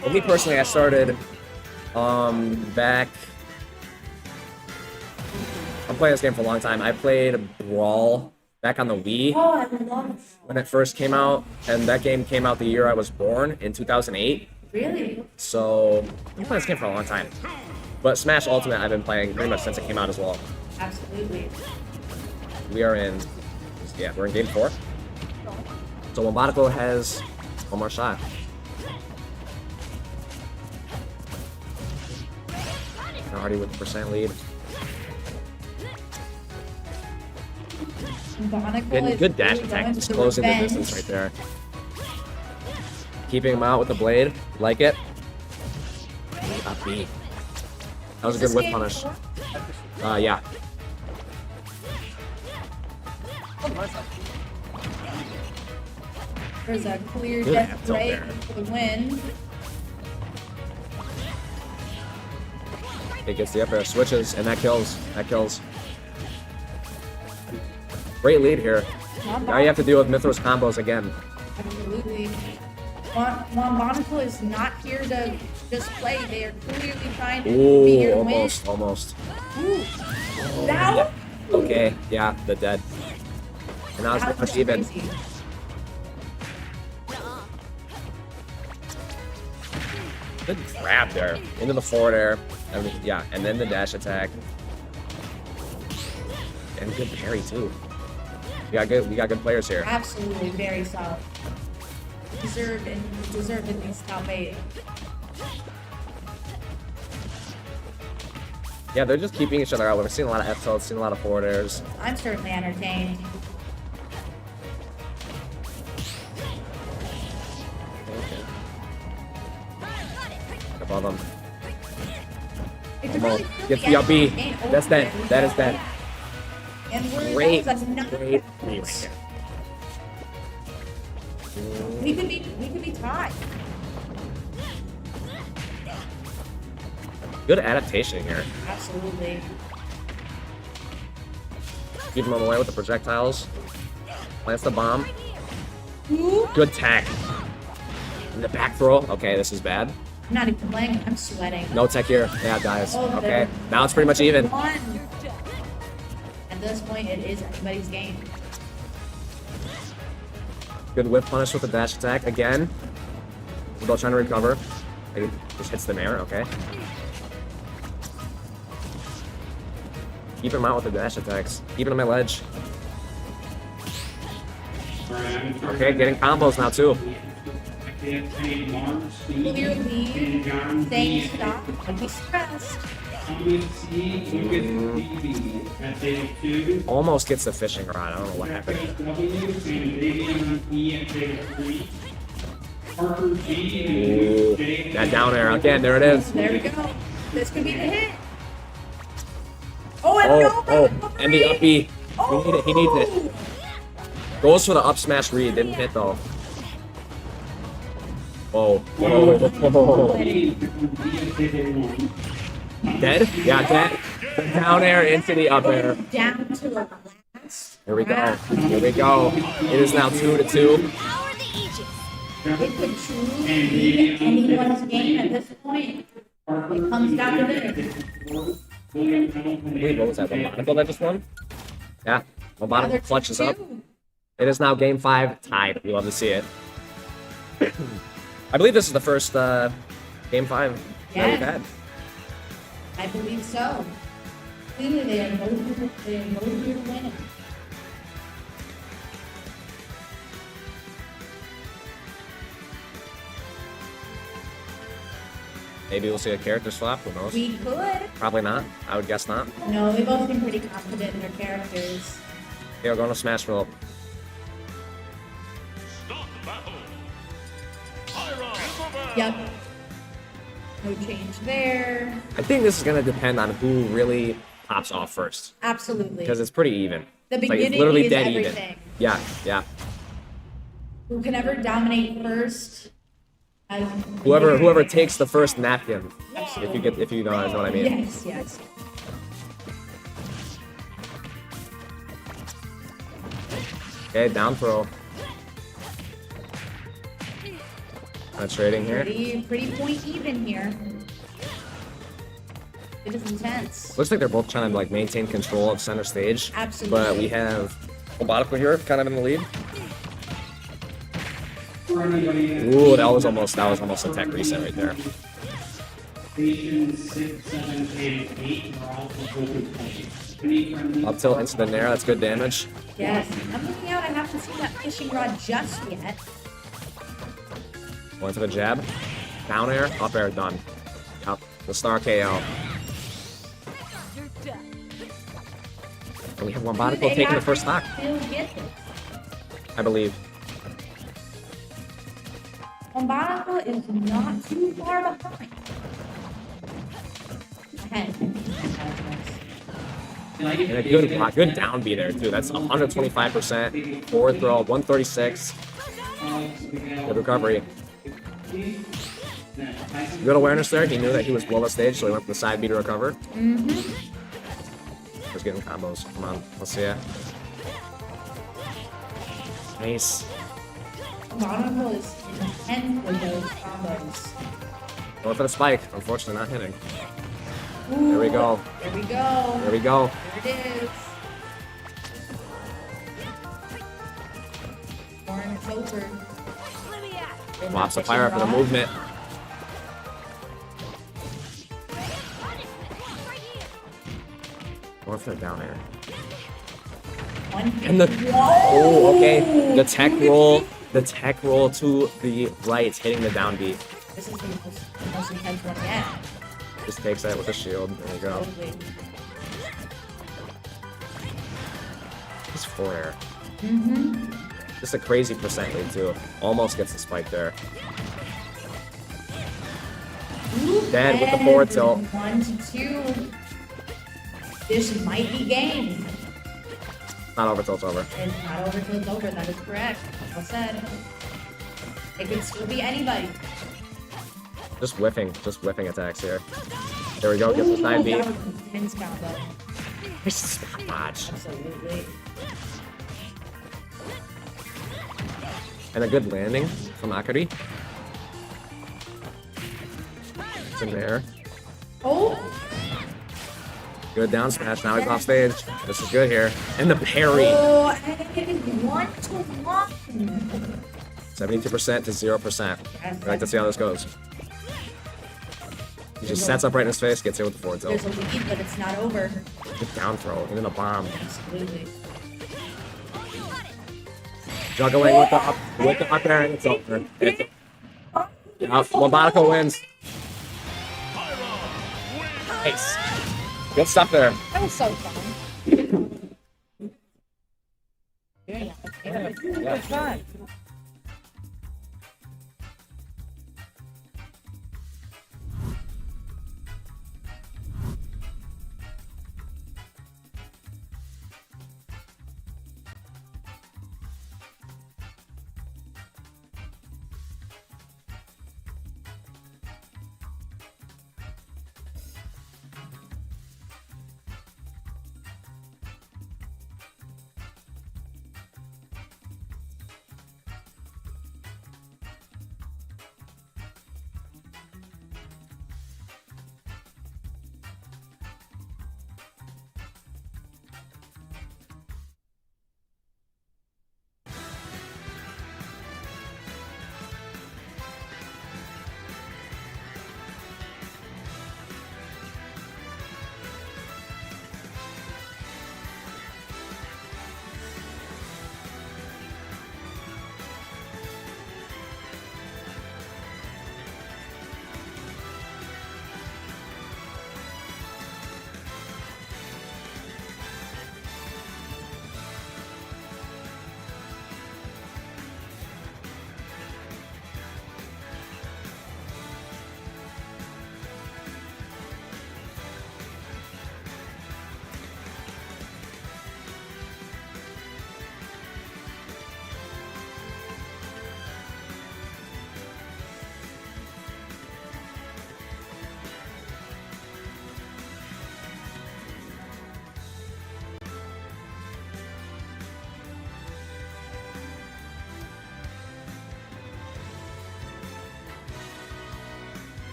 Speaker 3: For me personally, I started back. I'm playing this game for a long time. I played Brawl back on the Wii
Speaker 11: Oh, I love
Speaker 3: when it first came out, and that game came out the year I was born in 2008.
Speaker 11: Really?
Speaker 3: So I've been playing this game for a long time. But Smash Ultimate I've been playing pretty much since it came out as well.
Speaker 11: Absolutely.
Speaker 3: We are in, yeah, we're in game 4. So Wombatiko has one more shot. Already with the percent lead.
Speaker 11: Monaco
Speaker 3: Getting
Speaker 11: is
Speaker 3: good dash
Speaker 11: really
Speaker 3: attack,
Speaker 11: going
Speaker 3: just
Speaker 11: for
Speaker 3: closing the
Speaker 11: revenge.
Speaker 3: distance right there. Keeping him out with the blade, like it. Up B. That was a
Speaker 11: Is
Speaker 3: good
Speaker 11: this
Speaker 3: whip
Speaker 11: game
Speaker 3: punish.
Speaker 11: 4?
Speaker 3: Yeah.
Speaker 11: There's a clear
Speaker 3: Good
Speaker 11: death
Speaker 3: half tilt
Speaker 11: break
Speaker 3: there.
Speaker 11: for the win.
Speaker 3: It gets the up air, switches, and that kills. That kills. Great lead here. Now you have to deal with Mithras combos again.
Speaker 11: Absolutely. Monaco is not here to just play. They are clearly trying to be here
Speaker 3: Ooh,
Speaker 11: to win.
Speaker 3: almost.
Speaker 11: Ooh. Now?
Speaker 3: Okay, yeah, the dead. And now it's
Speaker 11: That
Speaker 3: pretty
Speaker 11: was
Speaker 3: much even.
Speaker 11: crazy.
Speaker 3: Good grab there. Into the forward air. I mean, yeah, and then the dash attack. And good parry too. We got good players here.
Speaker 11: Absolutely, very solid. Deserved at least top 8.
Speaker 3: Yeah, they're just keeping each other out. We've seen a lot of F tilts, seen a lot of forward airs.
Speaker 11: I'm certainly entertained.
Speaker 3: Above them.
Speaker 11: It's a really
Speaker 3: Almost.
Speaker 11: good
Speaker 3: Gets the up B.
Speaker 11: game.
Speaker 3: That's dead. That is dead.
Speaker 11: And we're
Speaker 3: Great,
Speaker 11: that was another
Speaker 3: great
Speaker 11: piece.
Speaker 3: piece.
Speaker 11: We could be tied.
Speaker 3: Good adaptation here.
Speaker 11: Absolutely.
Speaker 3: Keep him on the way with the projectiles. Plants the bomb.
Speaker 11: Ooh.
Speaker 3: Good tech. And the back throw. Okay, this is bad.
Speaker 11: I'm not even playing. I'm sweating.
Speaker 3: No tech here. Yeah, guys.
Speaker 11: Oh,
Speaker 3: Okay,
Speaker 11: there.
Speaker 3: now it's pretty much even.
Speaker 11: One. At this point, it is anybody's game.
Speaker 3: Good whip punish with the dash attack again. Isabel trying to recover. It just hits the mirror. Okay. Keep him out with the dash attacks. Keeping him at ledge. Okay, getting combos now too.
Speaker 11: Clear lead. Staying stop. Don't be stressed.
Speaker 3: Almost gets the fishing rod. I don't know what happened. Ooh, that down air again. There it is.
Speaker 11: There we go. This could be the hit. Oh, and
Speaker 3: And the up B. We need it. He needs it. Goes for the up smash read. Didn't hit though. Whoa. Whoa. Dead? Yeah, dead. Down air into the up air.
Speaker 11: Down to the last.
Speaker 3: Here we go. Here we go. It is now 2-2.
Speaker 11: It could truly be anyone's game at this point. It comes down to this.
Speaker 3: Wait, what was that? Monaco that just won? Yeah. Monaco
Speaker 11: Another
Speaker 3: clutches up.
Speaker 11: 2-2.
Speaker 3: It is now game 5 tied. We love to see it. I believe this is the first game 5 that we've
Speaker 11: Yes.
Speaker 3: had.
Speaker 11: I believe so. Clearly, they are both here to win.
Speaker 3: Maybe we'll see a character swap. Who knows?
Speaker 11: We could.
Speaker 3: Probably not. I would guess not.
Speaker 11: No, they both seem pretty confident in their characters.
Speaker 3: Okay, we're going to Smashville.
Speaker 11: Yep. No change there.
Speaker 3: I think this is gonna depend on who really pops off first,
Speaker 11: Absolutely.
Speaker 3: because it's pretty even.
Speaker 11: The
Speaker 3: It's
Speaker 11: beginning
Speaker 3: it's literally
Speaker 11: is
Speaker 3: dead
Speaker 11: everything.
Speaker 3: even. Yeah, yeah.
Speaker 11: Who can ever dominate first?
Speaker 3: Whoever takes the first napkin, if you know what I mean.
Speaker 11: Yes, yes.
Speaker 3: Okay, down throw. Trading here.
Speaker 11: Pretty point even here. It is intense.
Speaker 3: Looks like they're both trying to like maintain control of center stage.
Speaker 11: Absolutely.
Speaker 3: But we have Obatico here, kind of in the lead. Ooh, that was almost a tech reset right there.
Speaker 6: Stations 6, 7, and 8 are all focus points.
Speaker 3: Up tilt into the nair, that's good damage.
Speaker 11: Yes. I'm looking out. I haven't seen that fishing rod just yet.
Speaker 3: Going to the jab. Down air, up air, done. Yep, the star KO. And we have Wambatico taking the first stock,
Speaker 11: Still get it.
Speaker 3: I believe.
Speaker 11: Wambatico is not too far behind. Ahead.
Speaker 3: And a good down B there too. That's 125%. Forward throw, 136. Good recovery. Good awareness there. He knew that he was below the stage, so he went for the side B to recover. Just getting combos. Come on, let's see it. Nice.
Speaker 11: Wambatico is intense with those combos.
Speaker 3: Going for the spike. Unfortunately, not hitting.
Speaker 11: Ooh,
Speaker 3: There we go.
Speaker 11: There we go.
Speaker 3: There we go.
Speaker 11: There it is. Warren, it's over.
Speaker 3: Lots of fire for the movement. Going for the down air. And the oh, okay. The tech roll to the right, hitting the down B.
Speaker 11: This is the most intense one yet.
Speaker 3: Just takes that with a shield. There you go. Just forward air. Just a crazy percent rate too. Almost gets the spike there. Dead with the forward tilt.
Speaker 11: 1 to 2. This might be game.
Speaker 3: Not over till it's over.
Speaker 11: It's not over till it's over. That is correct. Well said. It could still be anybody.
Speaker 3: Just whiffing attacks here. There we go, gets the side B.
Speaker 11: That was an intense combo.
Speaker 3: Nice spot dodge.
Speaker 11: Absolutely.
Speaker 3: And a good landing from Akari. It's in there.
Speaker 11: Oh!
Speaker 3: Good down smash, now he's off stage. This is good here. And the parry.
Speaker 11: Oh, and it is 1 to 1.
Speaker 3: 72% to 0%. I'd like to see how this goes. He just sets up right in his face, gets hit with the forward tilt.
Speaker 11: There's a lead, but it's not over.
Speaker 3: Good down throw, and then a bomb.
Speaker 11: Absolutely.
Speaker 3: Juggling with the up air, and it's over. It's Wambatico wins. Nice. Good stuff there.
Speaker 11: That was so fun. Very fun.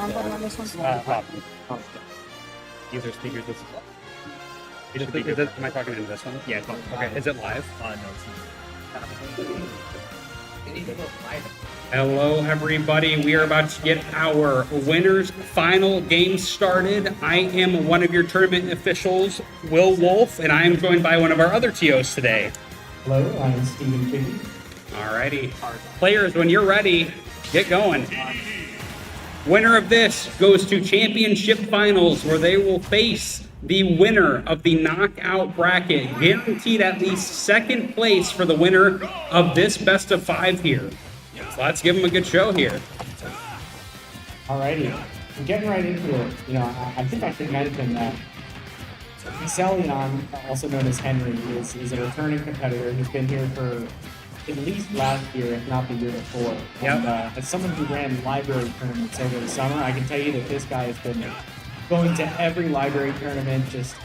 Speaker 11: sound button on this one?
Speaker 16: These are speakers. This is am I talking into this one? Yeah. Okay. Is it live? No, it's not. Hello, everybody. We are about to get our winners' final game started. I am one of your tournament officials, Will Wolf, and I am joined by one of our other TOs today.
Speaker 17: Hello, I'm Stephen Kiggy.
Speaker 16: Alrighty. Players, when you're ready, get going. Winner of this goes to championship finals, where they will face the winner of the knockout bracket, guaranteed at least second place for the winner of this best of 5 here. So let's give them a good show here.
Speaker 17: Alrighty, I'm getting right into it. I think I should mention that Excelion, also known as Henry, is a returning competitor. He's been here for at least last year, if not the year before. And as someone who ran library tournaments over the summer, I can tell you that this guy has been going to every library tournament, just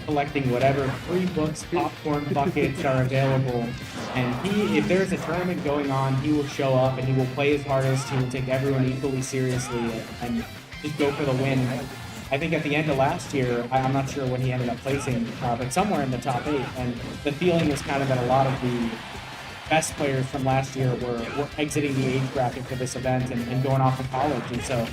Speaker 17: collecting whatever free books, popcorn buckets are available. And if there's a tournament going on, he will show up and he will play his hardest. He will take everyone equally seriously and just go for the win. I think at the end of last year, I'm not sure when he ended up placing, but somewhere in the top 8. And the feeling was kind of that a lot of the best players from last year were exiting the age bracket for this event and going off to college. And so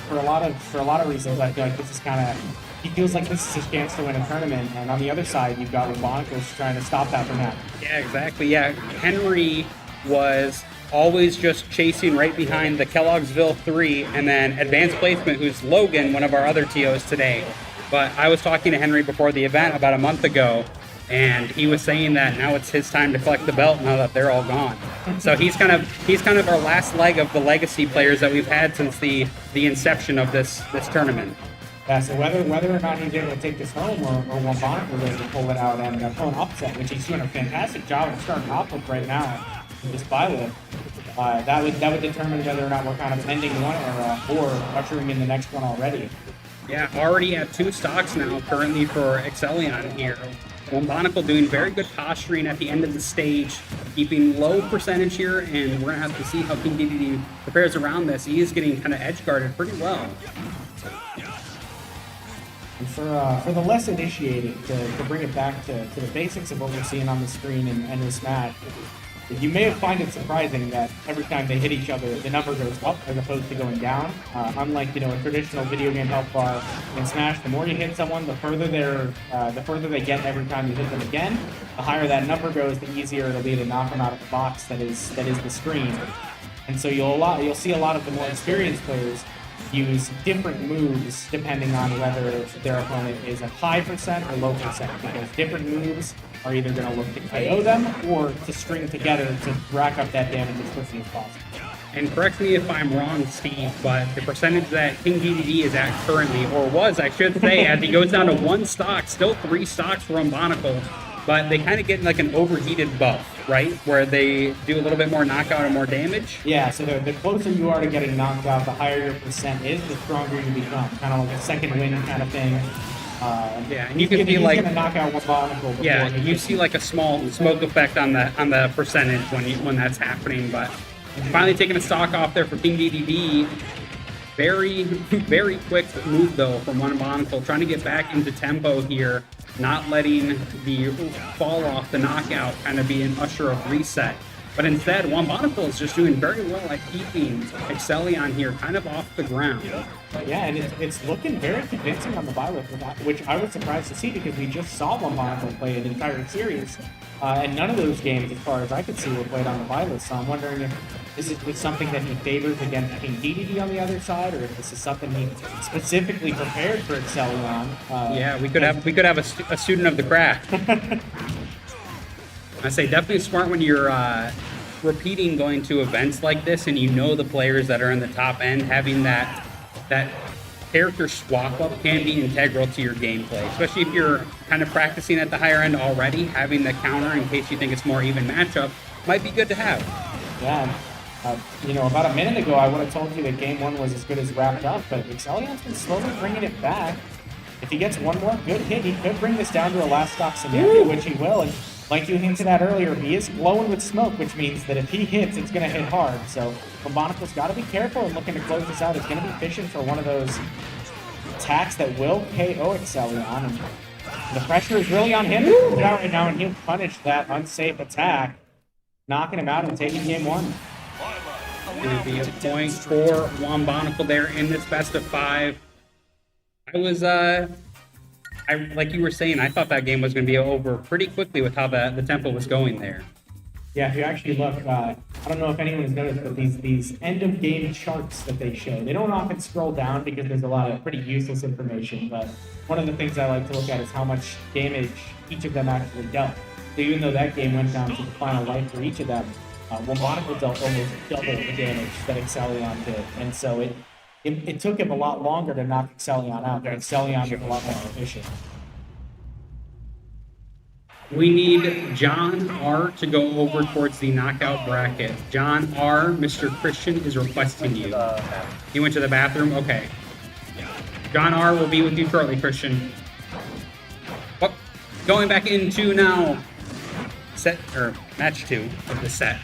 Speaker 17: for a lot of reasons, I feel like this is kind of, he feels like this is his chance to win a tournament. And on the other side, you've got Robonicals trying to stop that from happening.
Speaker 16: Yeah, exactly. Yeah, Henry was always just chasing right behind the Kellogg'sville 3 and then Advanced Placement, who's Logan, one of our other TOs today. But I was talking to Henry before the event about a month ago, and he was saying that now it's his time to collect the belt now that they're all gone. So he's kind of our last leg of the legacy players that we've had since the inception of this tournament.
Speaker 17: Yeah, so whether or not he's able to take this home or Wambonic was able to pull it out and pull an upset, which he's doing a fantastic job of starting off with right now in this byleth, that would determine whether or not we're kind of ending one era or ushering in the next one already.
Speaker 16: Yeah, already at 2 stocks now currently for Excelion here. Wombonical doing very good posturing at the end of the stage, keeping low percentage here, and we're going to have to see how King DDD prepares around this. He is getting kind of edge guarded pretty well.
Speaker 17: And for the less initiated, to bring it back to the basics of what we're seeing on the screen in this match, you may find it surprising that every time they hit each other, the number goes up as opposed to going down. Unlike a traditional video game health bar in Smash, the more you hit someone, the further they get every time you hit them again. The higher that number goes, the easier it'll be to knock them out of the box that is the screen. And so you'll see a lot of the more experienced players use different moves depending on whether their opponent is at high percent or low percent, because different moves are either going to look to KO them or to string together to rack up that damage as quickly as possible.
Speaker 16: And correct me if I'm wrong, Steve, but the percentage that King DDD is at currently, or was, I should say, as he goes down to 1 stock, still 3 stocks for Umbonical, but they kind of get like an overheated buff, right? Where they do a little bit more knockout and more damage.
Speaker 17: Yeah, so the closer you are to getting knocked out, the higher your percent is, the stronger you become. Kind of like a second win kind of thing.
Speaker 16: Yeah, and you can feel like
Speaker 17: gonna knock out Wombonical.
Speaker 16: Yeah, you see like a small smoke effect on the percentage when that's happening. But finally taking a stock off there for King DDD. Very, very quick move though from Wombonical, trying to get back into tempo here, not letting the fall off the knockout kind of be an usher of reset. But instead, Wombonical is just doing very well at keeping Excelion here kind of off the ground.
Speaker 17: Yeah, and it's looking very convincing on the byleth, which I was surprised to see because we just saw Wombonical play an entire series, and none of those games, as far as I could see, were played on the byleth. So I'm wondering if this is something that he favors against King DDD on the other side, or if this is something he specifically prepared for Excelion.
Speaker 16: Yeah, we could have a student of the craft. I say definitely smart when you're repeating going to events like this and you know the players that are in the top end, having that character swap up can be integral to your gameplay, especially if you're kind of practicing at the higher end already. Having the counter in case you think it's more even matchup might be good to have.
Speaker 17: Yeah, about a minute ago I would have told you that game 1 was as good as wrapped up, but Excelion's been slowly bringing it back. If he gets one more good hit, he could bring this down to a last stock scenario, which he will. And like you hinted at earlier, he is glowing with smoke, which means that if he hits, it's going to hit hard. So Bombonico's got to be careful and looking to close this out. He's going to be fishing for one of those attacks that will KO Excellion. And the pressure is really on him to put it out right now, and he'll punish that unsafe attack, knocking him out and taking game 1.
Speaker 16: Going to be a point for Wombonical there in this best of 5. I was, like you were saying, I thought that game was going to be over pretty quickly with how the tempo was going there.
Speaker 17: Yeah, if you actually look, I don't know if anyone has noticed, but these end of game charts that they show, they don't often scroll down because there's a lot of pretty useless information. But one of the things I like to look at is how much damage each of them actually dealt. So even though that game went down to the final life for each of them, Wombonical dealt almost double the damage that Excellion did, and so it took him a lot longer to knock Excellion out, but Excellion was a lot more efficient.
Speaker 16: We need John R. to go over towards the knockout bracket. John R., Mr. Christian is requesting you. He went to the bathroom? Okay. John R. will be with you shortly, Christian. Oh, going back into now match 2 of the set.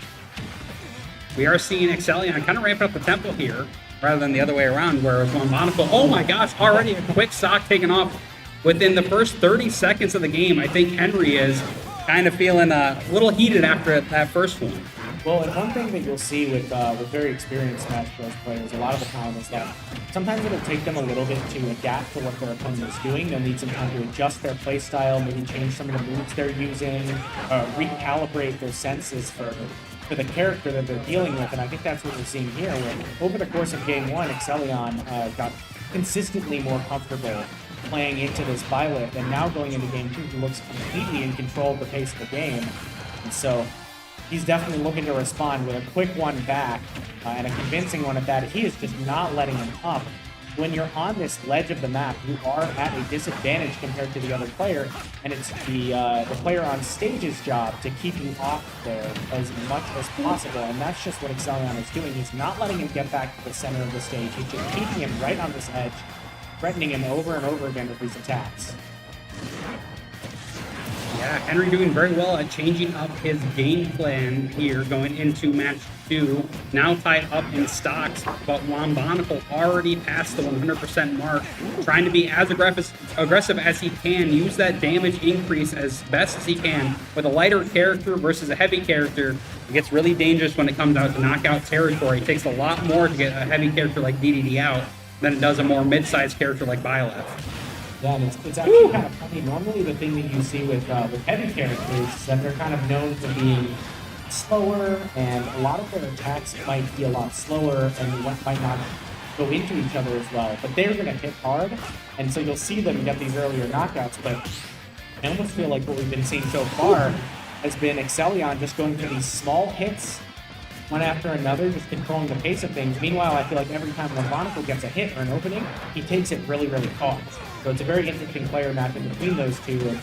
Speaker 16: We are seeing Excellion kind of ramping up the tempo here, rather than the other way around, where Wombonical, oh my gosh, already a quick stock taken off within the first 30 seconds of the game. I think Henry is kind of feeling a little heated after that first one.
Speaker 17: Well, and one thing that you'll see with very experienced Smash Bros. Players a lot of the time is that sometimes it'll take them a little bit to adapt to what their opponent is doing. They'll need some time to adjust their play style, maybe change some of the moves they're using, recalibrate their senses for the character that they're dealing with. And I think that's what we're seeing here, where over the course of game 1, Excellion got consistently more comfortable playing into this Byleth, and now going into game 2, he looks completely in control of the pace of the game. And so he's definitely looking to respond with a quick one back, and a convincing one at that. He is just not letting him up. When you're on this ledge of the map, you are at a disadvantage compared to the other player, and it's the player on stage's job to keep you off there as much as possible, and that's just what Excellion is doing. He's not letting him get back to the center of the stage. He's just keeping him right on this edge, threatening him over and over again with these attacks.
Speaker 16: Yeah, Henry doing very well at changing up his game plan here going into match 2. Now tied up in stocks, but Wombonical already past the 100% mark, trying to be as aggressive as he can, use that damage increase as best as he can. With a lighter character versus a heavy character, it gets really dangerous when it comes out to knockout territory. It takes a lot more to get a heavy character like DDD out than it does a more mid-sized character like Byleth.
Speaker 17: Yeah, and it's actually kind of funny. Normally the thing that you see with heavy characters is that they're kind of known for being slower, and a lot of their attacks might be a lot slower and might not go into each other as well. But they're going to hit hard, and so you'll see them get these earlier knockouts. But I almost feel like what we've been seeing so far has been Excellion just going for these small hits, one after another, just controlling the pace of things. Meanwhile, I feel like every time Wombonical gets a hit or an opening, he takes it really, really hard. So it's a very interesting player match in between those two.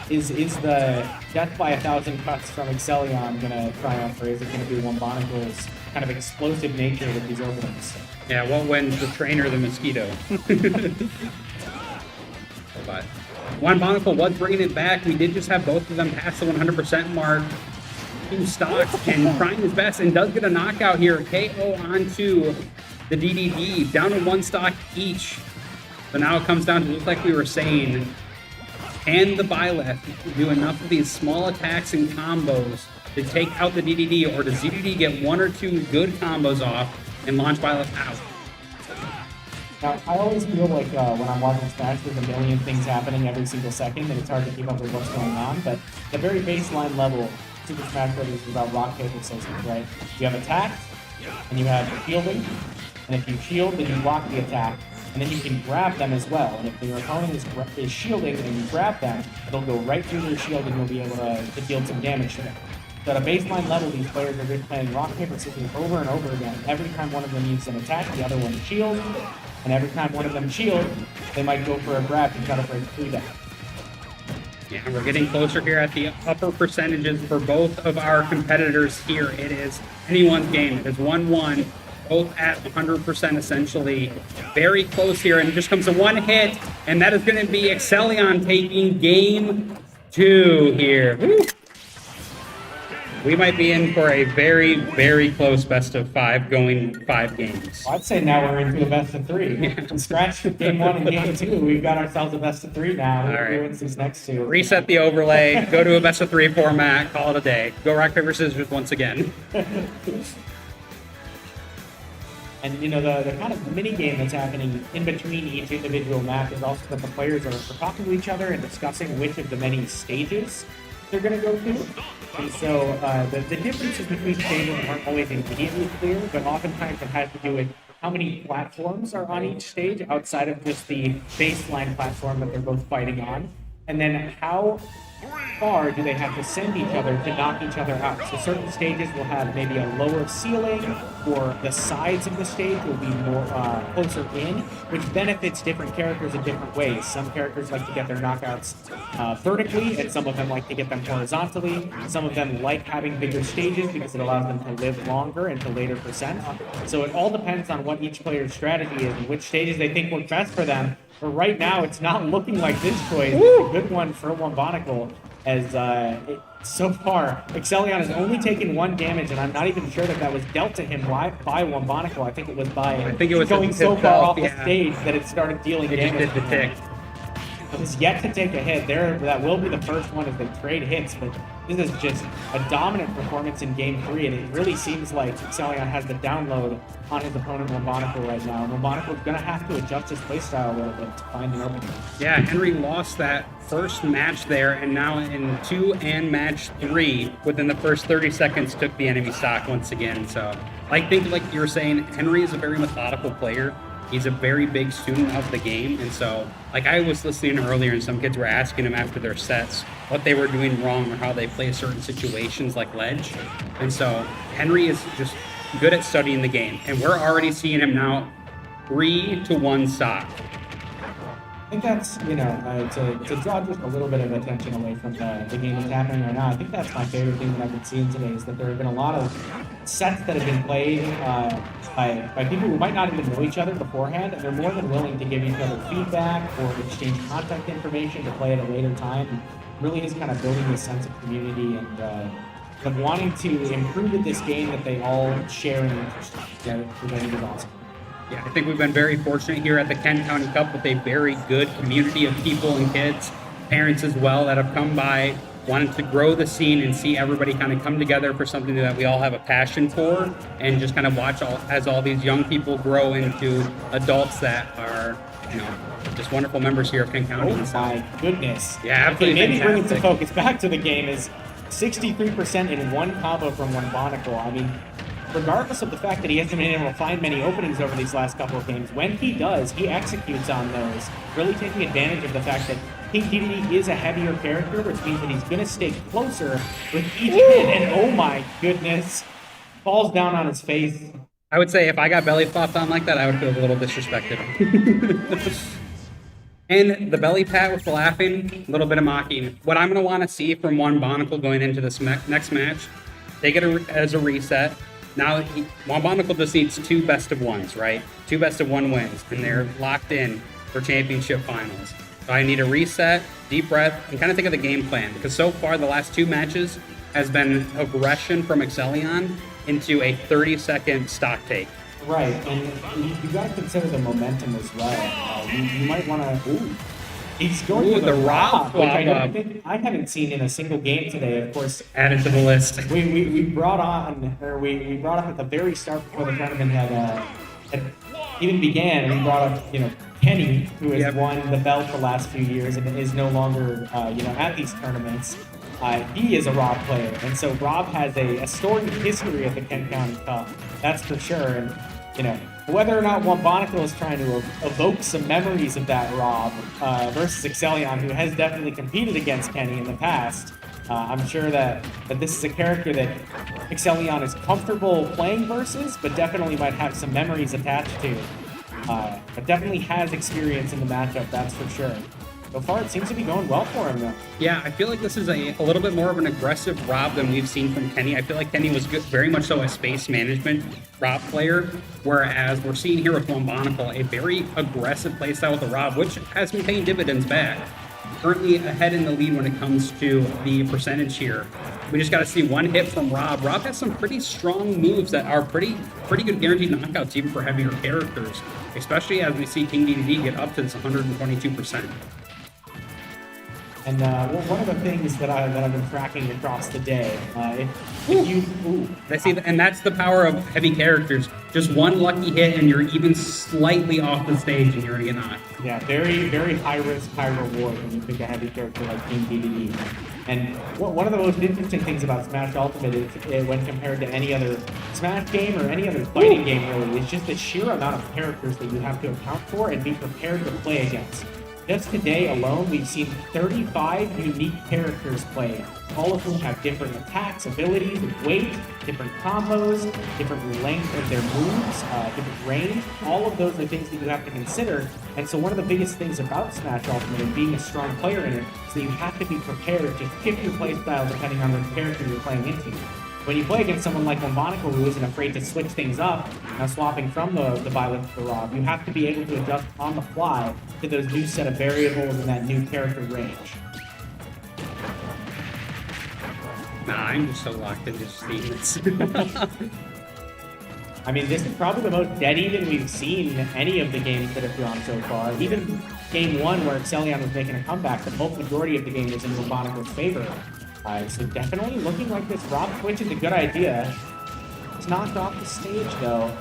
Speaker 17: Is the death by 1,000 cuts from Excellion going to triumph, or is it going to be Wombonical's kind of explosive nature with these openings?
Speaker 16: Yeah, what wins, the trainer or the mosquito? But Wombonical was bringing it back. We did just have both of them past the 100% mark. 2 stocks and trying his best, and does get a knockout here. KO onto the DDD, down to 1 stock each. So now it comes down to, just like we were saying, can the Byleth do enough of these small attacks and combos to take out the DDD, or does DDD get 1 or 2 good combos off and launch Byleth out?
Speaker 17: Now, I always feel like when I'm watching Smash, there's a million things happening every single second, and it's hard to keep up with what's going on. But the very baseline level, Super Smash Bros. Is about rock, paper, scissors, right? You have attack, and you have shielding, and if you shield, then you block the attack, and then you can grab them as well. And if your opponent is shielding and you grab them, it'll go right through their shield, and you'll be able to deal some damage to them. So at a baseline level, these players are just playing rock, paper, scissors over and over again. Every time one of them uses an attack, the other one shields, and every time one of them shields, they might go for a grab to try to break through that.
Speaker 16: Yeah, we're getting closer here at the upper percentages for both of our competitors here. It is anyone's game. It is 1-1, both at 100% essentially. Very close here, and it just comes to 1 hit, and that is going to be Excellion taking game 2 here. Woo! We might be in for a very, very close best of 5 going 5 games.
Speaker 17: I'd say now we're into a best of 3. From scratch game 1 and game 2, we've got ourselves a best of 3 now.
Speaker 16: All right.
Speaker 17: Who wins these next 2?
Speaker 16: Reset the overlay, go to a best of 3 format, call it a day. Go rock, paper, scissors once again.
Speaker 17: And you know, the kind of mini game that's happening in between each individual match is also that the players are talking to each other and discussing which of the many stages they're going to go through. And so the differences between stages aren't always immediately clear, but oftentimes it has to do with how many platforms are on each stage outside of just the baseline platform that they're both fighting on. And then how far do they have to send each other to knock each other out? So certain stages will have maybe a lower ceiling, or the sides of the stage will be more closer in, which benefits different characters in different ways. Some characters like to get their knockouts vertically, and some of them like to get them horizontally. Some of them like having bigger stages because it allows them to live longer and to later percent. So it all depends on what each player's strategy is and which stages they think work best for them. But right now, it's not looking like this choice. It's a good one for Wombonicle, as so far, Excellion has only taken 1 damage, and I'm not even sure that was dealt to him by Wombonicle. I think it was going so far off the stage that it started dealing damage.
Speaker 16: Just did the tick.
Speaker 17: Is yet to take a hit. That will be the first one as they trade hits, but this is just a dominant performance in Game 3, and it really seems like Excellion has the download on his opponent Wombonicle right now. And Wombonicle is going to have to adjust his playstyle a little bit to find an opening.
Speaker 16: Yeah, Henry lost that first match there, and now in 2 and match 3, within the first 30 seconds, took the enemy stock once again. So I think, like you were saying, Henry is a very methodical player. He's a very big student of the game, and so, like I was listening earlier, and some kids were asking him after their sets what they were doing wrong or how they play certain situations like ledge. And so Henry is just good at studying the game, and we're already seeing him now 3-1 stock.
Speaker 17: I think that's, to draw just a little bit of attention away from the game that's happening right now, I think that's my favorite thing that I've been seeing today, is that there have been a lot of sets that have been played by people who might not even know each other beforehand, and they're more than willing to give each other feedback or exchange contact information to play at a later time. And really is kind of building this sense of community and of wanting to improve at this game that they all share an interest in. Which I think is awesome.
Speaker 16: Yeah, I think we've been very fortunate here at the Kent County Cup with a very good community of people and kids, parents as well, that have come by, wanted to grow the scene and see everybody kind of come together for something that we all have a passion for, and just kind of watch as all these young people grow into adults that are, just wonderful members here of Kent County.
Speaker 17: Oh my goodness.
Speaker 16: Yeah, absolutely.
Speaker 17: Okay, maybe bringing
Speaker 16: fantastic.
Speaker 17: some focus back to the game is 63% in 1 combo from Wombonicle. I mean, regardless of the fact that he hasn't been able to find many openings over these last couple of games, when he does, he executes on those, really taking advantage of the fact that King DDD is a heavier character, which means that he's going to stay closer with each hit, and oh my goodness, falls down on his face.
Speaker 16: I would say if I got belly flopped on like that, I would feel a little disrespected. And the belly pat with the laughing, a little bit of mocking. What I'm going to want to see from Wombonicle going into this next match, they get as a reset. Now, Wombonicle just needs 2 best of 1s, right? 2 best of 1 wins, and they're locked in for championship finals. So I need a reset, deep breath, and kind of think of the game plan, because so far the last 2 matches has been aggression from Excellion into a 30-second stock take.
Speaker 17: Right, and you got to consider the momentum as well. You might want to. Ooh, he's going for the Rob, which I haven't seen in a single game today. Of course,
Speaker 16: added to the list.
Speaker 17: We brought on, or we brought up at the very start before the tournament had even began, and we brought up Kenny, who has won the belt the last few years and is no longer at these tournaments. He is a Rob player, and so Rob has a storied history at the Kent County Cup. That's for sure. And whether or not Wombonicle is trying to evoke some memories of that Rob versus Excellion, who has definitely competed against Kenny in the past, I'm sure that this is a character that Excellion is comfortable playing versus, but definitely might have some memories attached to. But definitely has experience in the matchup, that's for sure. So far, it seems to be going well for him, though.
Speaker 16: Yeah, I feel like this is a little bit more of an aggressive Rob than we've seen from Kenny. I feel like Kenny was very much so a space management Rob player, whereas we're seeing here with Wombonicle a very aggressive playstyle with the Rob, which has been paying dividends back. Currently ahead in the lead when it comes to the percentage here We just got to see one hit from Rob. Rob has some pretty strong moves that are pretty good guaranteed knockouts even for heavier characters, especially as we see King DDD get up to this 122%.
Speaker 17: And one of the things that I've been tracking across the day, if you
Speaker 16: And that's the power of heavy characters. Just one lucky hit, and you're even slightly off the stage, and you're gonna get knocked.
Speaker 17: Yeah, very, very high risk, high reward when you pick a heavy character like King DDD. And one of the most interesting things about Smash Ultimate is when compared to any other Smash game or any other fighting game, really, is just the sheer amount of characters that you have to account for and be prepared to play against. Just today alone, we've seen 35 unique characters play, all of whom have different attacks, abilities, weight, different combos, different length of their moves, different range. All of those are things that you have to consider. And so one of the biggest things about Smash Ultimate and being a strong player in it is that you have to be prepared to shift your playstyle depending on the character you're playing into. When you play against someone like Mombonical who isn't afraid to switch things up, swapping from the violent to the Rob, you have to be able to adjust on the fly to those new set of variables and that new character range.
Speaker 16: Nah, I'm just so locked into seeing this.
Speaker 17: I mean, this is probably the most dead even we've seen in any of the games that have gone so far. Even game one, where Excellion was making a comeback, the bulk majority of the game was in Mobonical's favor. So definitely looking like this Rob switch is a good idea. It's knocked off the stage though.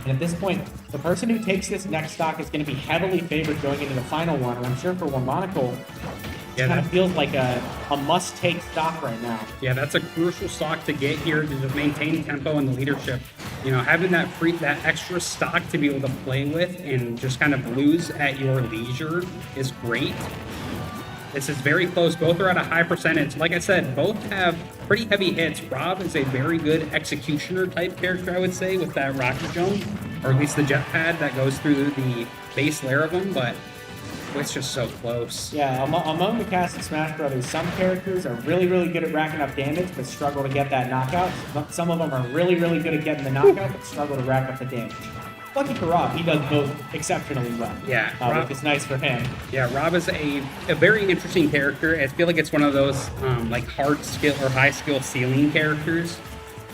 Speaker 17: And at this point, the person who takes this next stock is going to be heavily favored going into the final one. And I'm sure for Mombonical, it kind of feels like a must-take stock right now.
Speaker 16: Yeah, that's a crucial stock to get here to just maintain tempo and the leadership. You know, having that extra stock to be able to play with and just kind of lose at your leisure is great. This is very close. Both are at a high percentage. Like I said, both have pretty heavy hits. Rob is a very good executioner type character, I would say, with that rocket jump, or at least the jet pad that goes through the base layer of them, but it's just so close.
Speaker 17: Yeah, among the cast of Smash Brothers, some characters are really, really good at racking up damage, but struggle to get that knockout. Some of them are really, really good at getting the knockout, but struggle to rack up the damage. Lucky for Rob, he does both exceptionally well.
Speaker 16: Yeah, Rob,
Speaker 17: which is nice for him.
Speaker 16: Yeah, Rob is a very interesting character. I feel like it's one of those like hard skill or high skill ceiling characters.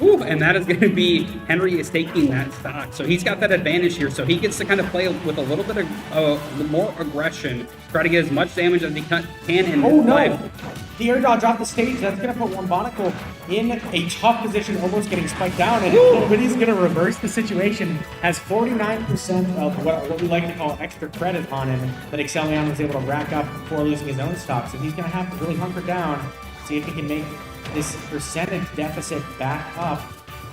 Speaker 16: Ooh, and that is going to be Henry is taking that stock, so he's got that advantage here. So he gets to kind of play with a little bit of more aggression, try to get as much damage as he can. In
Speaker 17: oh no!
Speaker 16: life.
Speaker 17: The air dodge off the stage. That's going to put Mombonical in a tough position, almost getting spiked down. And nobody's going to reverse the situation. Has 49% of what we like to call extra credit on him that Excellion was able to rack up before losing his own stock. So he's going to have to really hunker down, see if he can make this percentage deficit back up.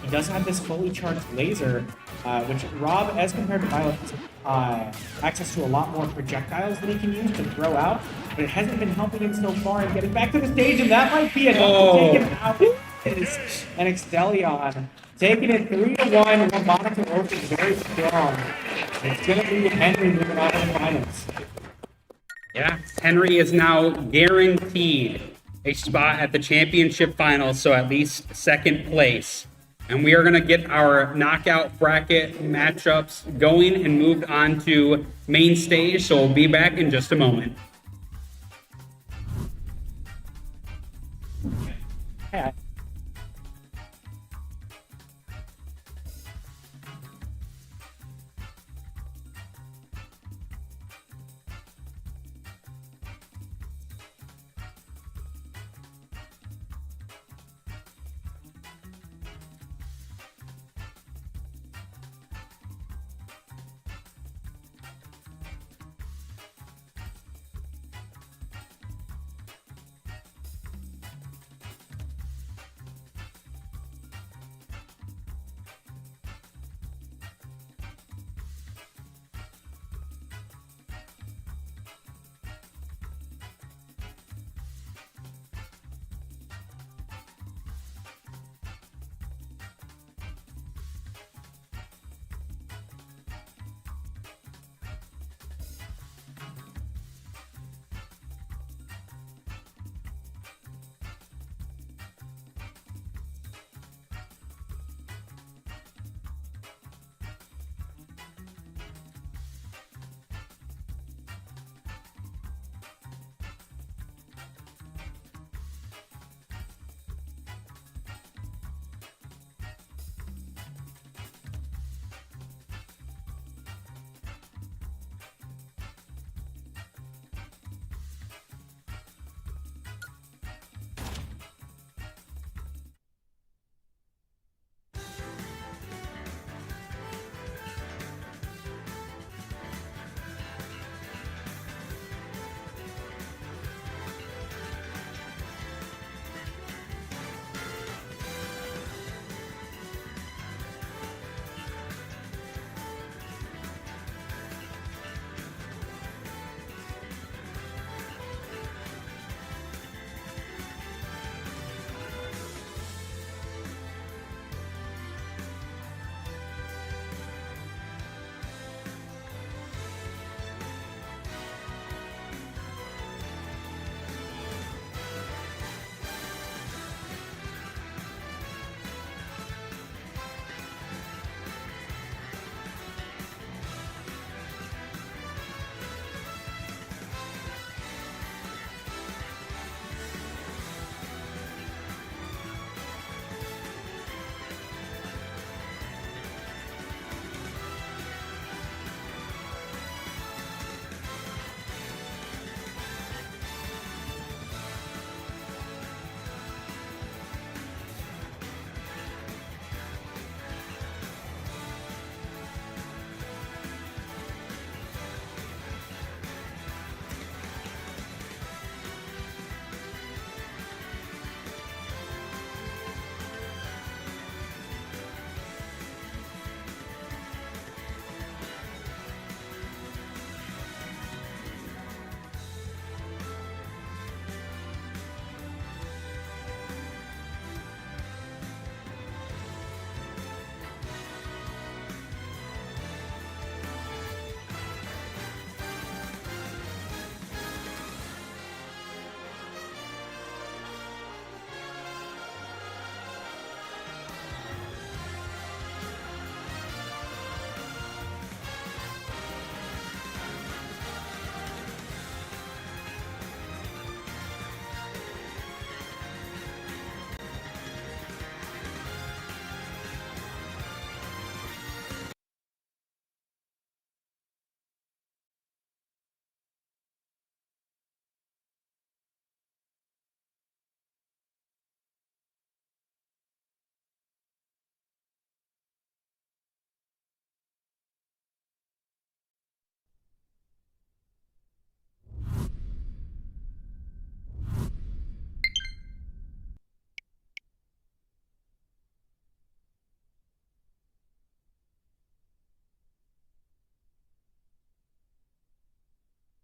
Speaker 17: He does have this fully charged laser, which Rob, as compared to Violet, has access to a lot more projectiles that he can use to throw out, but it hasn't been helping him so far in getting back to the stage, and that might be enough to take him out. And Excellion taking it 3-1. Mombonical looking very strong. It's going to be Henry moving on to the finals.
Speaker 16: Yeah, Henry is now guaranteed a spot at the championship finals, so at least second place. And we are going to get our knockout bracket matchups going and moved on to main stage, so we'll be back in just a moment.
Speaker 17: Yeah.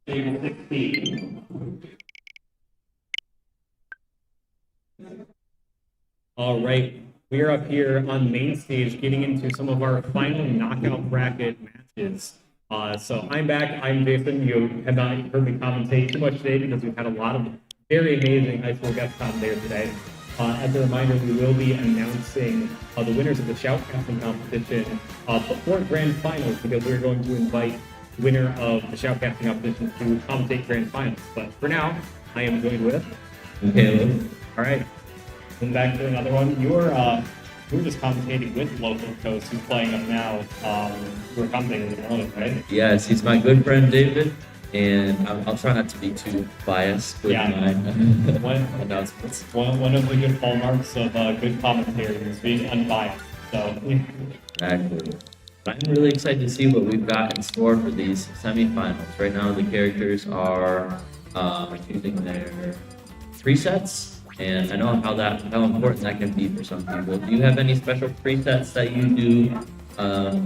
Speaker 2: Table 16. All right, we are up here on the main stage getting into some of our final knockout bracket matches. So I'm back. I'm Jason. You have not heard me commentate too much today because we've had a lot of very amazing high school guests on there today. As a reminder, we will be announcing the winners of the shoutcasting competition before grand finals because we're going to invite the winner of the shoutcasting competition to commentate grand finals. But for now, I am joined with Caleb. All right. And back to another one. You were just commentating with local coach who's playing up now. You were commentating with him, right?
Speaker 13: Yes, he's my good friend David, and I'll try not to be too biased with my announcements.
Speaker 2: One of the good hallmarks of good commentary is being unbiased. So
Speaker 13: Exactly. I'm really excited to see what we've got in store for these semifinals. Right now, the characters are choosing their presets. And I know how important that can be for some people. Do you have any special presets that you do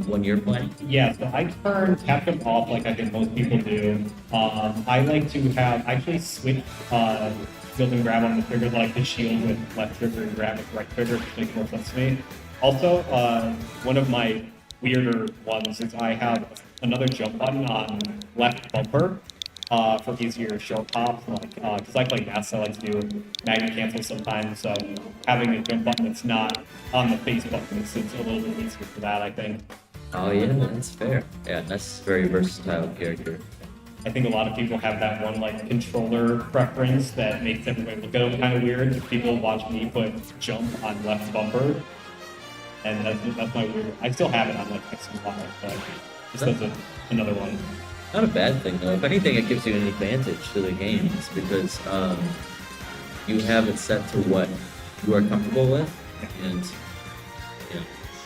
Speaker 13: when you're playing?
Speaker 2: Yeah, so I turn Capcom off like I think most people do. I like to actually switch shield and grab on the trigger, like the shield with left trigger and grab with right trigger, which makes more sense to me. Also, one of my weirder ones is I have another jump button on left bumper. For easier short pops, like because I play Nats, I like to do magnet cancel sometimes. So having a jump button that's not on the face button makes it a little bit easier for that, I think.
Speaker 13: Oh yeah, that's fair. Yeah, that's a very versatile character.
Speaker 2: I think a lot of people have that one like controller preference that makes everybody look at them kind of weird. If people watch me put jump on left bumper, and that's my weird. I still have it on like X and Y, but just as another one.
Speaker 13: Not a bad thing though. If anything, it gives you an advantage to the games because you have it set to what you are comfortable with, and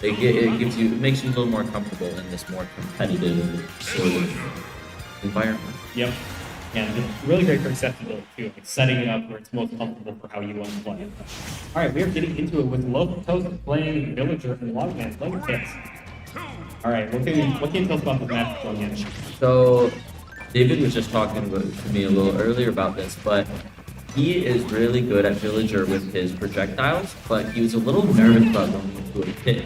Speaker 13: it makes you a little more comfortable in this more competitive sort of environment.
Speaker 2: Yep, and it's really great for accessibility too. Like setting it up where it's most comfortable for how you want to play it. All right, we are getting into it with Local Toast playing Villager and Logman playing Kits. All right, what can you tell us about this match going in?
Speaker 13: So, David was just talking to me a little earlier about this, but he is really good at Villager with his projectiles, but he was a little nervous about going into a Pit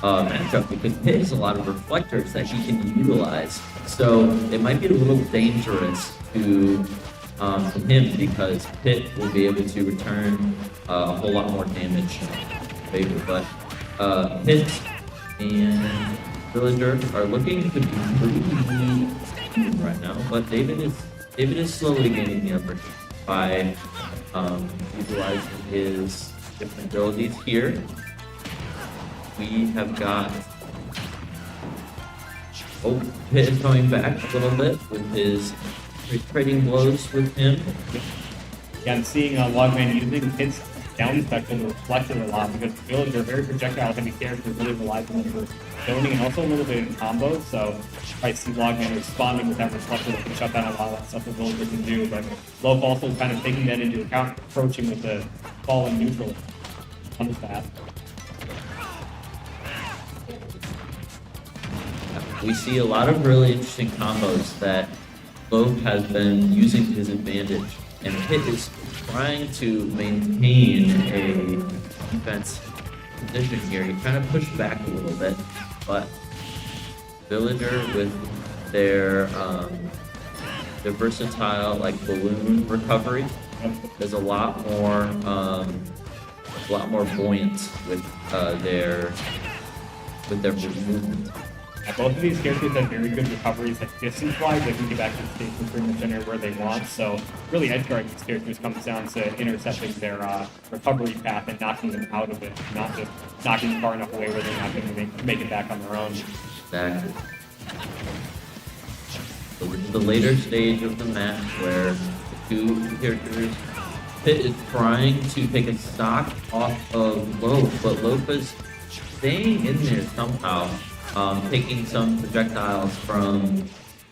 Speaker 13: matchup because Pit has a lot of reflectors that he can utilize. So it might be a little dangerous to him because Pit will be able to return a whole lot more damage in favor, but Pit and Villager are looking to be pretty even right now, but David is slowly gaining the upper hand by utilizing his different abilities here. We have got Pit is coming back a little bit with his trading blows with him.
Speaker 2: Yeah, I'm seeing Logman using his down spectrum to reflect it a lot because Villager, very projectile heavy character, really relies on the zoning and also a little bit in combos. So I see Logman responding with that reflector that can shut down a lot of that stuff that Villager can do. But Loaf also kind of taking that into account, approaching with the falling neutral on the path.
Speaker 13: We see a lot of really interesting combos that Loaf has been using to his advantage, and Pit is trying to maintain a defense position here. He kind of pushed back a little bit, but Villager with their versatile like balloon recovery is a lot more buoyant with their movement.
Speaker 2: Yeah, both of these characters have very good recoveries, like distance-wise. They can get back to the stage and pretty much enter where they want. So really, edgeguarding these characters comes down to intercepting their recovery path and knocking them out of it, not just knocking them far enough away where they're not going to make it back on their own.
Speaker 13: Exactly. So this is the later stage of the match where the two characters, Pit is trying to take a stock off of Loaf, but Loaf is staying in there somehow. Taking some projectiles from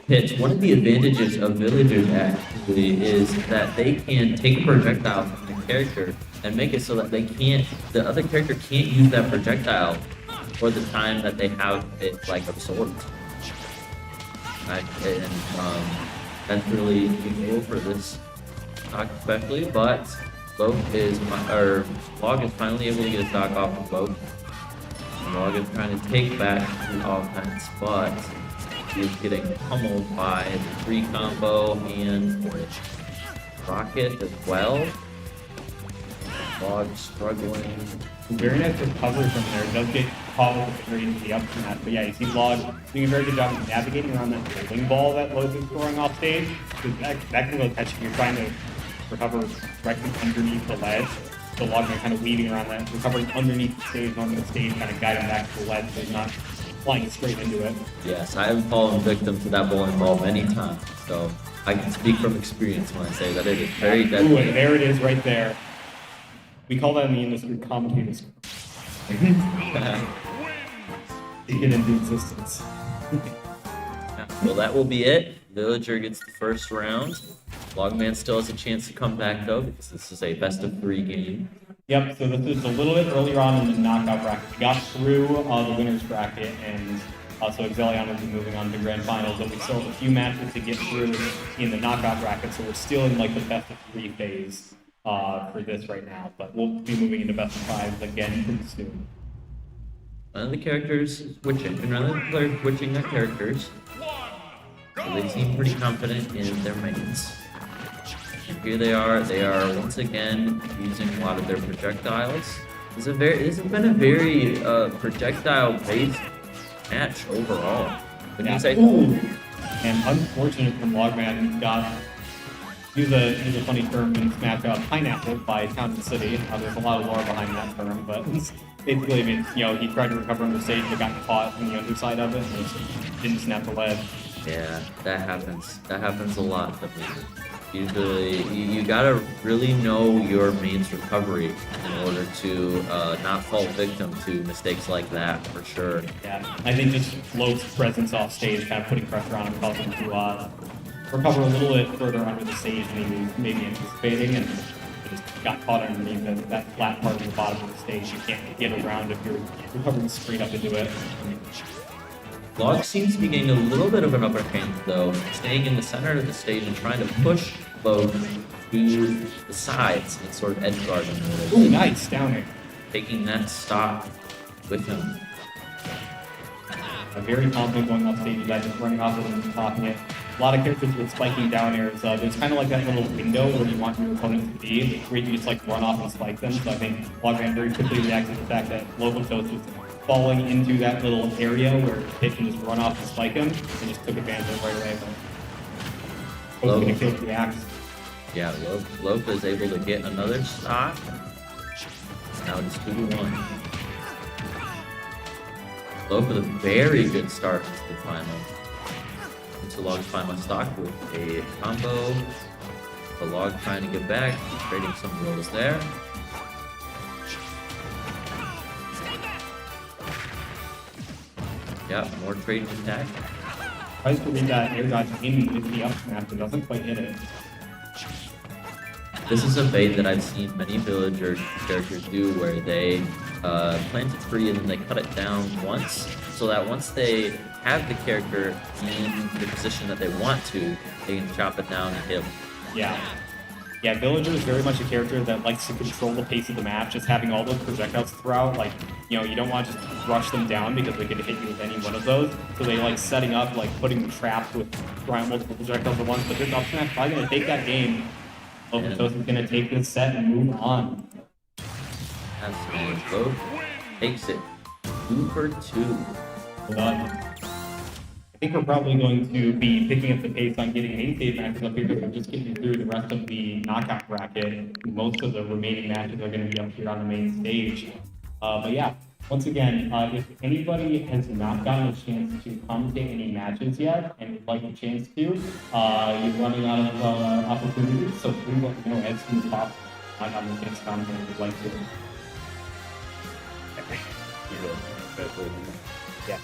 Speaker 13: Pit. One of the advantages of Villagers actually is that they can take a projectile from the character and make it so that the other character can't use that projectile for the time that they have it like absorbed. That's really usual for this stock especially, but Log is finally able to get a stock off of Log. Log is trying to take back the offense, but he is getting pummeled by the 3 combo and Rocket as well. Log struggling.
Speaker 17: Very nice recovery from there. Does get caught with the very into the up smash. But yeah, you see Log doing a very good job of navigating around that bowling ball that Lowe's is throwing off stage. That can really catch you. You're trying to recover directly underneath the ledge. So Log kind of weaving around that, recovering underneath the stage, on the stage, kind of guiding back to the ledge so he's not flying straight into it.
Speaker 13: Yes, I have fallen victim to that bowling ball many times, so I can speak from experience when I say that it is very deadly.
Speaker 17: Ooh, and there it is right there. We call that in the industry commentators. To get into existence.
Speaker 13: Well, that will be it. Villager gets the first round. Logman still has a chance to come back though, because this is a best of 3 game.
Speaker 17: Yep, so this is a little bit earlier on in the knockout bracket. We got through the winner's bracket, and so Exelion will be moving on to grand finals, but we still have a few matches to get through in the knockout bracket, so we're still in like the best of 3 phase for this right now, but we'll be moving into best of 5 again pretty soon.
Speaker 13: One of the characters is switching, another player switching their characters. So they seem pretty confident in their mains. Here they are once again using a lot of their projectiles. This has been a very projectile-based match overall. When you say,
Speaker 17: And unfortunate from Logman, got use a funny term in Smash pineapple by Town and City. There's a lot of lore behind that term, but basically it means, he tried to recover on the stage but got caught on the underside of it and just didn't snap the ledge.
Speaker 13: Yeah, that happens. That happens a lot. Usually, you gotta really know your main's recovery in order to not fall victim to mistakes like that, for sure.
Speaker 17: Yeah, I think just Lowe's presence off stage kind of putting pressure on him caused him to recover a little bit further under the stage than he was maybe anticipating, and just got caught underneath that flat part of the bottom of the stage. You can't get around if you're recovering straight up into it.
Speaker 13: Log seems to be getting a little bit of an upper hand though, staying in the center of the stage and trying to push Log to the sides and sort of edge guard him.
Speaker 17: Ooh, nice, down it.
Speaker 13: Taking that stock with him.
Speaker 17: Very confident going off stage, guys just running off of him and popping it. A lot of characters with spiking down airs. There's kind of like that little window where you want your opponent to be, where you can just like run off and spike them. So I think Logman very quickly reacted to the fact that Logan was just falling into that little area where it can just run off and spike him, and just took advantage of it right away. But hoping to kill the axe.
Speaker 13: Yeah, Loaf is able to get another stock. Now it's 2-1. Loaf with a very good start to the final. Into Log's final stock with a combo. The Log trying to get back, trading some rolls there. Yeah, more trading attack.
Speaker 17: Tries to read that air dodge into the up smash, but doesn't quite hit it.
Speaker 13: This is a bait that I've seen many villager characters do where they plant a tree and then they cut it down once, so that once they have the character in the position that they want to, they can chop it down and hit them.
Speaker 17: Yeah. Yeah, Villager is very much a character that likes to control the pace of the match, just having all those projectiles throughout. Like, you don't want to just rush them down because they could hit you with any one of those. So they like setting up, like putting them trapped with throwing multiple projectiles at once. But this up smash probably going to take that game. Overdose is going to take this set and move on.
Speaker 13: Absolutely. Loaf takes it 2 for 2.
Speaker 17: Well done. I think we're probably going to be picking up the pace on getting main stage matches up here, because we're just getting through the rest of the knockout bracket. Most of the remaining matches are going to be up here on the main stage. But yeah, once again, if anybody has not gotten a chance to commentate any matches yet and would like a chance to, you're running out of opportunities, so please let me know as soon as possible. I've gotten a chance to commentate if you'd like to. Yeah.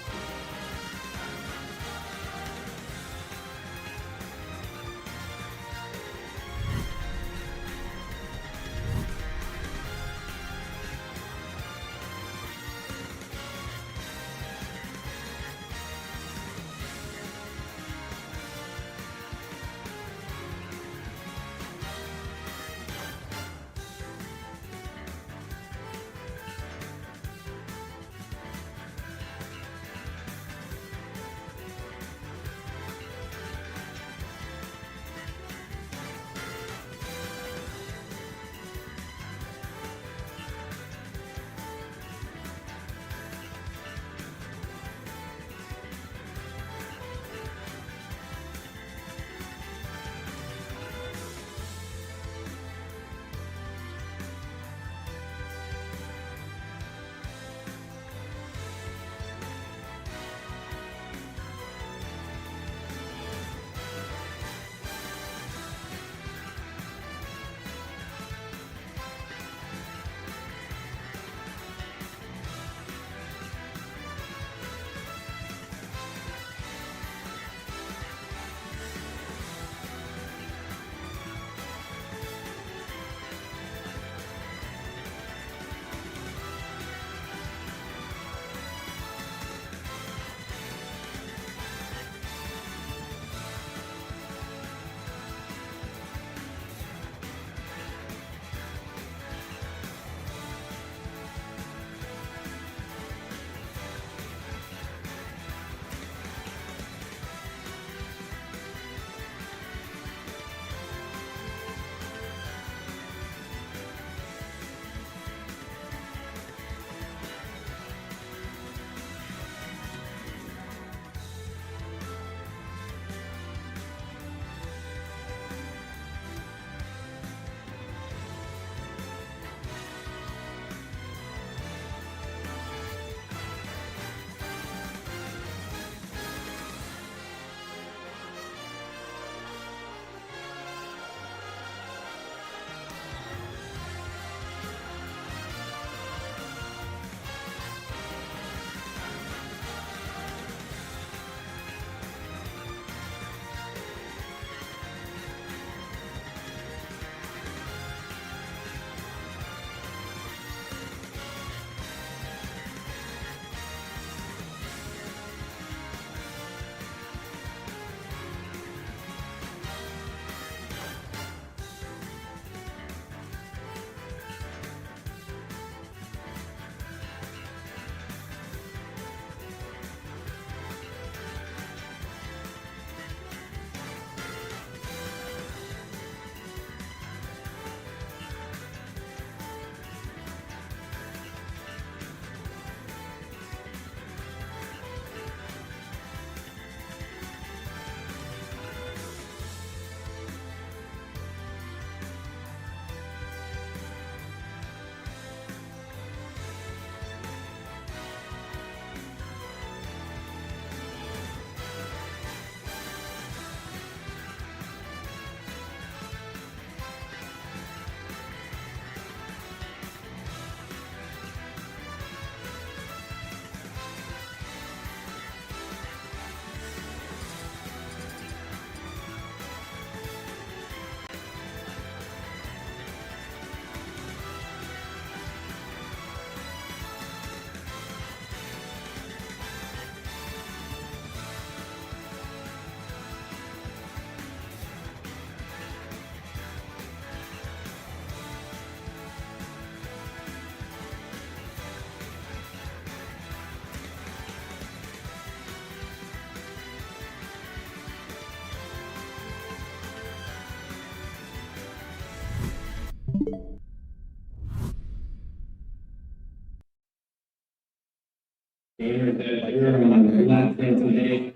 Speaker 6: Gamers that you're on their last day today.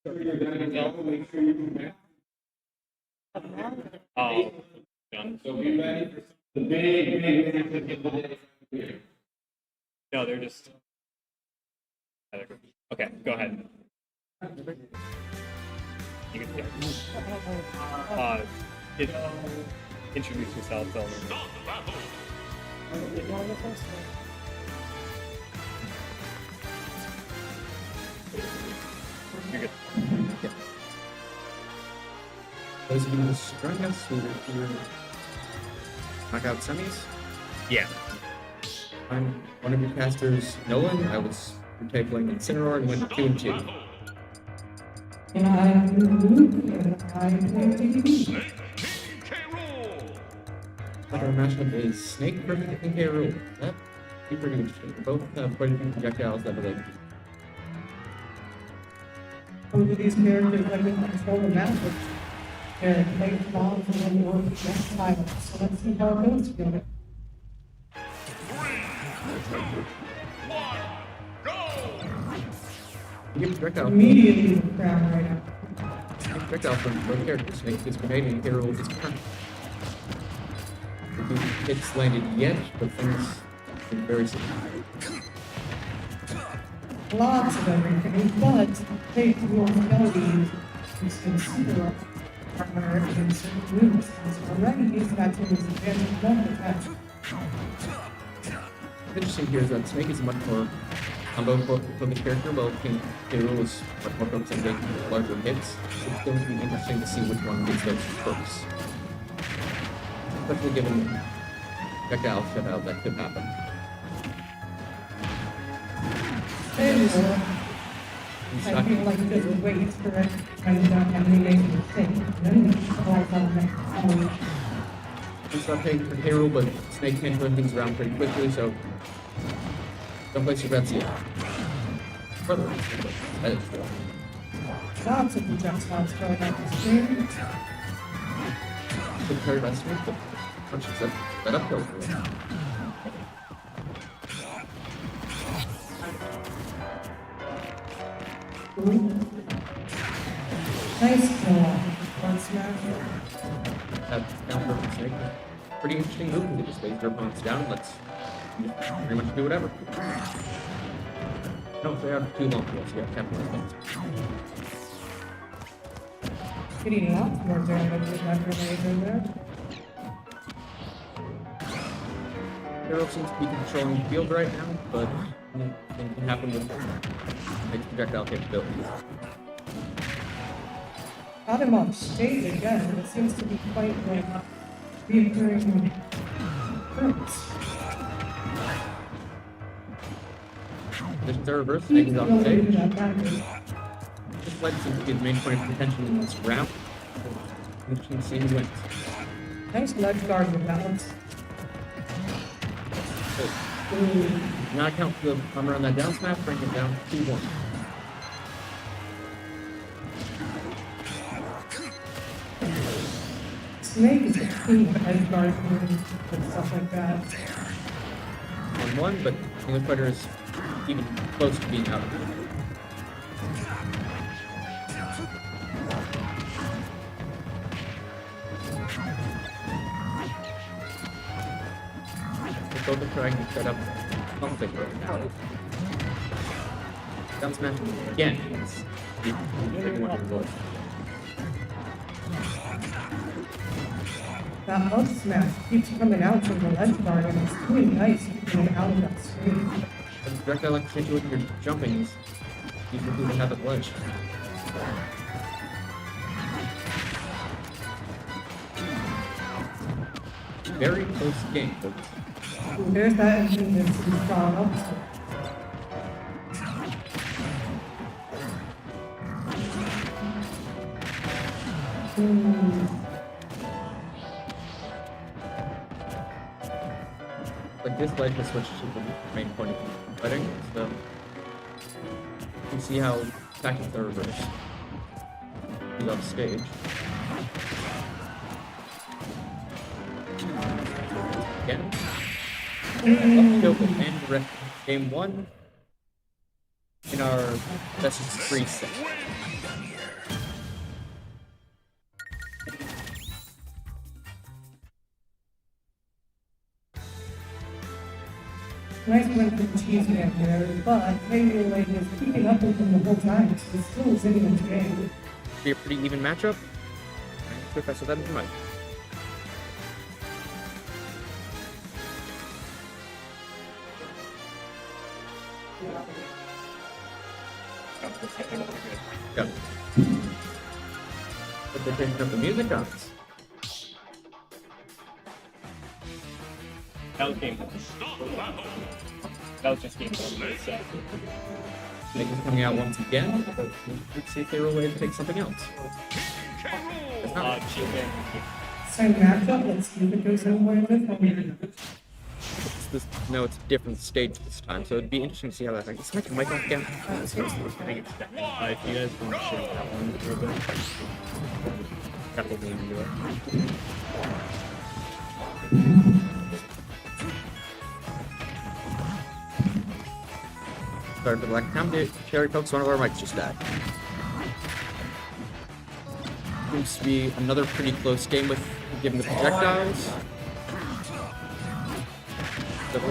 Speaker 6: You're gonna go, make sure you prepare.
Speaker 2: Oh, done.
Speaker 6: So be ready for the big match of the day.
Speaker 2: No, they're just. Okay, go ahead. You can start. Introduce yourself. Tell them. You're good.
Speaker 3: Those of you who joined us, we were knockout semis.
Speaker 2: Yeah.
Speaker 3: I'm one of your casters, Nolan. I was tackling Incineroar and went 2-2. Like our matchup is Snake versus and K. Rool. That'd be pretty interesting. Both have quite a few projectiles that relate.
Speaker 14: Both of these characters like to control the map with their late bombs and then your projectiles. So let's see how it goes together.
Speaker 3: You get projectile.
Speaker 14: Immediately the crown right now.
Speaker 3: Projectile from both characters. Snake is grenade and K. Rool is current. The hits landed yet, but things are very soon.
Speaker 14: Lots of everything, but take your ability to consider armor and certain moves. Already used that to his advantage one attack.
Speaker 3: What's interesting here is that Snake is much more combo focused character, while K. Rool is much more focused on making larger hits. It's going to be interesting to see which one gets those first. Especially given projectile shutout that could happen.
Speaker 14: I feel like there's a wait for it and we make a mistake. Then we realize on the next time.
Speaker 3: It's not paying for K. Rool, but Snake can turn things around pretty quickly, so don't place your bets yet. Further, that is true.
Speaker 14: Lots of projectiles going out the screen.
Speaker 3: Good carry by Snake, but punch is that uphill for him.
Speaker 14: Nice kill. One smash.
Speaker 3: That down for Snake. Pretty interesting move because it just lays their opponents down and lets you pretty much do whatever. Don't stay out too long, yes, you have capitalized.
Speaker 14: Getting lots more damage with that grenade in there.
Speaker 3: Hero seems to be controlling the field right now, but anything can happen with Snake's projectile capabilities.
Speaker 14: Got him off stage again, but it seems to be quite like reoccurring hurts.
Speaker 3: Conditions are reversed, Snake is on stage. This leg seems to be the main point of contention in this round. Interesting to see who wins.
Speaker 14: Nice ledge guard with balance.
Speaker 3: Not account for the armor on that down smash, bring it down 2-1.
Speaker 14: Snake is a king of edge guard moves and stuff like that.
Speaker 3: On one, but the other fighter is even close to being out of it. They're both trying to set up something right now. Down smash again. It's the one to avoid.
Speaker 14: That up smash keeps coming out from the ledge guard and it's really nice getting out of that screen.
Speaker 3: The projectile like to when you're jumping is easier to have it ledge. Very close game, folks.
Speaker 14: There's that engine that's strong up.
Speaker 3: Like this ledge has switched to the main point of fighting, so you can see how tactics are reversed. He's off stage. Again. Uphill and rest game 1.
Speaker 4: in our best of 3 set.
Speaker 18: Nice win for the Cheese Man there, but Katie Lake is keeping up with him the whole time, so it's still sitting in the game.
Speaker 3: Be a pretty even matchup. Professor that into mind. Yep.
Speaker 4: But they're changing up the music on.
Speaker 10: That was game one. That was just game one. So.
Speaker 4: Snake is coming out once again. Let's see if they were ready to take something else.
Speaker 18: Same matchup, let's see if it goes anywhere with him.
Speaker 3: No, it's a different stage this time, so it'd be interesting to see how that thing. Is Michael again?
Speaker 10: I think it's if you guys want to show that one real bit, got the name into it.
Speaker 3: Sorry for the lack of time. Cherry Pokes, one of our mics just died. Seems to be another pretty close game with given the projectiles.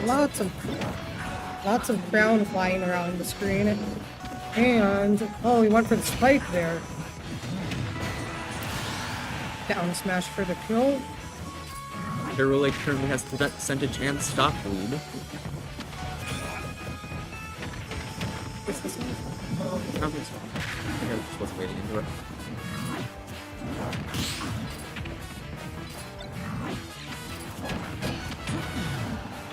Speaker 18: Lots of crown flying around the screen. And, oh, he went for the spike there. Down smash for the kill.
Speaker 3: Hero Lake currently has the percentage and stock lead.
Speaker 18: What's this one?
Speaker 3: I think I was just waiting into it.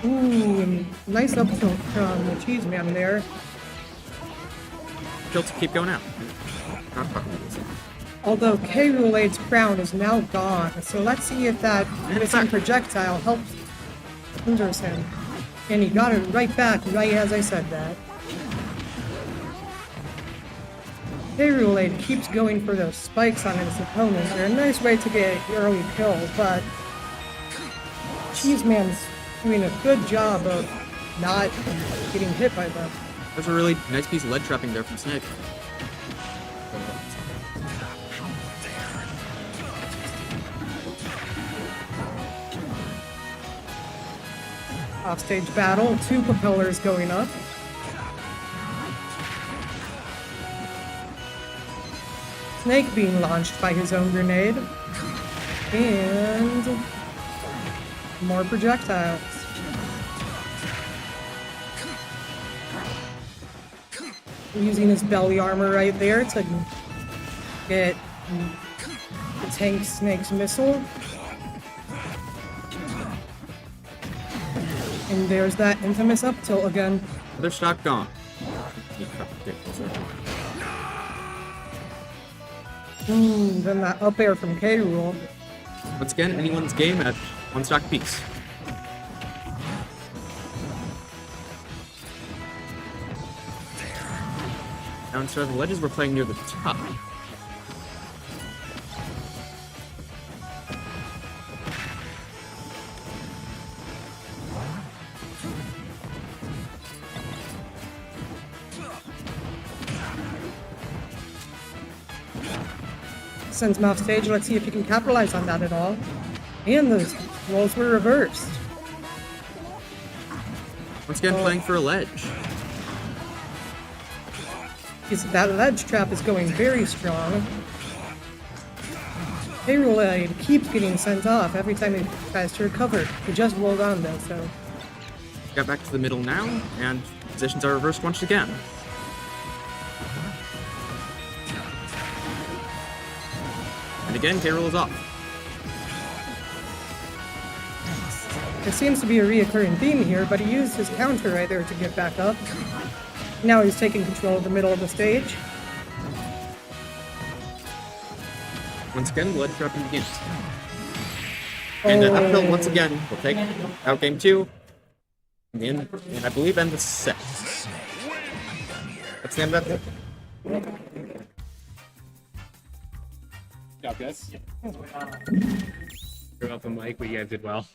Speaker 18: Ooh, nice up tilt from the Cheese Man there.
Speaker 3: Tilts keep going out. Not fucking easy.
Speaker 18: Although K. Roulade's crown is now gone, so let's see if that missing projectile helps hinders him. And he got it right back, right as I said that. K. Roulade keeps going for those spikes on his opponents. They're a nice way to get an early kill, but Cheese Man's doing a good job of not getting hit by them.
Speaker 3: That's a really nice piece of lead trapping there from Snake.
Speaker 18: Offstage battle, 2 propellers going up. Snake being launched by his own grenade. And more projectiles. Using his belly armor right there to get the tank Snake's missile. And there's that infamous up tilt again.
Speaker 3: Other stock gone.
Speaker 18: Then that up air from K. Rool.
Speaker 3: Once again, anyone's game at 1 stock apiece. Now instead of the ledges, we're playing near the top.
Speaker 18: Sends him off stage. Let's see if he can capitalize on that at all. And the roles were reversed.
Speaker 3: Once again, playing for a ledge.
Speaker 18: That ledge trap is going very strong. K-Roulade keeps getting sent off every time he tries to recover. He just rolled on though, so.
Speaker 3: Got back to the middle now, and positions are reversed once again. And again, K-Roll is off.
Speaker 18: There seems to be a reoccurring theme here, but he used his counter right there to get back up. Now he's taking control of the middle of the stage.
Speaker 3: Once again, blood trapping begins. And the uphill once again will take out game 2. And I believe end the set. Let's stand up there.
Speaker 15: Got this. Threw up the mic, but you guys did well.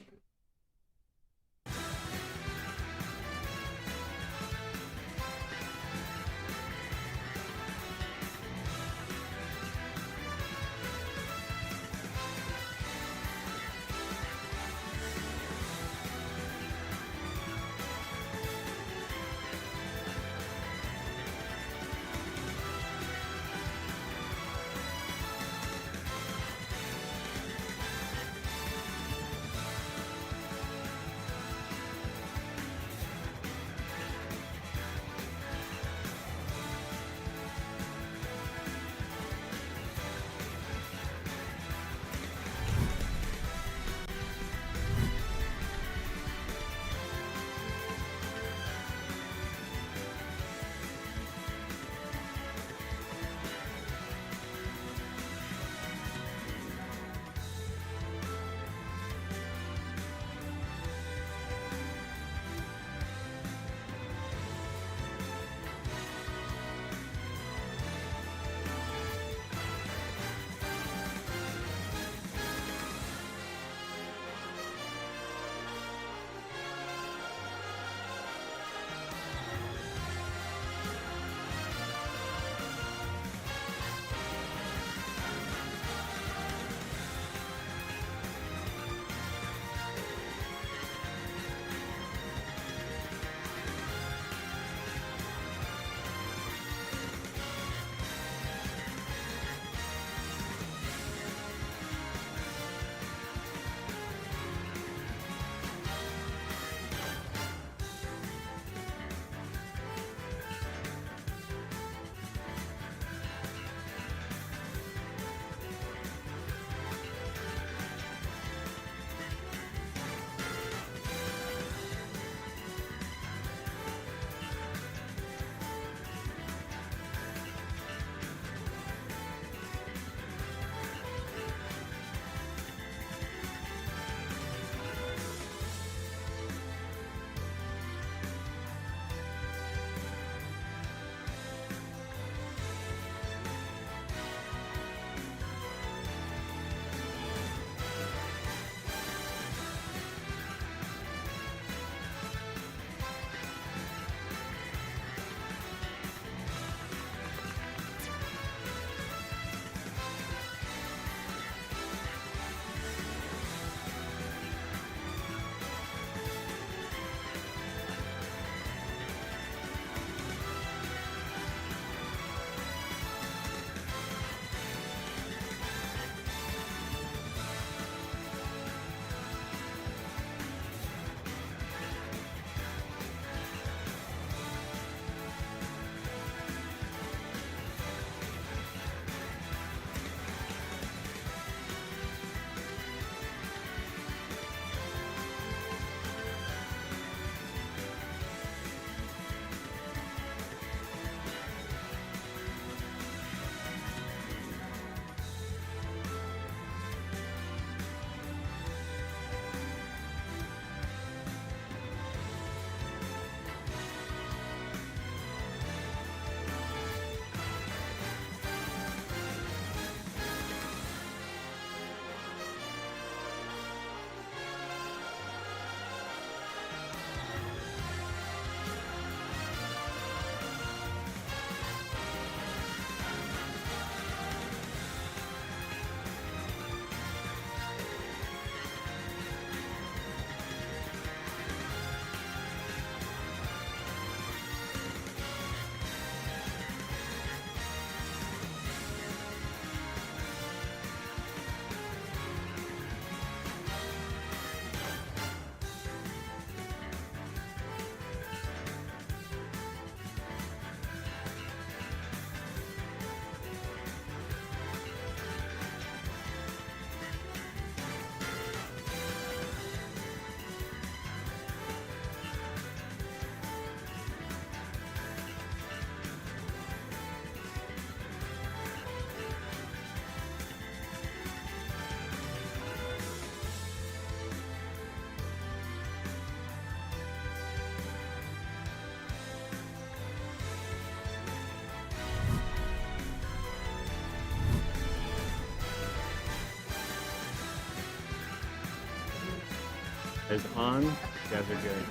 Speaker 2: is on. You guys are good.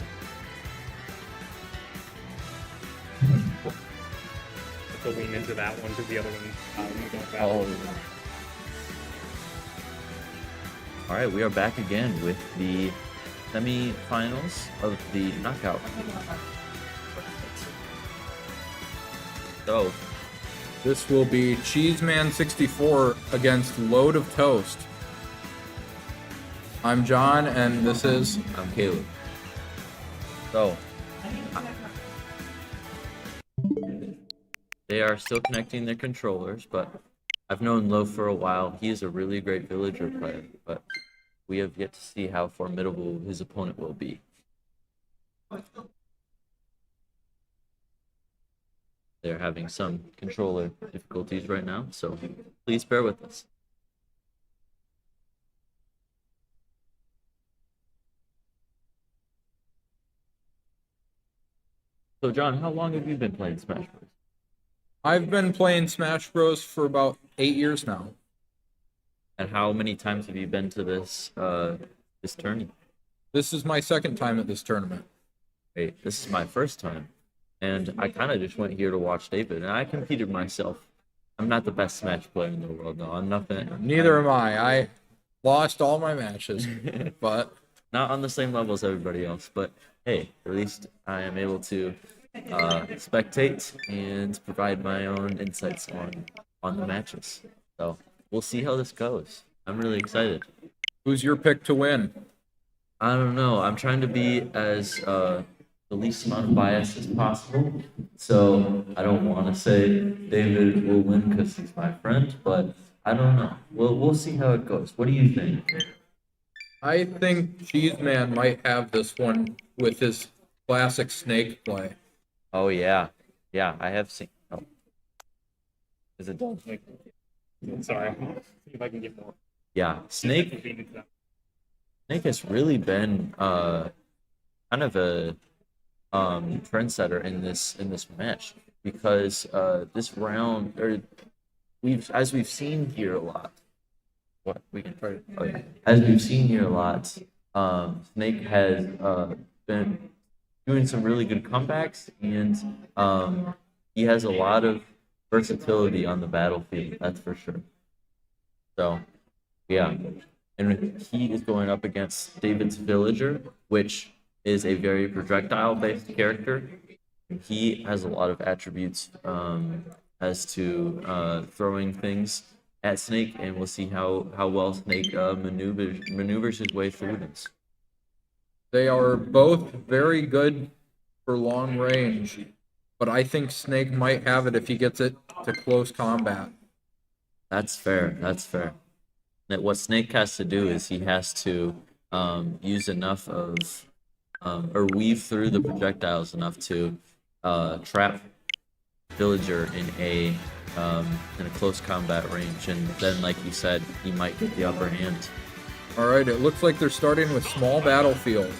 Speaker 16: To lean into that one because the other one we don't have.
Speaker 13: Oh. All right, we are back again with the semi-finals of the knockout. So,
Speaker 8: this will be Cheeseman 64 against Load of Toast. I'm John, and this is...
Speaker 13: I'm Caleb. So, they are still connecting their controllers, but I've known Lo for a while. He is a really great villager player, but we have yet to see how formidable his opponent will be. They're having some controller difficulties right now, so please bear with us. So John, how long have you been playing Smash Bros?
Speaker 8: I've been playing Smash Bros for about 8 years now.
Speaker 13: And how many times have you been to this this tourney?
Speaker 8: This is my second time at this tournament.
Speaker 13: Wait, this is my first time. And I kind of just went here to watch David, and I competed myself. I'm not the best Smash player in the world, though. I'm nothing.
Speaker 8: Neither am I. I lost all my matches, but
Speaker 13: not on the same level as everybody else. But hey, at least I am able to spectate and provide my own insights on the matches. So we'll see how this goes. I'm really excited.
Speaker 8: Who's your pick to win?
Speaker 13: I don't know. I'm trying to be as the least amount of bias as possible. So I don't want to say David will win because he's my friend, but I don't know. We'll see how it goes. What do you think?
Speaker 8: I think Cheeseman might have this one with his classic Snake play.
Speaker 13: Oh yeah, yeah. I have seen. Oh. Is it done?
Speaker 16: Sorry. See if I can get more.
Speaker 13: Yeah, Snake has really been kind of a trendsetter in this match because this round, or as we've seen here a lot. What we can try. Oh, yeah. As we've seen here a lot, Snake has been doing some really good comebacks, and he has a lot of versatility on the battlefield. That's for sure. So, yeah. And he is going up against David's Villager, which is a very projectile-based character. He has a lot of attributes as to throwing things at Snake, and we'll see how well Snake maneuvers his way through this.
Speaker 8: They are both very good for long range, but I think Snake might have it if he gets it to close combat.
Speaker 13: That's fair. That's fair. What Snake has to do is he has to use enough of, or weave through the projectiles enough to trap Villager in a close combat range, and then, like you said, he might get the upper hand.
Speaker 8: All right, it looks like they're starting with small battlefield.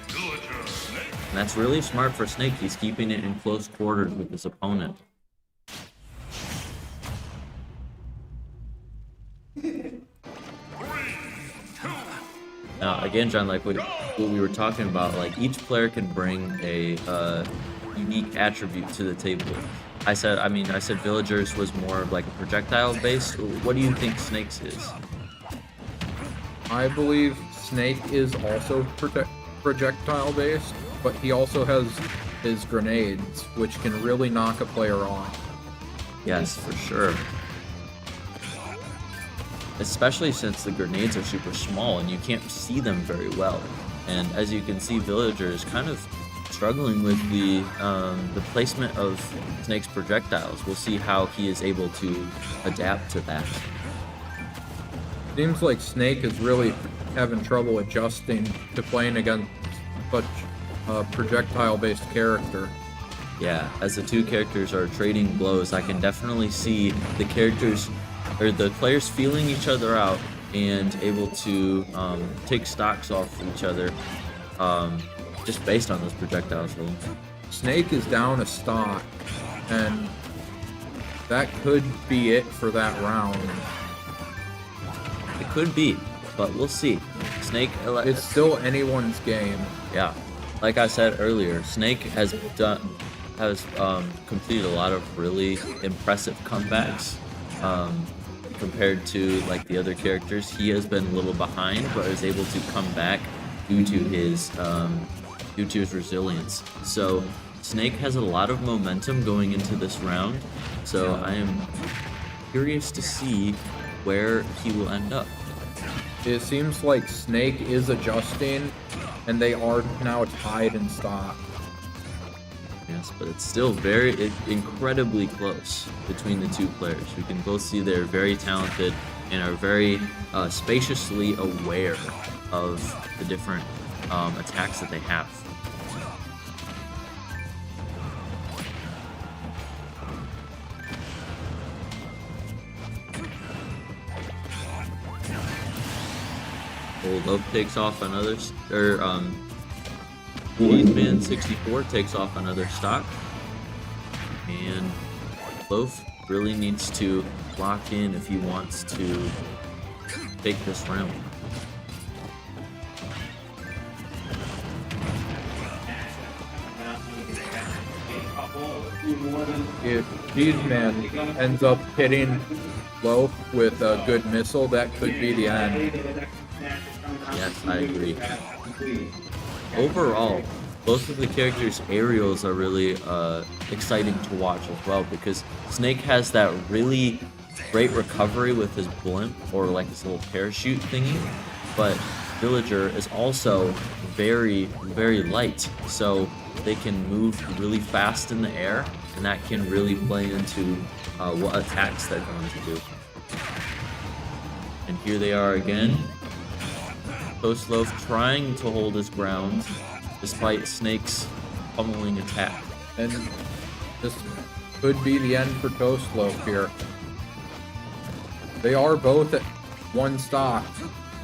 Speaker 13: And that's really smart for Snake. He's keeping it in close quarters with his opponent. Now, again, John, like what we were talking about, like each player can bring a unique attribute to the table. I said Villagers was more of like a projectile based. What do you think Snake's is?
Speaker 8: I believe Snake is also projectile based, but he also has his grenades, which can really knock a player off.
Speaker 13: Yes, for sure. Especially since the grenades are super small and you can't see them very well. And as you can see, Villager is kind of struggling with the placement of Snake's projectiles. We'll see how he is able to adapt to that.
Speaker 8: Seems like Snake is really having trouble adjusting to playing against such a projectile-based character.
Speaker 13: Yeah, as the two characters are trading blows, I can definitely see the characters, or the players, feeling each other out and able to take stocks off each other just based on those projectiles.
Speaker 8: Snake is down a stock, and that could be it for that round.
Speaker 13: It could be, but we'll see. Snake.
Speaker 8: It's still anyone's game.
Speaker 13: Yeah, like I said earlier, Snake has completed a lot of really impressive comebacks. Compared to like the other characters, he has been a little behind, but is able to come back due to his resilience. So Snake has a lot of momentum going into this round. So I am curious to see where he will end up.
Speaker 8: It seems like Snake is adjusting, and they are now tied in stock.
Speaker 13: Yes, but it's still incredibly close between the two players. We can both see they're very talented and are very spaciously aware of the different attacks that they have. Old Loaf takes off another, Man 64 takes off another stock, and Loaf really needs to lock in if he wants to take this round.
Speaker 8: If Cheeseman ends up hitting Loaf with a good missile, that could be the end.
Speaker 13: Yes, I agree. Overall, both of the characters' aerials are really exciting to watch as well, because Snake has that really great recovery with his blimp, or like his little parachute thingy, but Villager is also very, very light, so they can move really fast in the air, and that can really play into what attacks they're going to do. And here they are again. Toast Loaf trying to hold his ground despite Snake's pummeling attack.
Speaker 8: And this could be the end for Toast Loaf here. They are both at one stock,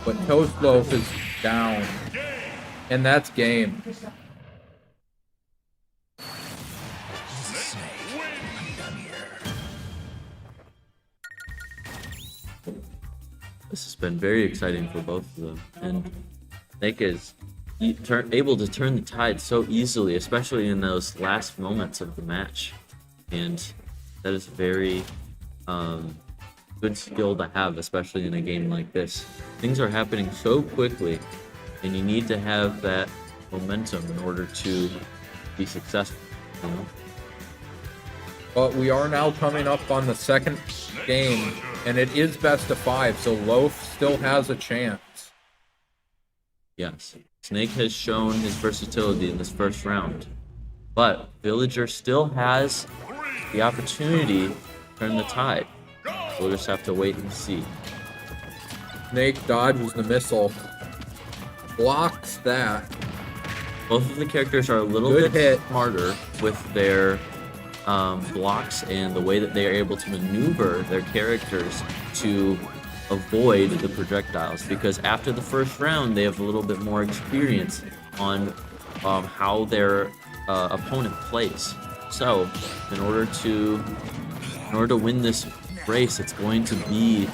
Speaker 8: but Toast Loaf is down. And that's game.
Speaker 13: This has been very exciting for both of them, and Snake is able to turn the tide so easily, especially in those last moments of the match, and that is very good skill to have, especially in a game like this. Things are happening so quickly, and you need to have that momentum in order to be successful, you know?
Speaker 8: But we are now coming up on the second game, and it is best of 5, so Loaf still has a chance.
Speaker 13: Yes, Snake has shown his versatility in this first round, but Villager still has the opportunity to turn the tide. We'll just have to wait and see.
Speaker 8: Snake dodges the missile, blocks that.
Speaker 13: Both of the characters are a little bit smarter with their blocks and the way that they are able to maneuver their characters to avoid the projectiles, because after the first round they have a little bit more experience on how their opponent plays. So in order to win this race, it's going to be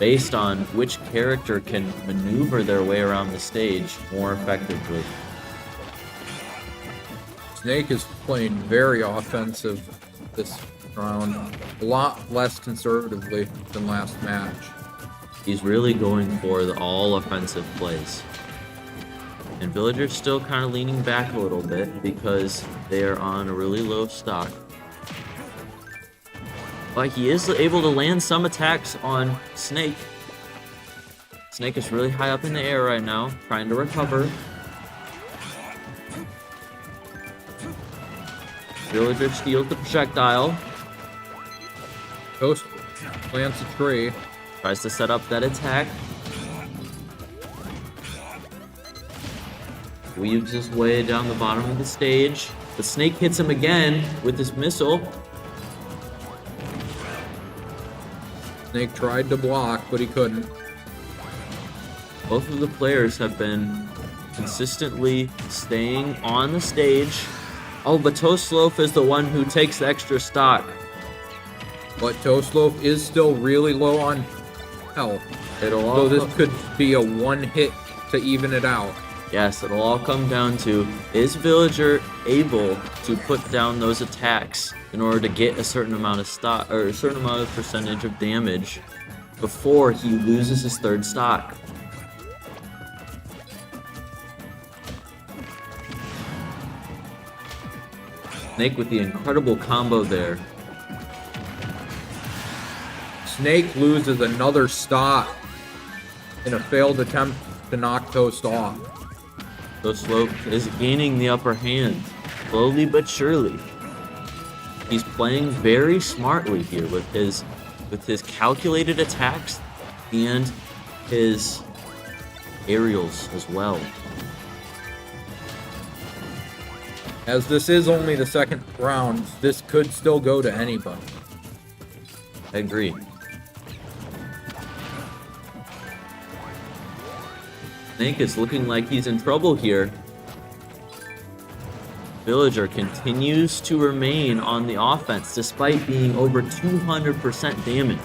Speaker 13: based on which character can maneuver their way around the stage more effectively.
Speaker 8: Snake is playing very offensive this round, a lot less conservatively than last match.
Speaker 13: He's really going for the all offensive plays. And Villager's still kind of leaning back a little bit because they are on a really low stock. But he is able to land some attacks on Snake. Snake is really high up in the air right now, trying to recover. Villager steals the projectile.
Speaker 8: Toast plants a tree.
Speaker 13: Tries to set up that attack. Weaves his way down the bottom of the stage. The Snake hits him again with this missile.
Speaker 8: Snake tried to block, but he couldn't.
Speaker 13: Both of the players have been consistently staying on the stage. Oh, but Toast Loaf is the one who takes the extra stock.
Speaker 8: But Toast Loaf is still really low on health.
Speaker 19: It'll all
Speaker 8: So this could be a one hit to even it out.
Speaker 19: Yes, it'll all come down to, is Villager able to put down those attacks in order to get a certain amount of stock or a certain amount of percentage of damage before he loses his third stock. Snake with the incredible combo there.
Speaker 8: Snake loses another stock in a failed attempt to knock Toast off.
Speaker 19: Toast is gaining the upper hand, slowly but surely. He's playing very smartly here with his calculated attacks and his aerials as well.
Speaker 8: As this is only the second round, this could still go to anybody.
Speaker 19: I agree. Snake is looking like he's in trouble here. Villager continues to remain on the offense despite being over 200% damage.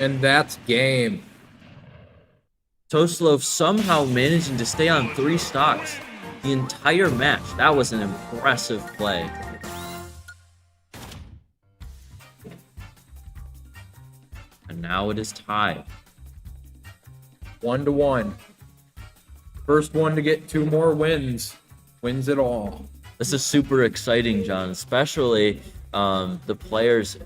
Speaker 8: And that's game.
Speaker 19: Toastloaf somehow managing to stay on 3 stocks the entire match. That was an impressive play. And now it is tied.
Speaker 8: 1-1. First one to get 2 more wins wins it all.
Speaker 19: This is super exciting, John, especially the players'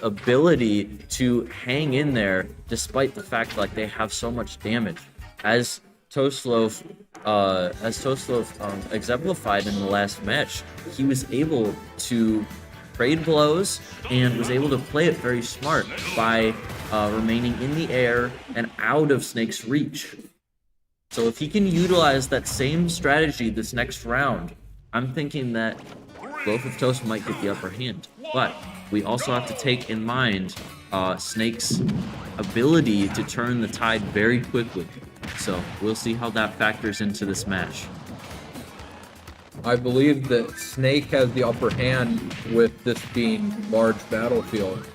Speaker 19: ability to hang in there despite the fact like they have so much damage. As Toastloaf exemplified in the last match, he was able to trade blows and was able to play it very smart by remaining in the air and out of Snake's reach. So if he can utilize that same strategy this next round, I'm thinking that Loaf of Toast might get the upper hand. But we also have to take in mind Snake's ability to turn the tide very quickly. So we'll see how that factors into this match.
Speaker 8: I believe that Snake has the upper hand with this being large battlefield,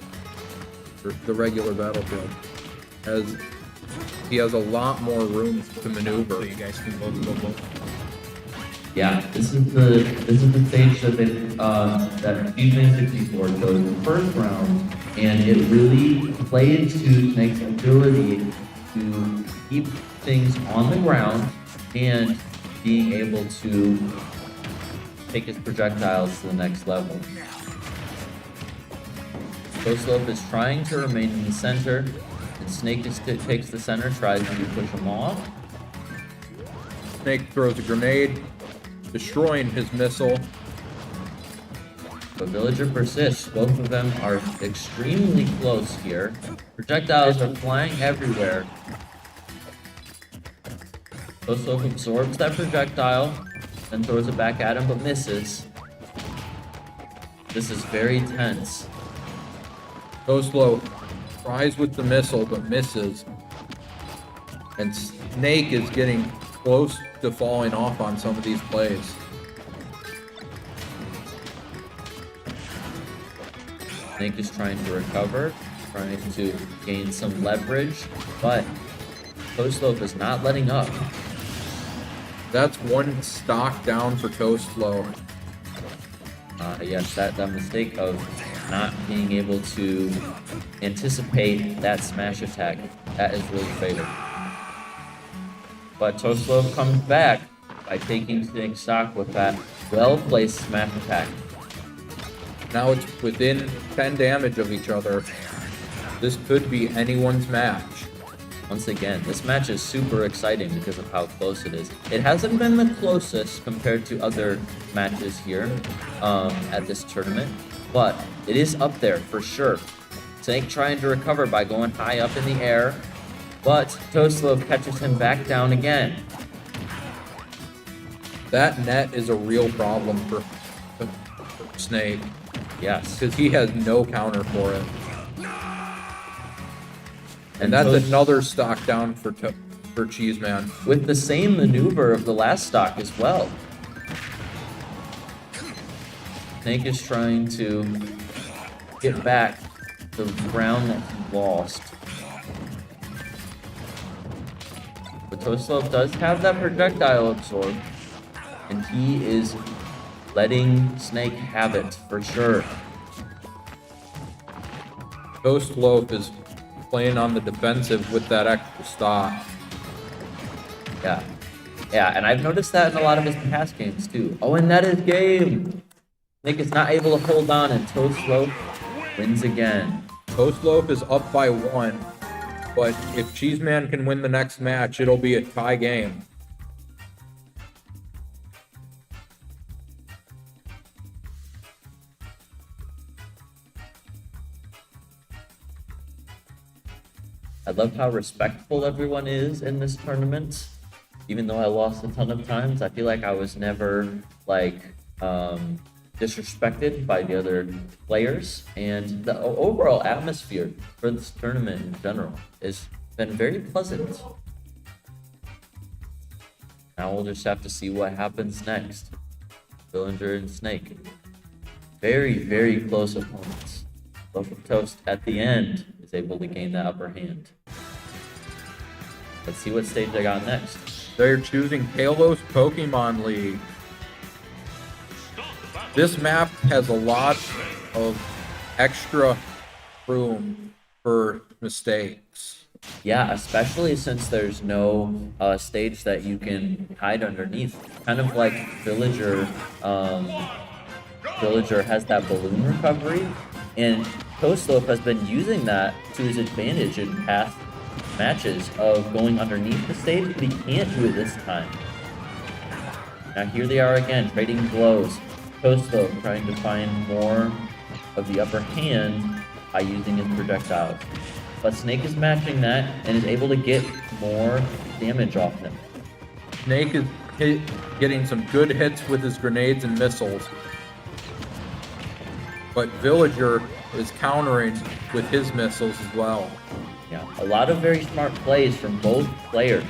Speaker 8: or the regular battlefield, as he has a lot more room to maneuver. So you guys can both go both.
Speaker 19: Yeah, this is the stage that that Fusion 64 chose the first round, and it really played to Snake's ability to keep things on the ground and being able to take his projectiles to the next level. Toastloaf is trying to remain in the center, and Snake just takes the center, tries to push him off.
Speaker 8: Snake throws a grenade, destroying his missile.
Speaker 19: But Villager persists. Both of them are extremely close here. Projectiles are flying everywhere. Toastloaf absorbs that projectile, then throws it back at him, but misses. This is very tense.
Speaker 8: Toastloaf tries with the missile, but misses. And Snake is getting close to falling off on some of these plays.
Speaker 19: Snake is trying to recover, trying to gain some leverage, but Toastloaf is not letting up.
Speaker 8: That's 1 stock down for Toastloaf.
Speaker 19: Yes, that mistake of not being able to anticipate that smash attack, that is really fatal. But Toastloaf comes back by taking Snake's stock with that well-placed smash attack.
Speaker 8: Now it's within 10 damage of each other. This could be anyone's match.
Speaker 19: Once again, this match is super exciting because of how close it is. It hasn't been the closest compared to other matches here at this tournament, but it is up there for sure. Snake trying to recover by going high up in the air, but Toastloaf catches him back down again.
Speaker 8: That net is a real problem for Snake.
Speaker 19: Yes.
Speaker 8: Because he has no counter for it. And that's another stock down for Cheeseman.
Speaker 19: With the same maneuver of the last stock as well. Snake is trying to get back the ground that he lost. Toast Slope does have that projectile absorb, and he is letting Snake have it for sure.
Speaker 8: Ghost Loaf is playing on the defensive with that extra stock.
Speaker 19: Yeah. Yeah, and I've noticed that in a lot of his past games too. Oh, and that is game! Snake is not able to hold on, and Toast Slope wins again.
Speaker 8: Toast Loaf is up by 1, but if Cheeseman can win the next match, it'll be a tie game.
Speaker 19: I love how respectful everyone is in this tournament. Even though I lost a ton of times, I feel like I was never like disrespected by the other players, and the overall atmosphere for this tournament in general has been very pleasant. Now we'll just have to see what happens next. Villager and Snake. Very, very close opponents. Loaf of Toast at the end is able to gain the upper hand. Let's see what stage they got next.
Speaker 8: They're choosing Kalos Pokemon League. This map has a lot of extra room for mistakes.
Speaker 19: Yeah, especially since there's no stage that you can hide underneath. Kind of like Villager. Villager has that balloon recovery, and Toast Loaf has been using that to his advantage in past matches of going underneath the stage, but he can't do it this time. Now here they are again, trading blows. Toast Loaf trying to find more of the upper hand by using his projectiles. But Snake is matching that and is able to get more damage off him.
Speaker 8: Snake is getting some good hits with his grenades and missiles. But Villager is countering with his missiles as well.
Speaker 19: Yeah, a lot of very smart plays from both players.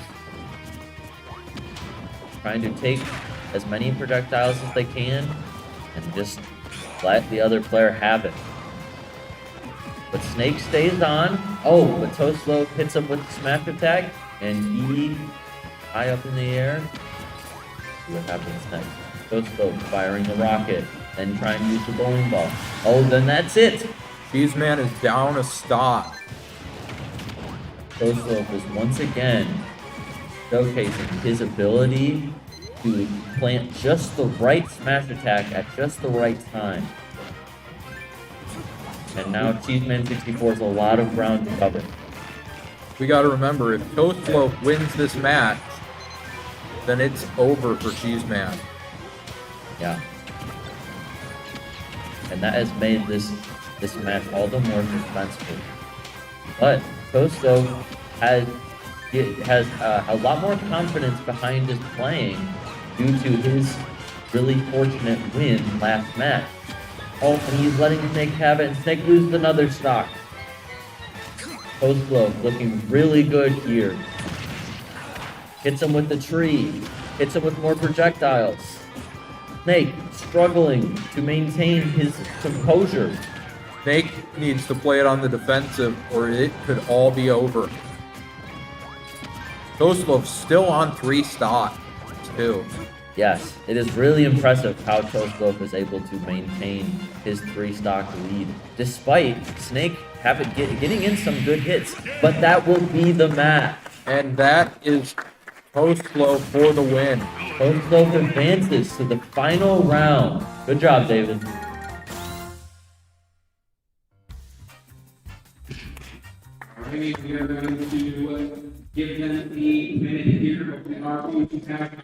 Speaker 19: Trying to take as many projectiles as they can and just let the other player have it. But Snake stays on. Oh, but Toast Loaf hits him with the smash attack, and he high up in the air. See what happens next. Toast Loaf firing the rocket, then trying to use the bowling ball. Oh, then that's it.
Speaker 8: Cheeseman is down a stock.
Speaker 19: Toast Loaf is once again showcasing his ability to plant just the right smash attack at just the right time. And now Cheeseman 64 has a lot of ground to cover.
Speaker 8: We got to remember, if Toast Loaf wins this match, then it's over for Cheeseman.
Speaker 19: Yeah. And that has made this match all the more suspenseful. But Toast Loaf has a lot more confidence behind his playing due to his really fortunate win last match. Oh, and he's letting Snake have it, and Snake loses another stock. Toast Loaf looking really good here. Hits him with the tree. Hits him with more projectiles. Snake struggling to maintain his composure.
Speaker 8: Snake needs to play it on the defensive or it could all be over. Toast Loaf's still on 3 stocks, too.
Speaker 19: Yes, it is really impressive how Toast Loaf is able to maintain his 3-stock lead, despite Snake getting in some good hits. But that will be the match.
Speaker 8: And that is Toast Loaf for the win.
Speaker 19: Toast Loaf advances to the final round. Good job, David.
Speaker 6: Alright, we are going to give them the minute here of the RP attack.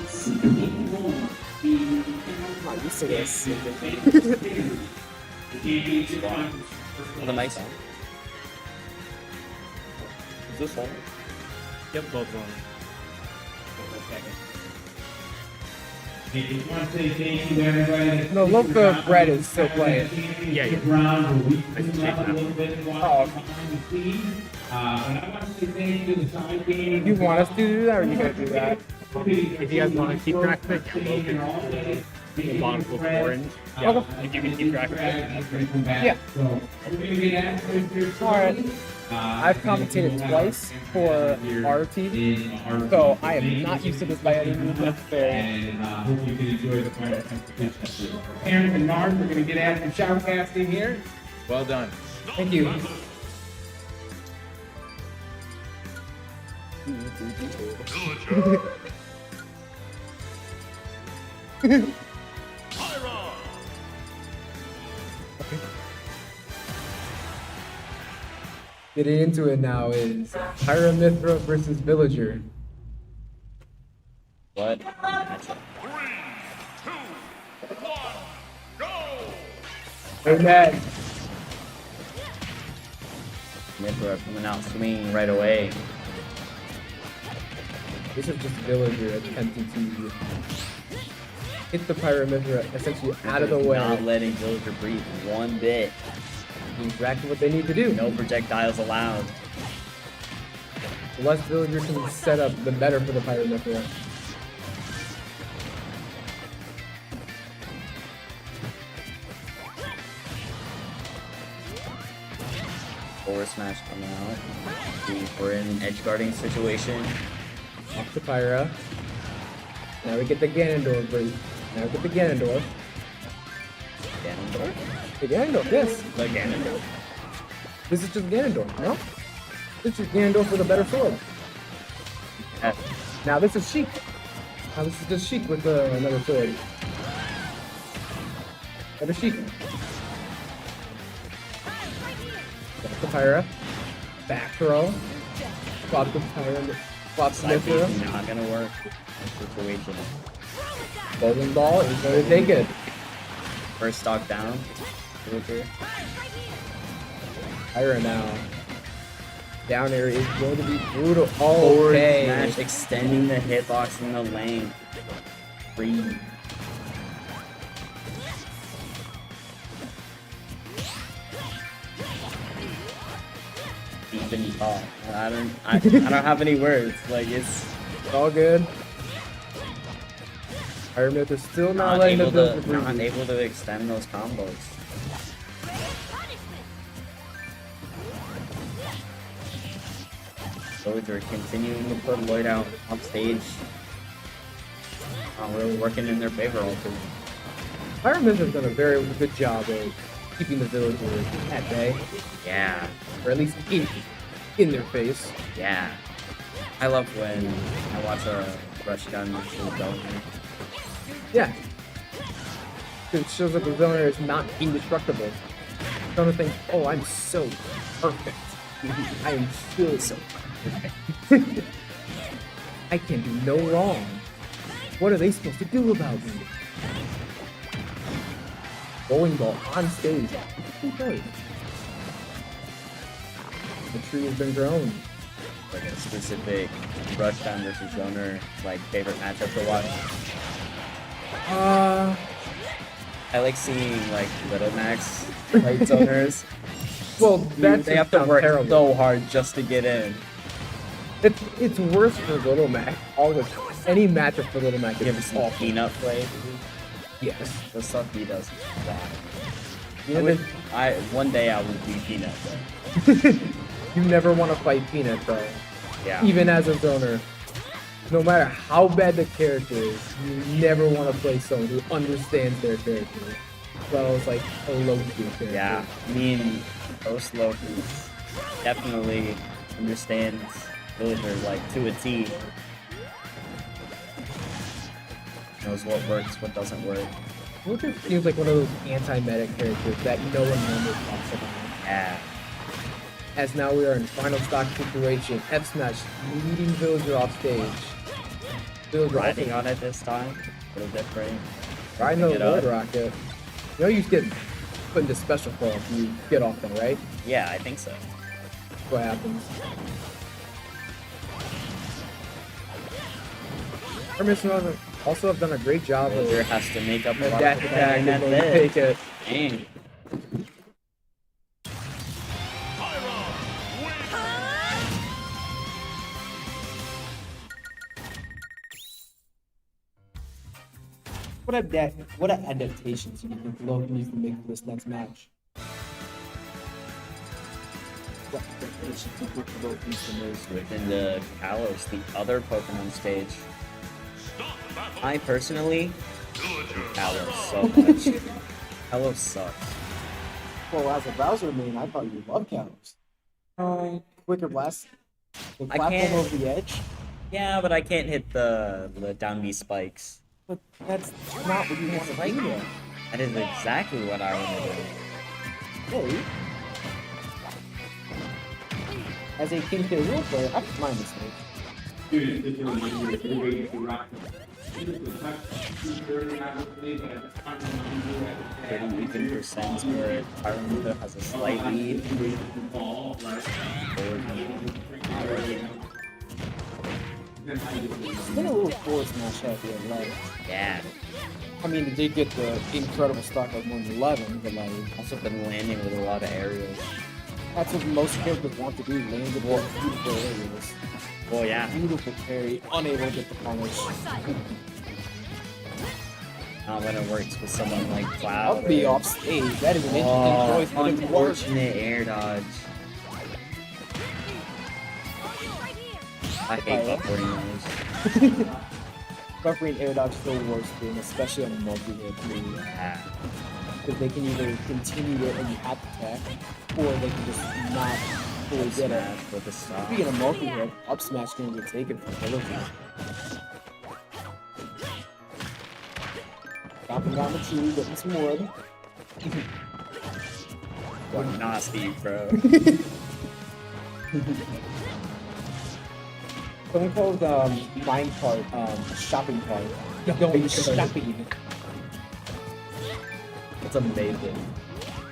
Speaker 14: I'm used to this.
Speaker 9: Are the mics on? Is this on?
Speaker 15: Yep, both on.
Speaker 6: Just want to say thank you to everybody.
Speaker 14: The loaf of bread is still playing.
Speaker 15: Yeah, yeah.
Speaker 6: Round where we
Speaker 15: I just
Speaker 6: cleaned up a
Speaker 15: changed
Speaker 6: little bit
Speaker 14: Oh,
Speaker 6: behind the scenes. But I want to say thank you to the side game.
Speaker 14: You want us to do that, or you gonna do that?
Speaker 15: If you guys want to keep track of it, download the bottom of orange. Yeah.
Speaker 14: Okay.
Speaker 15: If you can keep track of it, that's great.
Speaker 14: Yeah.
Speaker 6: So we're gonna get after
Speaker 14: Alright. I've commentated twice for RT, so I am not used to this by any means necessary.
Speaker 6: And hope you can enjoy the final competition. Aaron and Mark, we're gonna get after shoutcasting here.
Speaker 8: Well done.
Speaker 14: Thank you. Getting into it now is Pyramithra versus Villager.
Speaker 9: What?
Speaker 14: Amen.
Speaker 9: Mithra coming out swinging right away.
Speaker 14: This is just Villager attempting to hit the Pyramithra essentially out of the way.
Speaker 9: Not letting Villager breathe one bit.
Speaker 14: Exactly what they need to do.
Speaker 9: No projectiles allowed.
Speaker 14: The less Villager can set up, the better for the Pyramithra.
Speaker 9: Forward smash coming out. We're in an edge guarding situation.
Speaker 14: Off the Pyra. Now we get the Ganondorf version. Now we get the Ganondorf.
Speaker 9: Ganondorf?
Speaker 14: The Ganondorf, yes.
Speaker 9: The Ganondorf.
Speaker 14: This is just Ganondorf, no? This is Ganondorf with a better sword.
Speaker 9: Yes.
Speaker 14: Now this is Sheik. Now this is just Sheik with another sword. Better Sheik. Got the Pyra. Back throw. Swap the Pyra. Swap
Speaker 9: Side
Speaker 14: Smithra.
Speaker 9: beat not gonna work in this situation.
Speaker 14: Bowling ball is going to take it.
Speaker 9: First stock down. Villager.
Speaker 14: Pyra now. Down air is going to be brutal.
Speaker 9: Forward
Speaker 14: Okay.
Speaker 9: smash, extending the hitbox in the lane. Free. Deep in the ball. I don't have any words. Like it's
Speaker 14: all good. Pyramith is still not
Speaker 9: not
Speaker 14: letting
Speaker 9: able
Speaker 14: the
Speaker 9: to
Speaker 14: Villager
Speaker 9: not
Speaker 14: breathe.
Speaker 9: able to extend those combos. Villager continuing to put Lloyd out on stage. Not really working in their favor ultimately.
Speaker 14: Pyramith has done a very good job of keeping the Villager at bay.
Speaker 9: Yeah.
Speaker 14: Or at least in their face.
Speaker 9: Yeah. I love when I watch a rush gun machine going.
Speaker 14: Yeah. It shows that the Zoner is not indestructible. Zoner thinks, oh, I'm so perfect. I am still so perfect. I can do no wrong. What are they supposed to do about me? Bowling ball on stage. Okay. The tree has been grown.
Speaker 9: Like a specific rush gun versus zoner like favorite matchup to watch. I like seeing like Little Max fight zoners.
Speaker 14: Well,
Speaker 9: Dude, they have to work so hard just to get in.
Speaker 14: It's worse for Little Mac. All the any matchup for Little Mac
Speaker 9: You ever
Speaker 14: is
Speaker 9: seen
Speaker 14: awful.
Speaker 9: Peanut play?
Speaker 14: Yes.
Speaker 9: The stuff he does is bad.
Speaker 14: You
Speaker 9: One day I would be Peanut though.
Speaker 14: You never want to fight Peanut though.
Speaker 9: Yeah.
Speaker 14: Even as a zoner. No matter how bad the character is, you never want to play someone who understands their character. Well, it's like a low-key character.
Speaker 9: Yeah, I mean, Post Locus definitely understands Villager like to a T. Knows what works, what doesn't work.
Speaker 14: Villager seems like one of those anti-meta characters that no one normally talks about.
Speaker 9: Yeah.
Speaker 14: As now we are in final stock situation. F Smash leading Villager off stage.
Speaker 3: Still
Speaker 9: riding on it this time. A little different.
Speaker 3: Riding the
Speaker 9: Pick it up.
Speaker 3: World Rocket. You know you get put into special form if you get off them, right?
Speaker 9: Yeah, I think so.
Speaker 3: That's what happens. Hermes also have done a great job of
Speaker 9: Roger has to make up
Speaker 3: the
Speaker 9: for
Speaker 3: dash
Speaker 9: it.
Speaker 3: attack
Speaker 9: And
Speaker 3: and
Speaker 9: that's
Speaker 3: take it.
Speaker 9: Dang.
Speaker 14: What adaptations do you think Logan needs to make for this next match? What adaptations do you think Logan needs to make?
Speaker 9: Within the Kalos, the other Pokemon stage. I personally hate Kalos so much. Kalos sucks.
Speaker 14: Well, as a Bowser main, I thought you loved Kalos. Quicker Blast. The
Speaker 9: I
Speaker 14: platform
Speaker 9: can't-
Speaker 14: over the edge.
Speaker 9: Yeah, but I can't hit the down B spikes.
Speaker 14: But that's not what you want to do there.
Speaker 9: That is exactly what I want to do.
Speaker 14: Really? As a King K. Rool player, I don't mind this move.
Speaker 6: Students, just a reminder, if you're waiting to rock the touch, 230 obviously, but at the time of the
Speaker 9: Even percents where Pyramida has a slight lead.
Speaker 14: It's been a little forced match heavy at light.
Speaker 9: Yeah.
Speaker 14: I mean, they did get the incredible stock of 111, but like,
Speaker 9: Also been landing with a lot of aerials.
Speaker 14: that's what most characters want to do, land the ball beautiful areas.
Speaker 9: Oh yeah.
Speaker 14: Beautiful parry, unable to get the punish.
Speaker 9: Not when it works with someone like Cloud.
Speaker 14: Up B off stage, that is an interesting
Speaker 9: Oh,
Speaker 14: choice, but it works.
Speaker 9: unfortunate air dodge. I hate buffering those.
Speaker 14: Buffering air dodge still works for them, especially on a multi-hit.
Speaker 9: Yeah.
Speaker 14: Because they can either continue it and you have to attack, or they can just not fully get it.
Speaker 9: Smash with a stop.
Speaker 14: Speaking of multi-hit, up smash can get taken from Hillary. Chopping down the tree, getting some wood.
Speaker 9: What nasty, bro.
Speaker 14: Someone called mine cart shopping cart. Going shopping.
Speaker 9: It's amazing.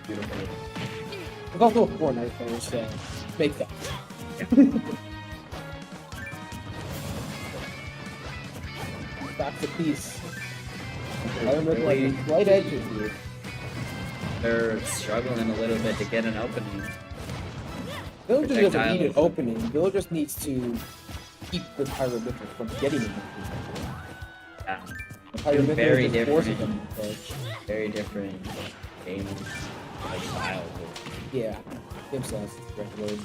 Speaker 9: Beautiful.
Speaker 14: It's also a Fortnite player, so make that. Back to peace. I remember like right edges here.
Speaker 9: They're struggling a little bit to get an opening.
Speaker 14: Villagers doesn't
Speaker 9: Projectile.
Speaker 14: need an opening. Villagers needs to keep the Pyromithra from getting an opening.
Speaker 9: Yeah.
Speaker 14: The Pyromithra
Speaker 9: Very
Speaker 14: just forces
Speaker 9: different.
Speaker 14: them to push.
Speaker 9: Very different game like style.
Speaker 14: Yeah. Themselves regular.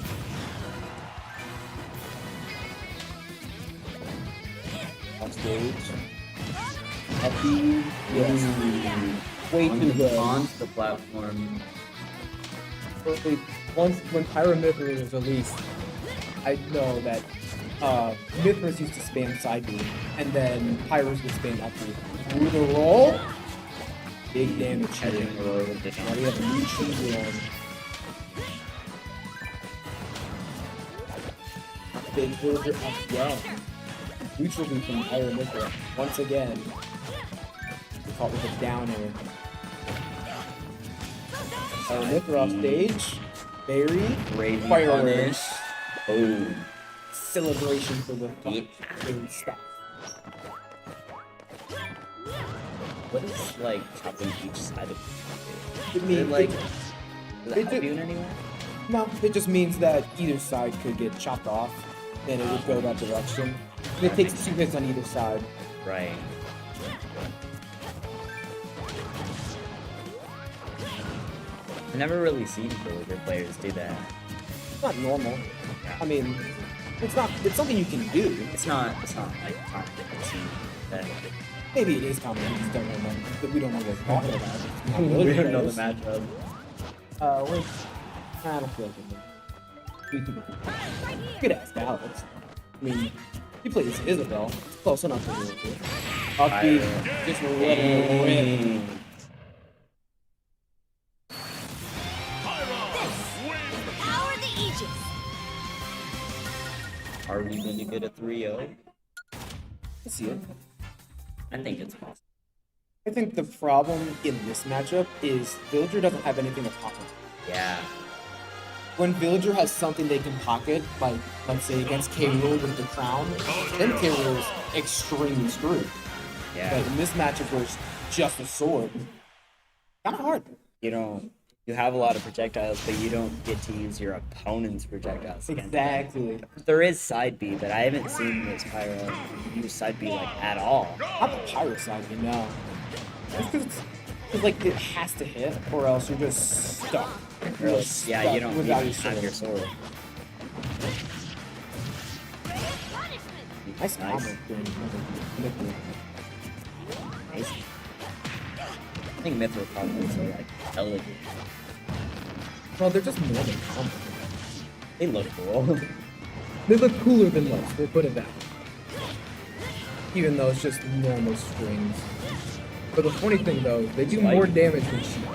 Speaker 14: Off stage. Happy. Yes. Way too good.
Speaker 9: Onto the platform.
Speaker 14: Once when Pyromithra is released, I know that Mithras used to spam side B, and then Pyros would spam up B. Through the roll, big damage here.
Speaker 9: Catching the roll with the
Speaker 14: Now we have a new cheese on. Big villager again. Neutral beat from Pyromithra once again. Caught with a down air. Pyromithra off stage. Berry.
Speaker 9: Gravy
Speaker 14: Fireworks.
Speaker 9: punish. Boom.
Speaker 14: Celebration for the fucking stuff.
Speaker 9: What is like chopping each side of
Speaker 14: It
Speaker 9: it?
Speaker 14: means
Speaker 9: Like,
Speaker 14: it-
Speaker 9: does that
Speaker 14: it
Speaker 9: help
Speaker 14: ju-
Speaker 9: you in any way?
Speaker 14: No, it just means that either side could get chopped off, and it would go that direction. And it takes 2 hits on either side.
Speaker 9: Right. I never really seen villager players do that.
Speaker 14: It's not normal. I mean, it's not. It's something you can do.
Speaker 9: It's not like common to see that.
Speaker 14: Maybe it is common. We just don't know. We don't know what we're talking about. It's not
Speaker 9: We
Speaker 14: really
Speaker 9: don't know the
Speaker 14: players.
Speaker 9: matchup.
Speaker 14: Wait. I don't feel like it. Good ass Alex. I mean, he plays Isabel. It's close enough to do it. Upbeat, just letting it rip.
Speaker 20: Power the Aegis.
Speaker 9: Are we going to get a 3-0?
Speaker 14: I see it.
Speaker 19: I think it's possible.
Speaker 14: I think the problem in this matchup is Villager doesn't have anything to pocket.
Speaker 19: Yeah.
Speaker 14: When Villager has something they can pocket, like let's say against K. Rool with the crown, then K. Rool is extremely screwed.
Speaker 9: Yeah.
Speaker 14: But in this matchup where it's just a sword, kind of hard.
Speaker 9: You have a lot of projectiles, but you don't get to use your opponent's projectiles.
Speaker 14: Exactly.
Speaker 9: There is side B, but I haven't seen this Pyro use side B like at all.
Speaker 14: Not the Pyro side, you know. It's because it's like it has to hit, or else you're just stuck.
Speaker 9: Or else, yeah, you don't
Speaker 14: without
Speaker 9: even have your sword.
Speaker 14: Nice combo.
Speaker 9: Nice. I think Mithril combos are like elegant.
Speaker 3: Well, they're just normal combos.
Speaker 9: They look cool.
Speaker 3: They look cooler than most, we'll put it that way. Even though it's just normal strings. But the funny thing though, they do more damage than Sheik.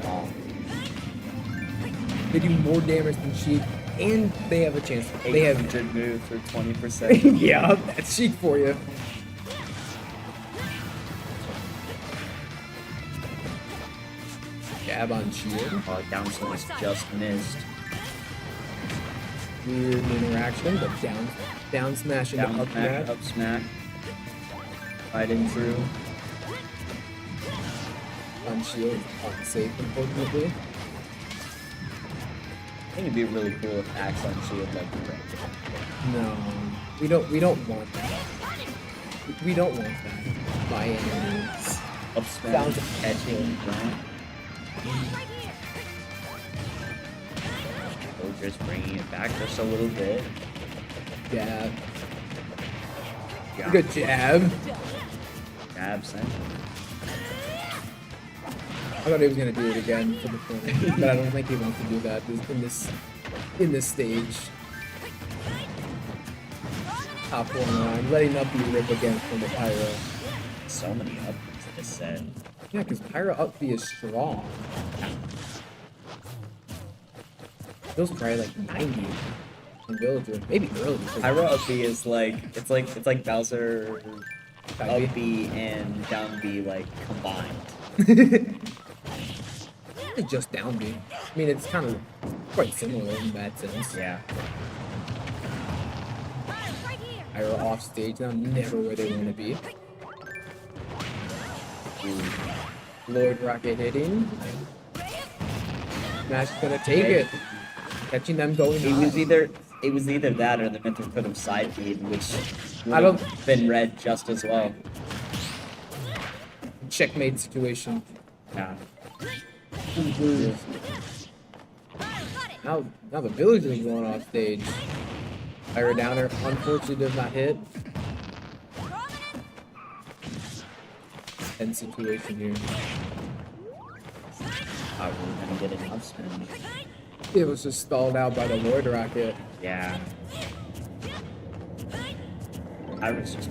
Speaker 3: They do more damage than Sheik, and they have a chance. They have
Speaker 9: 800 move for 20%.
Speaker 3: yeah, that's Sheik for you. Jab on shield.
Speaker 19: Oh, down smash just missed.
Speaker 3: Weird interaction, but down smash into
Speaker 19: Down
Speaker 3: up
Speaker 19: smack,
Speaker 3: smash.
Speaker 19: up smack. Right in through.
Speaker 3: On shield, unsafe unfortunately.
Speaker 19: I think it'd be really cool if Axe on shield like
Speaker 3: No, we don't want that. We don't want that by any means.
Speaker 19: Up smash,
Speaker 3: Sounds
Speaker 19: catching, right? Oh, just bringing it back just a little bit.
Speaker 3: Jab.
Speaker 19: Yeah.
Speaker 3: Good jab.
Speaker 19: Jab sent.
Speaker 3: I thought he was gonna do it again for the point, but I don't think he wants to do that in this stage. Top 1 line, letting up B rip again from the Pyro.
Speaker 19: So many upbeats in this set.
Speaker 3: Yeah, because Pyro up B is strong. Feels probably like 90 on Villager, maybe early.
Speaker 9: Pyro up B is like it's like Bowser up B and down B like combined.
Speaker 3: It's just down B. I mean, it's kind of quite similar in that sense.
Speaker 9: Yeah.
Speaker 3: Pyro off stage now, never where they want to be. Lord Rocket hitting. Smash gonna take it. Catching them going.
Speaker 9: It was either that or the Mithril could have side beat, which would
Speaker 3: I don't-
Speaker 9: have been red just as well.
Speaker 3: Checkmate situation.
Speaker 9: Yeah.
Speaker 3: Now the Villager is going off stage. Pyro downer, unfortunately does not hit. End situation here.
Speaker 19: I was gonna get an up spin.
Speaker 3: It was just stalled out by the Lord Rocket.
Speaker 19: Yeah. I was just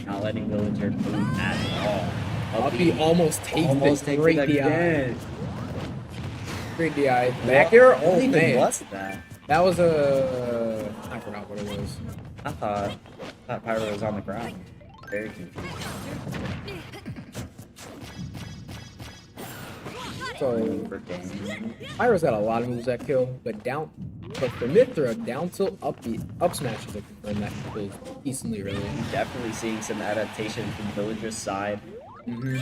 Speaker 19: not letting Villager move at all.
Speaker 3: Uppy almost takes it. Great
Speaker 19: it
Speaker 3: DI.
Speaker 19: again.
Speaker 3: Great DI. Back air? Oh
Speaker 19: What even
Speaker 3: man.
Speaker 19: was that?
Speaker 3: That was a... I forgot what it was.
Speaker 19: I thought Pyro was on the ground. Very confused.
Speaker 3: So,
Speaker 19: For game.
Speaker 3: Pyro's got a lot of moves that kill, but for Mithra, down tilt, up smash is a confirm that kills decently early.
Speaker 19: Definitely seeing some adaptation from Villager's side.
Speaker 3: Mm-hmm.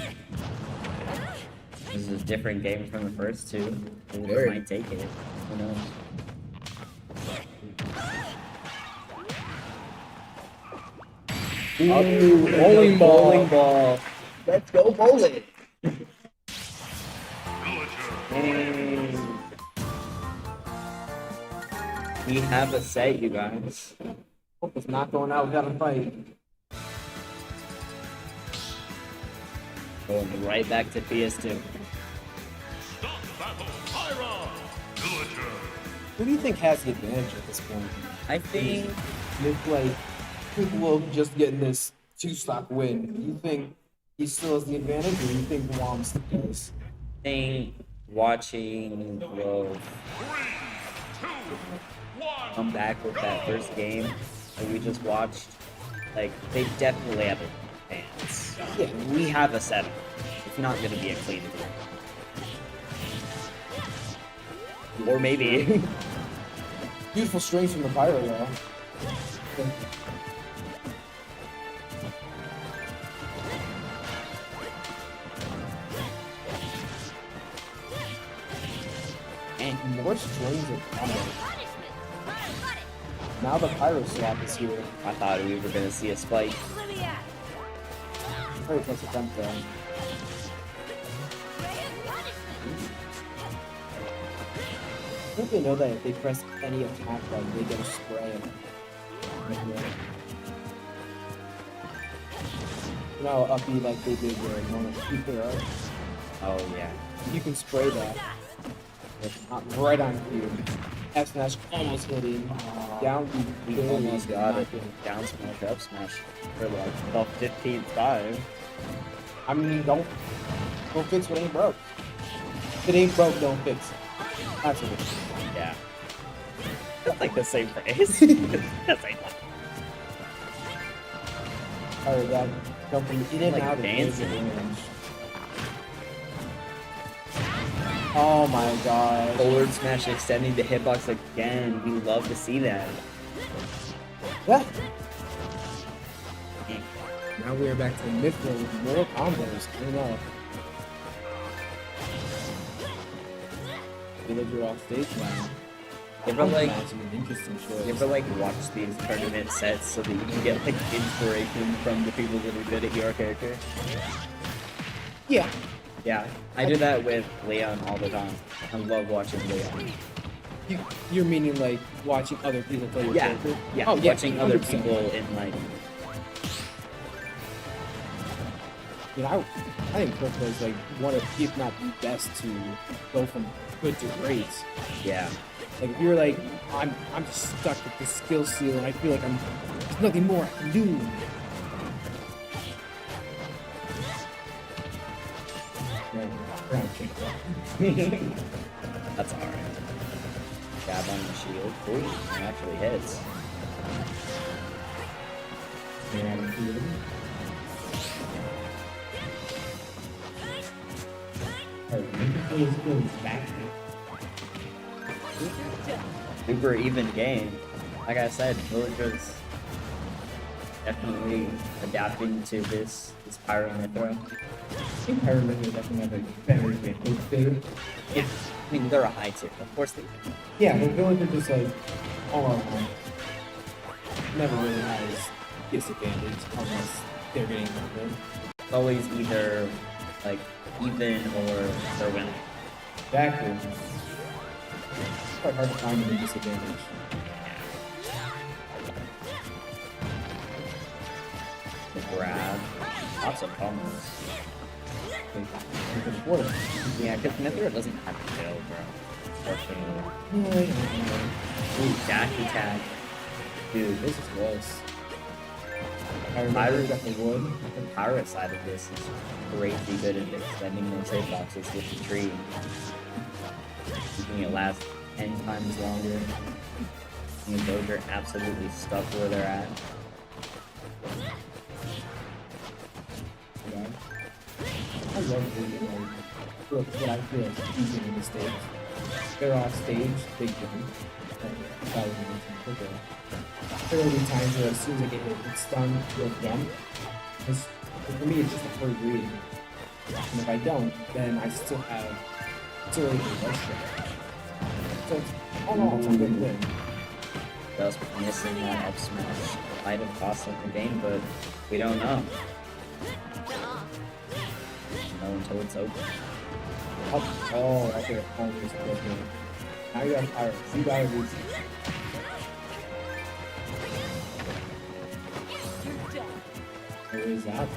Speaker 19: This is a different game from the first two. Villager
Speaker 3: Very.
Speaker 19: might take it. Who knows?
Speaker 3: Ooh, bowling ball.
Speaker 19: Bowling ball. Let's go bowling. We have a set, you guys.
Speaker 14: Hope it's not going out without a fight.
Speaker 19: Going right back to PS2.
Speaker 14: Who do you think has the advantage at this point?
Speaker 19: I think
Speaker 14: If like people just getting this 2-stock win, do you think he still has the advantage, or do you think Wom's does?
Speaker 19: think watching Grove come back with that first game that we just watched
Speaker 9: Like, they definitely have a chance. Yeah, we have a setup. It's not going to be a clean game. Or maybe.
Speaker 5: Beautiful strings from the Pyro, though. And more strings are coming. Now the Pyro swap is here.
Speaker 9: I thought we were going to see a spike.
Speaker 5: Very close attempt, though. I think they know that if they press any attack button, they get a spray. You know how upbeat like they did where you want to keep their up.
Speaker 9: Oh, yeah.
Speaker 5: You can spray that. Right on cue. F smash almost hit him. Down
Speaker 9: We almost got it. Down smash, up smash. For like the 15th time.
Speaker 5: I mean, don't fix what ain't broke. If it ain't broke, don't fix it. Absolutely.
Speaker 9: Yeah. That's like the same phrase. That's like
Speaker 5: Alright, that jumping in and
Speaker 9: Like
Speaker 5: out of
Speaker 9: dancing.
Speaker 5: range. Oh my god.
Speaker 9: Forward smash extending the hitbox again. We love to see that.
Speaker 5: Yeah. Now we are back to Mithril with more combos coming up. Villager off stage now.
Speaker 9: You ever like,
Speaker 5: An interesting choice.
Speaker 9: you ever like watch these tournament sets so that you can get like inspiration from the people that are good at your character?
Speaker 5: Yeah.
Speaker 9: Yeah, I do that with Leon all the time. I love watching Leon.
Speaker 5: You're meaning like watching other people play your
Speaker 9: Yeah,
Speaker 5: character?
Speaker 9: yeah,
Speaker 5: Oh, yeah,
Speaker 9: watching other
Speaker 5: 100%.
Speaker 9: people in like.
Speaker 5: You know, I think Kirk was like one of, if not the best, to go from good to great.
Speaker 9: Yeah.
Speaker 5: Like if you're like, I'm just stuck with this skill ceiling, I feel like there's nothing more I can do.
Speaker 9: That's alright. Jab on the shield. Ooh, it actually hits. Super even game. Like I said, Villager's definitely adapting to this Pyro Mythra.
Speaker 5: I think Pyro Mythra definitely have a better advantage there.
Speaker 9: Yeah, I mean they're a high tier, of course they do.
Speaker 5: Yeah, but Villager just like all around never really has disadvantage unless they're getting good.
Speaker 9: It's always either like even or they're winning.
Speaker 5: Exactly. It's quite hard to find a disadvantage.
Speaker 9: The grab. Lots of combos. Yeah, because Mythra doesn't have to kill, bro. Unfortunately. Ooh, dash attack. Dude,
Speaker 5: This is close.
Speaker 9: Pirate
Speaker 5: definitely would.
Speaker 9: The pirate side of this is crazy good at extending those hitboxes with the tree. Making it last 10 times longer. And those are absolutely stuck where they're at.
Speaker 5: Yeah. I love Villager. Look, what I feel like easy in the stage. They're off stage, big jump. There will be times where as soon as I get hit, it's stunned, you'll jump. For me, it's just a free read. And if I don't, then I still have able to rush it. So it's all in all, it's a good win.
Speaker 9: Just missing that up smash might have cost them the game, but we don't know. Know until it's open.
Speaker 5: Oh, I think it's almost good. Now you got Pirates. You gotta lose. Where is that?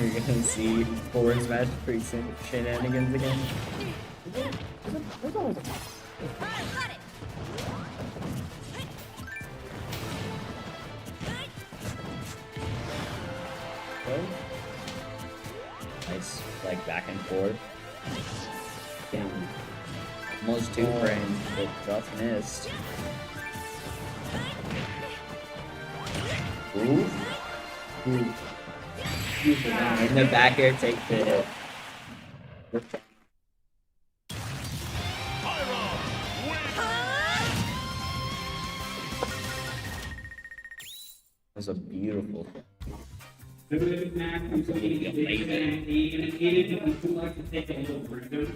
Speaker 9: You're gonna see forward smash precinct shenanigans again.
Speaker 5: There's always a
Speaker 9: Nice, like back and forth. Damn. Almost 2 frames, but just missed.
Speaker 19: Ooh.
Speaker 3: In the back air, take the hit.
Speaker 19: That's a beautiful.
Speaker 6: Limited match between Jason and Aiden. Would you like to take a little breather?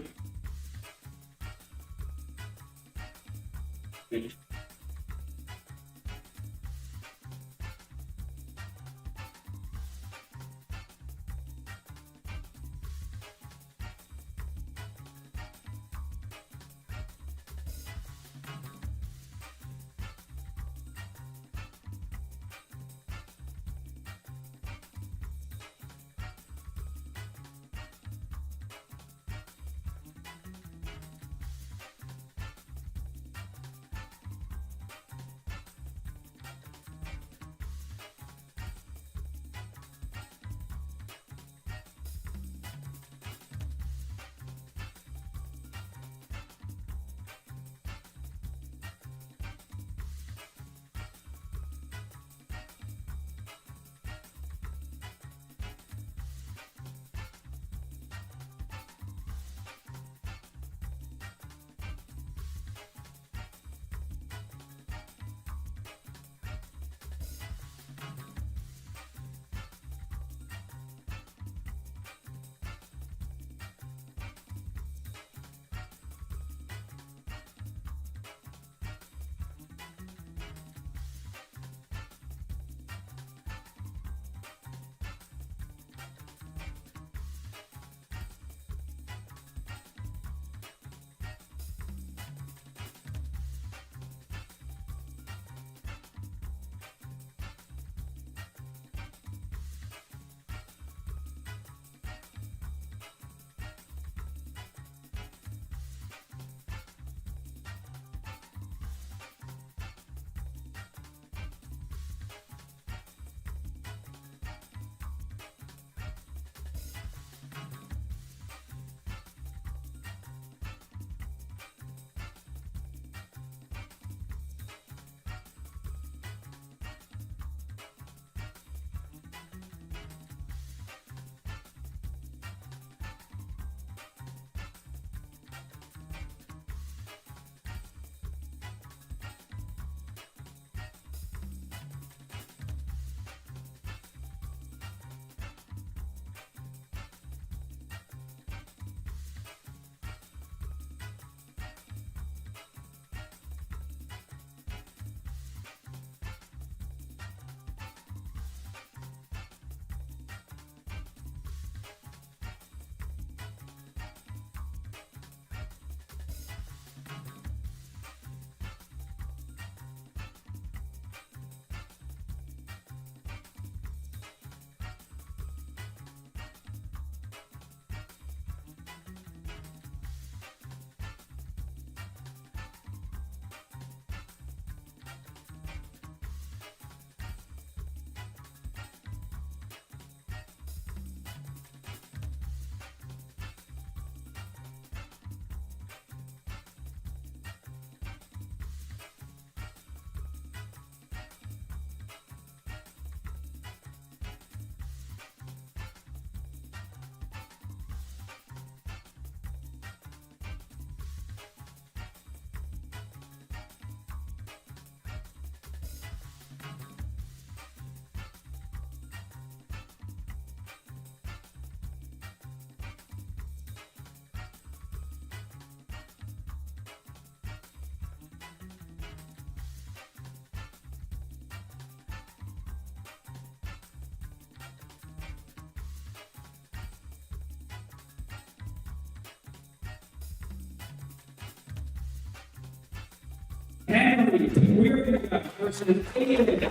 Speaker 6: Henry, we're versus Aiden.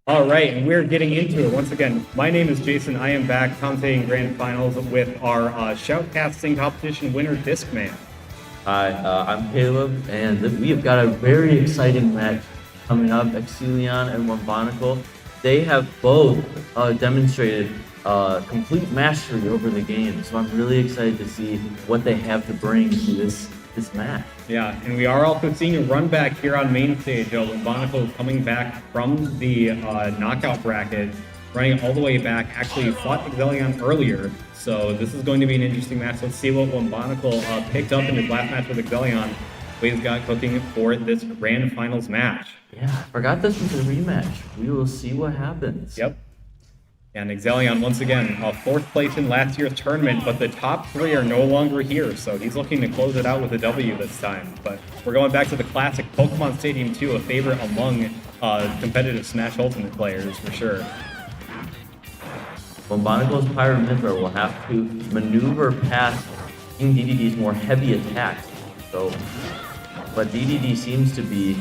Speaker 2: All right, and we're getting into it once again. My name is Jason. I am back commentating grand finals with our shoutcasting competition winner, Discman.
Speaker 19: Hi, I'm Caleb, and we have got a very exciting match coming up. Exilion and Wombonical. They have both demonstrated complete mastery over the game, so I'm really excited to see what they have to bring to this this match.
Speaker 2: Yeah, and we are also seeing a run back here on main stage. Monaco coming back from the knockout bracket, running all the way back. Actually fought Exelion earlier, so this is going to be an interesting match. Let's see what Monaco picked up in his last match with Exelion. What he's got cooking for this grand finals match.
Speaker 19: Yeah, I forgot this was a rematch. We will see what happens.
Speaker 2: Yep. And Exelion, once again, fourth place in last year's tournament, but the top three are no longer here, so he's looking to close it out with a W this time. But we're going back to the classic Pokemon Stadium 2, a favorite among competitive Smash Ultimate players, for sure.
Speaker 19: Bombonico's Pyramithra will have to maneuver past King DDD's more heavy attacks. So, but DDD seems to be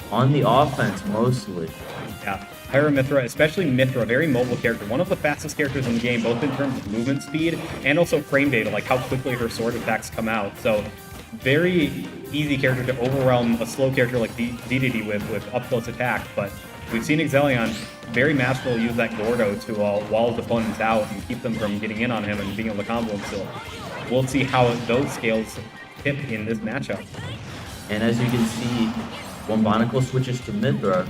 Speaker 19: on the offense mostly.
Speaker 2: Yeah. Pyramithra, especially Mithra, very mobile character, one of the fastest characters in the game, both in terms of movement speed and also frame data, like how quickly her sword attacks come out. So very easy character to overwhelm a slow character like DDD with up-close attack, but we've seen Exelion very masterful use that Gordo to wall his opponents out and keep them from getting in on him and being able to combo him still. We'll see how those scales tip in this matchup.
Speaker 19: And as you can see, when Bombonico switches to Mithra,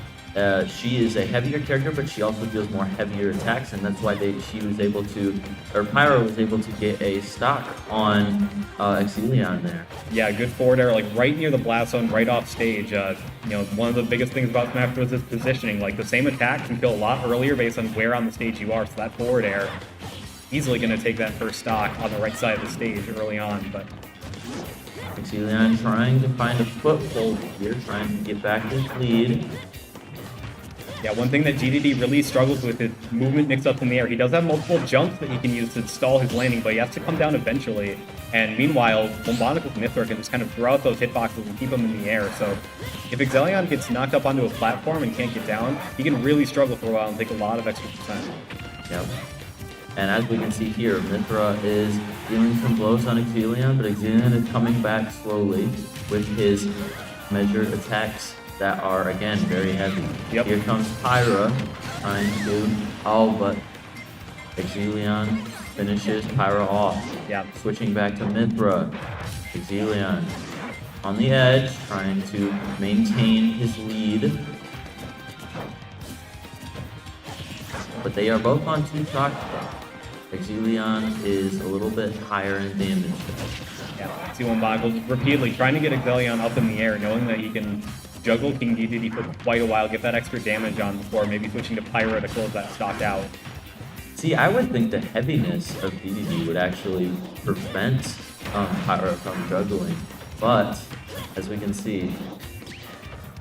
Speaker 19: she is a heavier character, but she also deals more heavier attacks, and that's why she was able to, or Pyro was able to get a stock on Exelion there.
Speaker 2: Yeah, good forward air, like right near the blast zone, right off stage. One of the biggest things about Smash Bros. Is positioning. Like the same attack can kill a lot earlier based on where on the stage you are. So that forward air, easily going to take that first stock on the right side of the stage early on. But
Speaker 19: Exelion trying to find a foothold here, trying to get back his lead.
Speaker 2: Yeah, one thing that GDD really struggles with is movement mix-ups in the air. He does have multiple jumps that he can use to stall his landing, but he has to come down eventually. And meanwhile, Bombonico's Mithra can just kind of throw out those hitboxes and keep him in the air. So if Exelion gets knocked up onto a platform and can't get down, he can really struggle for a while and take a lot of extra percent.
Speaker 19: Yep. And as we can see here, Mithra is dealing some blows on Exelion, but Exelion is coming back slowly with his measured attacks that are, again, very heavy.
Speaker 2: Yep.
Speaker 19: Here comes Pyra trying to, but Exelion finishes Pyra off.
Speaker 2: Yeah.
Speaker 19: Switching back to Mithra. Exelion on the edge, trying to maintain his lead. But they are both on 2 stocks. Exelion is a little bit higher in damage.
Speaker 2: Yeah, C1 repeatedly trying to get Exelion up in the air, knowing that he can juggle King DDD for quite a while, get that extra damage on before maybe switching to Pyra to close that stock out.
Speaker 19: See, I would think the heaviness of DDD would actually prevent Pyra from juggling, but as we can see,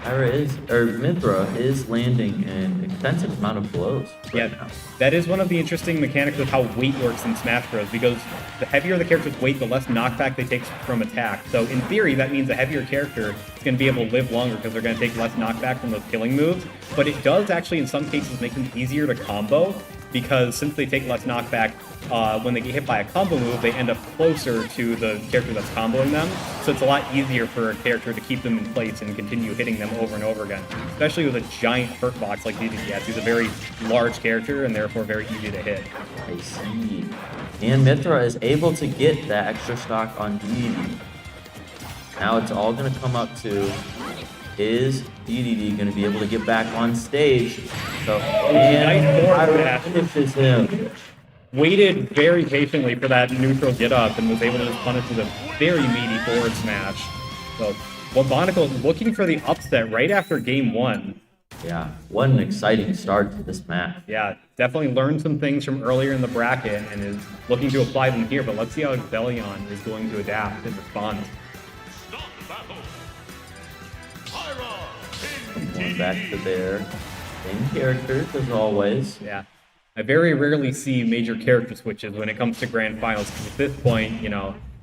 Speaker 19: Mithra is landing an extensive amount of blows right now.
Speaker 2: That is one of the interesting mechanics of how weight works in Smash Bros. Because the heavier the character's weight, the less knockback they take from attack. So in theory, that means a heavier character is going to be able to live longer because they're going to take less knockback from those killing moves. But it does actually, in some cases, make them easier to combo because since they take less knockback, when they get hit by a combo move, they end up closer to the character that's comboing them. So it's a lot easier for a character to keep them in place and continue hitting them over and over again, especially with a giant hurt box like DDD has. He's a very large character and therefore very easy to hit.
Speaker 19: I see. And Mithra is able to get that extra stock on DDD. Now it's all going to come up to, is DDD going to be able to get back on stage? So, and Pyra finishes him.
Speaker 2: Waited very patiently for that neutral get up and was able to just punish with a very meaty forward smash. So Bombonico looking for the upset right after game 1.
Speaker 19: Yeah, what an exciting start to this match.
Speaker 2: Yeah, definitely learned some things from earlier in the bracket and is looking to apply them here, but let's see how Exelion is going to adapt and respond.
Speaker 19: Going back to their same characters as always.
Speaker 2: Yeah. I very rarely see major character switches when it comes to grand finals, because at this point,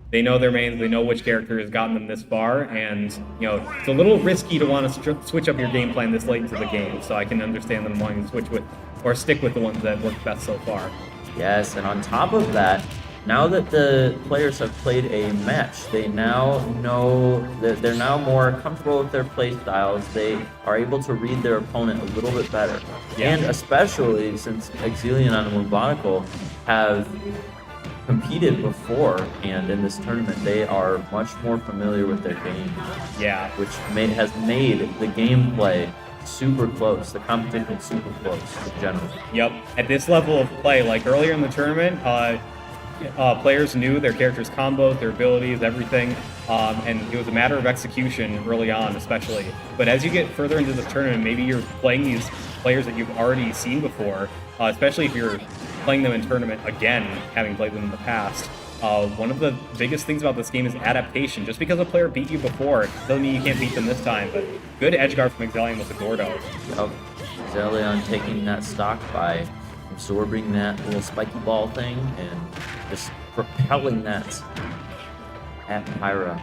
Speaker 2: they know their mains, they know which character has gotten them this far, and, it's a little risky to want to switch up your game plan this late into the game, so I can understand them wanting to switch with, or stick with the ones that work best so far.
Speaker 19: Yes, and on top of that, now that the players have played a match, they now know that they're now more comfortable with their play styles. They are able to read their opponent a little bit better. Yeah. And especially since Exelion and Bombonico have competed before, and in this tournament, they are much more familiar with their game.
Speaker 2: Yeah.
Speaker 19: Which has made the gameplay super close, the competition super close in general.
Speaker 2: Yep. At this level of play, like earlier in the tournament, players knew their characters' combos, their abilities, everything, and it was a matter of execution early on, especially. But as you get further into the tournament, maybe you're playing these players that you've already seen before, especially if you're playing them in tournament again, having played them in the past. One of the biggest things about this game is adaptation. Just because a player beat you before doesn't mean you can't beat them this time, but good edge guard from Exelion with the Gordo.
Speaker 19: Yep. Exelion taking that stock by absorbing that little spiky ball thing and just propelling that at Pyra.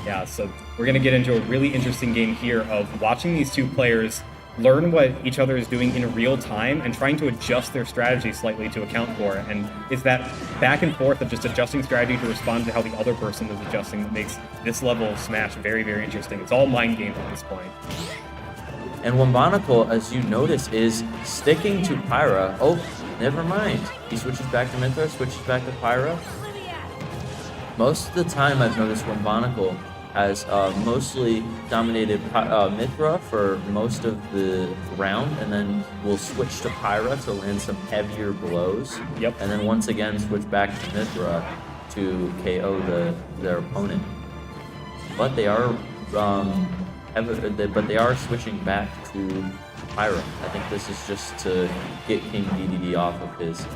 Speaker 2: Yeah, so we're going to get into a really interesting game here of watching these two players learn what each other is doing in real time and trying to adjust their strategy slightly to account for it. And it's that back and forth of just adjusting strategy to respond to how the other person is adjusting that makes this level of Smash very, very interesting. It's all mind games at this point.
Speaker 19: And Wombonical, as you notice, is sticking to Pyra. Oh, never mind. He switches back to Mythra, switches back to Pyra. Most of the time, I've noticed Wombonical has mostly dominated Mythra for most of the round, and then will switch to Pyra to land some heavier blows.
Speaker 2: Yep.
Speaker 19: And then once again switch back to Mythra to KO their opponent. But they are switching back to Pyra. I think this is just to get King DDD off of his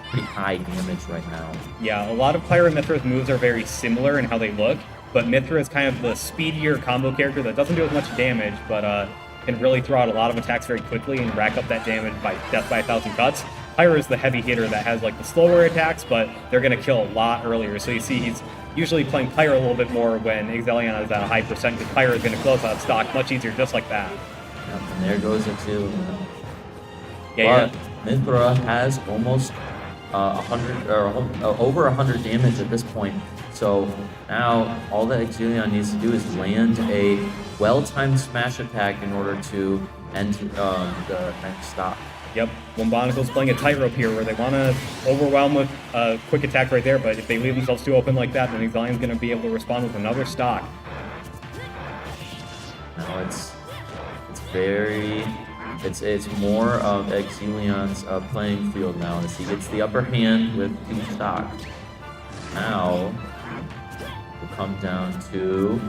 Speaker 19: pretty high damage right now.
Speaker 2: Yeah, a lot of Pyra and Mythra's moves are very similar in how they look, but Mythra is kind of the speedier combo character that doesn't do as much damage, but can really throw out a lot of attacks very quickly and rack up that damage by death by 1,000 cuts. Pyra is the heavy hitter that has like the slower attacks, but they're going to kill a lot earlier. So you see he's usually playing Pyra a little bit more when Exelion is at a high percent, because Pyra is going to close out stock much easier just like that.
Speaker 19: Yep, and there goes Exelion.
Speaker 2: Yeah,
Speaker 19: but Mythra has almost 100 or over 100 damage at this point. So now all that Exelion needs to do is land a well-timed smash attack in order to end the next stop.
Speaker 2: Yep, Wombonical's playing a tightrope here where they want to overwhelm with a quick attack right there, but if they leave themselves too open like that, then Exelion's going to be able to respond with another stock.
Speaker 19: Now it's more of Exelion's playing field now as he gets the upper hand with the stock. Now will come down to,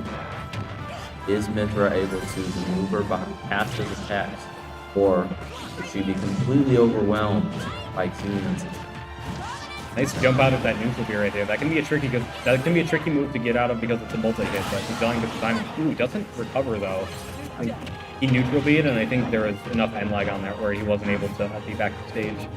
Speaker 19: is Mythra able to maneuver past his attacks, or will she be completely overwhelmed by Exelion's attack?
Speaker 2: Nice jump out of that neutral beer right there. That can be a tricky move to get out of because it's a multi-hit, but Exelion gets the time. Ooh, he doesn't recover though. He neutral beat, and I think there was enough end lag on there where he wasn't able to be back to stage.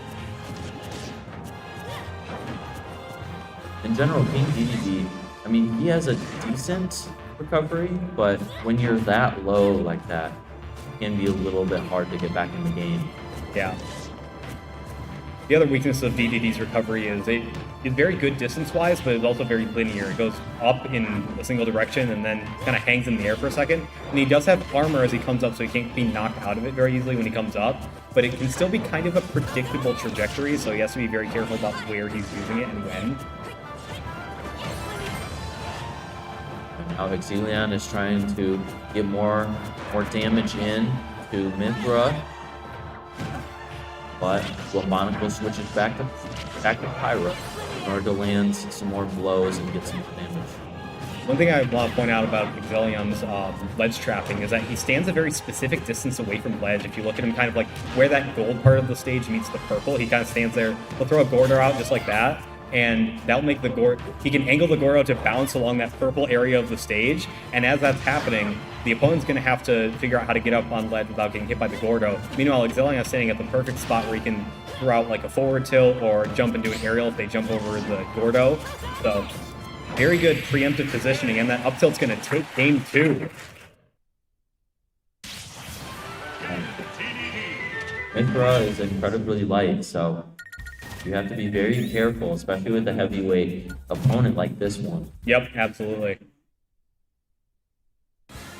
Speaker 19: In general, King DDD, I mean, he has a decent recovery, but when you're that low like that, it can be a little bit hard to get back in the game.
Speaker 2: Yeah. The other weakness of DDD's recovery is it's very good distance-wise, but it's also very linear. It goes up in a single direction and then kind of hangs in the air for a second. And he does have armor as he comes up, so he can't be knocked out of it very easily when he comes up. But it can still be kind of a predictable trajectory, so he has to be very careful about where he's using it and when.
Speaker 19: Now Exelion is trying to get more damage in to Mythra, but Wombonical switches back to Pyra in order to land some more blows and get some more damage.
Speaker 2: One thing I want to point out about Exelion's ledge trapping is that he stands a very specific distance away from ledge. If you look at him kind of like where that gold part of the stage meets the purple, he kind of stands there. He'll throw a Gordo out just like that, and that'll make the Gordo, he can angle the Gordo to bounce along that purple area of the stage, and as that's happening, the opponent's going to have to figure out how to get up on ledge without getting hit by the Gordo. Meanwhile, Exelion is standing at the perfect spot where he can throw out like a forward tilt or jump into an aerial if they jump over the Gordo. So, very good preemptive positioning, and that up tilt's going to take game 2.
Speaker 19: Mythra is incredibly light, so you have to be very careful, especially with a heavyweight opponent like this one.
Speaker 2: Yep, absolutely.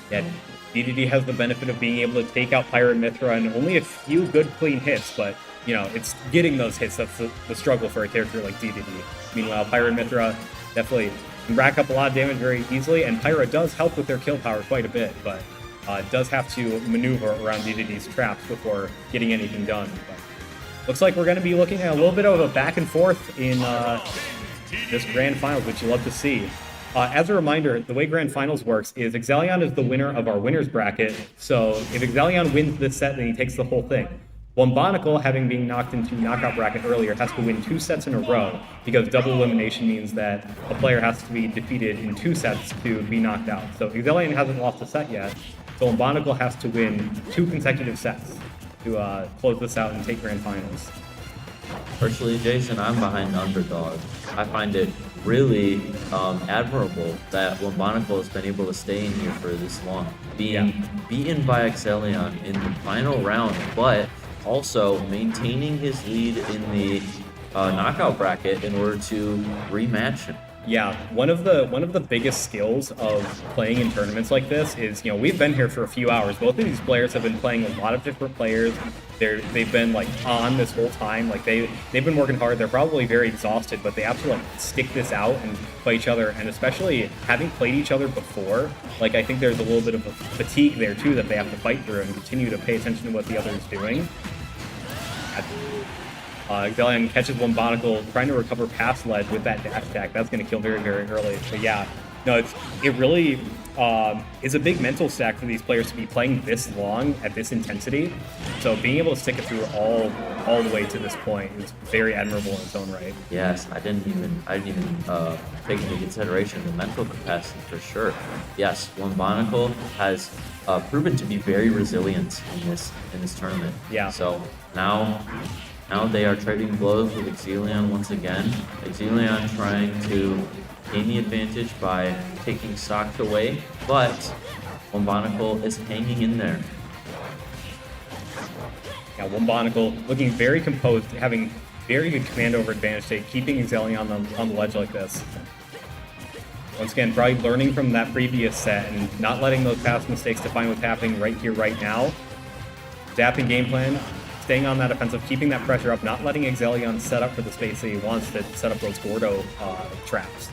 Speaker 2: Yeah, DDD has the benefit of being able to take out Pyra and Mythra in only a few good clean hits, but it's getting those hits that's the struggle for a character like DDD. Meanwhile, Pyra and Mythra definitely can rack up a lot of damage very easily, and Pyra does help with their kill power quite a bit, but does have to maneuver around DDD's traps before getting anything done. But looks like we're going to be looking at a little bit of a back and forth in this Grand Finals, which you love to see. As a reminder, the way Grand Finals works is Exelion is the winner of our winner's bracket, so if Exelion wins this set, then he takes the whole thing. Wombonical, having been knocked into knockout bracket earlier, has to win 2 sets in a row, because double elimination means that a player has to be defeated in 2 sets to be knocked out. So Exelion hasn't lost a set yet, so Wombonical has to win 2 consecutive sets to close this out and take Grand Finals.
Speaker 19: Personally, Jason, I'm behind the underdog. I find it really admirable that Wombonical has been able to stay in here for this long, being beaten by Exelion in the final round, but also maintaining his lead in the knockout bracket in order to rematch him.
Speaker 2: Yeah, one of the biggest skills of playing in tournaments like this is, we've been here for a few hours. Both of these players have been playing a lot of different players. They've been on this whole time. They've been working hard. They're probably very exhausted, but they have to stick this out and play each other. And especially having played each other before, I think there's a little bit of a fatigue there too that they have to fight through and continue to pay attention to what the other is doing. Exelion catches Wombonical trying to recover past ledge with that dash attack. That's going to kill very, very early. But yeah, no, it really is a big mental stack for these players to be playing this long at this intensity. So being able to stick it through all the way to this point is very admirable in its own right.
Speaker 19: Yes, I didn't even take into consideration the mental capacity for sure. Yes, Wombonical has proven to be very resilient in this tournament.
Speaker 2: Yeah.
Speaker 19: So now they are trading blows with Exelion once again. Exelion trying to gain the advantage by taking stocks away, but Wombonical is hanging in there.
Speaker 2: Yeah, Wombonical looking very composed, having very good command over advantage state, keeping Exelion on the ledge like this. Once again, probably learning from that previous set and not letting those past mistakes define what's happening right here, right now. Adapting game plan, staying on that offensive, keeping that pressure up, not letting Exelion set up for the space that he wants to set up those Gordo traps.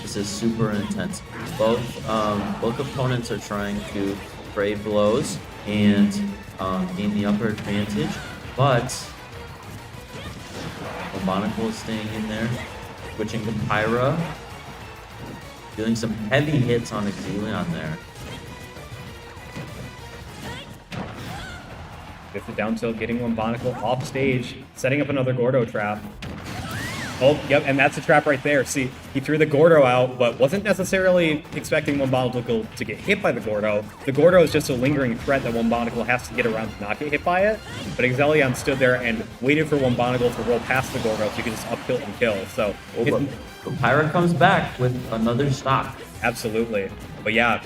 Speaker 19: This is super intense. Both opponents are trying to trade blows and gain the upper advantage, but Wombonical is staying in there, switching to Pyra, doing some heavy hits on Exelion there.
Speaker 2: Gets the down tilt, getting Wombonical off stage, setting up another Gordo trap. Oh, yep, and that's a trap right there. See, he threw the Gordo out, but wasn't necessarily expecting Wombonical to get hit by the Gordo. The Gordo is just a lingering threat that Wombonical has to get around to not get hit by it. But Exelion stood there and waited for Wombonical to roll past the Gordo so he could just up tilt and kill. So,
Speaker 19: Pyra comes back with another stock.
Speaker 2: Absolutely. But yeah,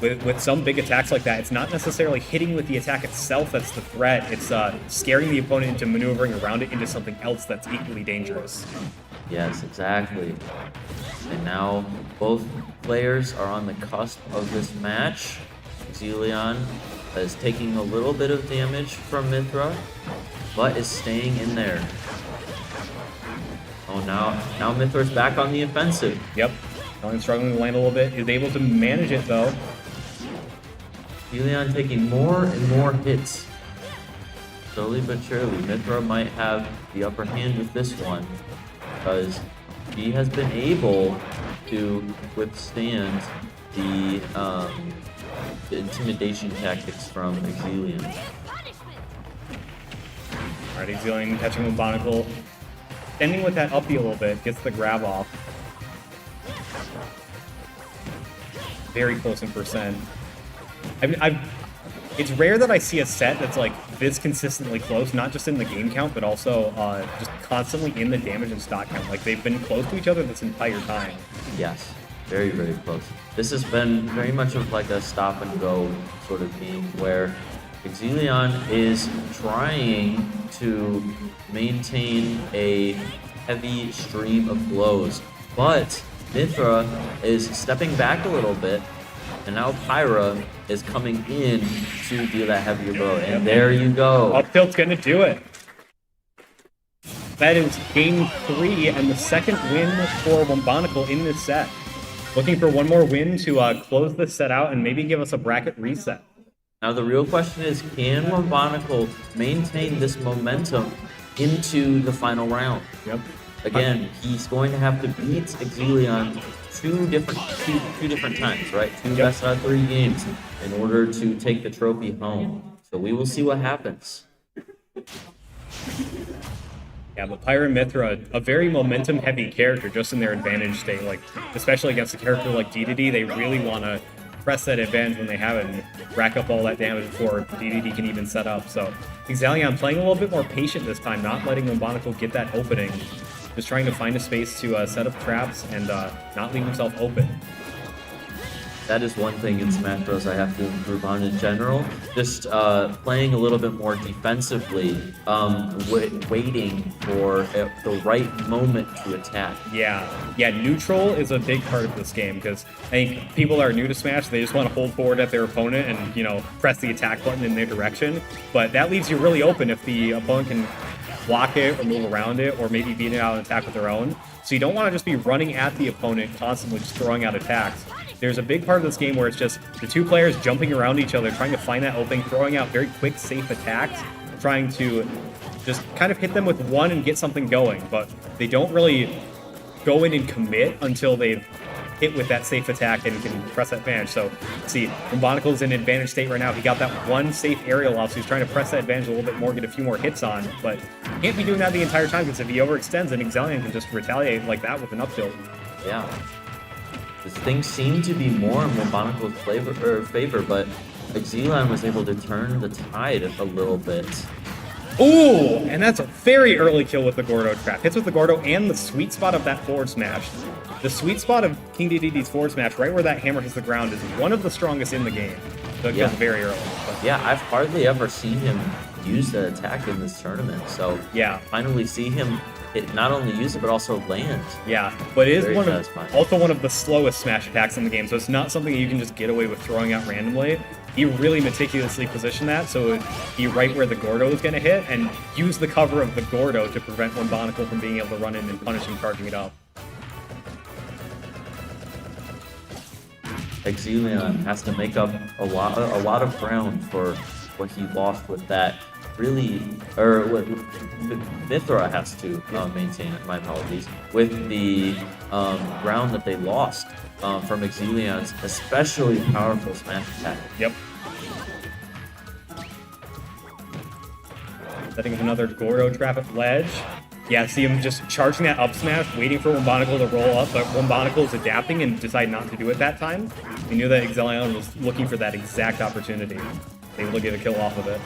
Speaker 2: with some big attacks like that, it's not necessarily hitting with the attack itself that's the threat. It's scaring the opponent into maneuvering around it into something else that's equally dangerous.
Speaker 19: Yes, exactly. And now both players are on the cusp of this match. Exelion is taking a little bit of damage from Mythra, but is staying in there. Oh, now Mythra's back on the offensive.
Speaker 2: Yep. Struggling to land a little bit. Is able to manage it though.
Speaker 19: Exelion taking more and more hits. Slowly but surely, Mythra might have the upper hand with this one, because he has been able to withstand the intimidation tactics from Exelion.
Speaker 2: Alright, Exelion catching Wombonical. Ending with that uppy a little bit, gets the grab off. Very close in percent. It's rare that I see a set that's this consistently close, not just in the game count, but also just constantly in the damage and stock count. They've been close to each other this entire time.
Speaker 19: Yes, very, very close. This has been very much of a stop and go sort of game where Exelion is trying to maintain a heavy stream of blows, but Mythra is stepping back a little bit And now Pyra is coming in to deal that heavier blow. And there you go.
Speaker 2: Up tilt's gonna do it. That is game 3 and the second win for Wombonical in this set. Looking for one more win to close this set out and maybe give us a bracket reset.
Speaker 19: Now the real question is, can Wombonical maintain this momentum into the final round?
Speaker 2: Yep.
Speaker 19: Again, he's going to have to beat Exilion two different times, right? Two best out of 3 games in order to take the trophy home. So we will see what happens.
Speaker 2: Yeah, but Pyra and Mithra, a very momentum-heavy character just in their advantage state. Like, especially against a character like DDD, they really want to press that advantage when they have it and rack up all that damage before DDD can even set up. So Exilion playing a little bit more patient this time, not letting Wombonical get that opening. Just trying to find a space to set up traps and not leave himself open.
Speaker 19: That is one thing in Smash Bros. I have to improve on in general. Just playing a little bit more defensively, waiting for the right moment to attack.
Speaker 2: Yeah, neutral is a big part of this game because I think people that are new to Smash, they just want to hold forward at their opponent and, you know, press the attack button in their direction. But that leaves you really open if the opponent can block it or move around it or maybe beat it out and attack with their own. So you don't want to just be running at the opponent constantly just throwing out attacks. There's a big part of this game where it's just the two players jumping around each other, trying to find that opening, throwing out very quick, safe attacks, trying to just kind of hit them with one and get something going. But they don't really go in and commit until they've hit with that safe attack and can press that advantage. So, see, Wombonical's in advantage state right now. He got that one safe aerial off, so he's trying to press that advantage a little bit more, get a few more hits on. But he can't be doing that the entire time because if he overextends, then Exilion can just retaliate like that with an up tilt.
Speaker 19: Yeah. This thing seemed to be more in Wombonical's favor, but Exilion was able to turn the tide a little bit.
Speaker 2: Ooh, and that's a very early kill with the Gordo trap. Hits with the Gordo and the sweet spot of that forward smash. The sweet spot of King DDD's forward smash, right where that hammer hits the ground, is one of the strongest in the game. So it goes very early. But.
Speaker 19: Yeah, I've hardly ever seen him use that attack in this tournament. So
Speaker 2: yeah,
Speaker 19: finally see him not only use it but also land.
Speaker 2: Yeah, but it is
Speaker 19: Very
Speaker 2: also one of the slowest smash attacks in the game, so it's not something that you can just get away with throwing out randomly. He really meticulously positioned that so he right where the Gordo is going to hit and use the cover of the Gordo to prevent Wombonical from being able to run in and punish him charging it up.
Speaker 19: Exilion has to make up a lot of ground for what he lost with that. Really, or what Mithra has to maintain, my apologies, with the ground that they lost from Exilion's especially powerful smash attack.
Speaker 2: Yep. Setting up another Gordo trap at ledge. Yeah, see him just charging that up smash, waiting for Wombonical to roll up, but Wombonical is adapting and decided not to do it that time. He knew that Exilion was looking for that exact opportunity. Able to get a kill off of it.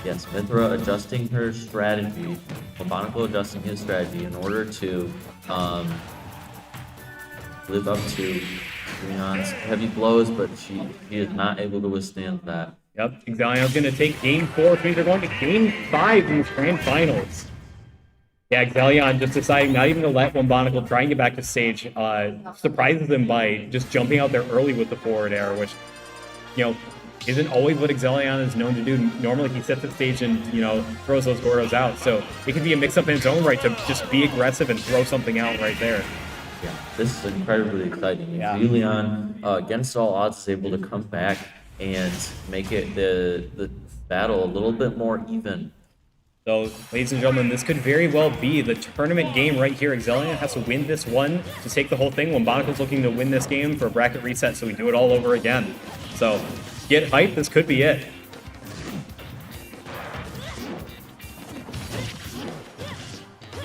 Speaker 19: Yes, Mithra adjusting her strategy, Wombonical adjusting his strategy in order to live up to Leon's heavy blows, but he is not able to withstand that.
Speaker 2: Yep, Exilion's going to take game 4, which means they're going to game 5 in the Grand Finals. Yeah, Exilion just deciding not even to let Wombonical try and get back to stage, surprises them by just jumping out there early with the forward air, which, you know, isn't always what Exilion is known to do. Normally he sets the stage and, you know, throws those Gordos out. So it could be a mix-up in its own right to just be aggressive and throw something out right there.
Speaker 19: Yeah, this is incredibly exciting. Yeah. Exilion, against all odds, is able to come back and make it the battle a little bit more even.
Speaker 2: So, ladies and gentlemen, this could very well be the tournament game right here. Exilion has to win this one to take the whole thing. Wombonical's looking to win this game for a bracket reset, so we do it all over again. So, get hyped, this could be it.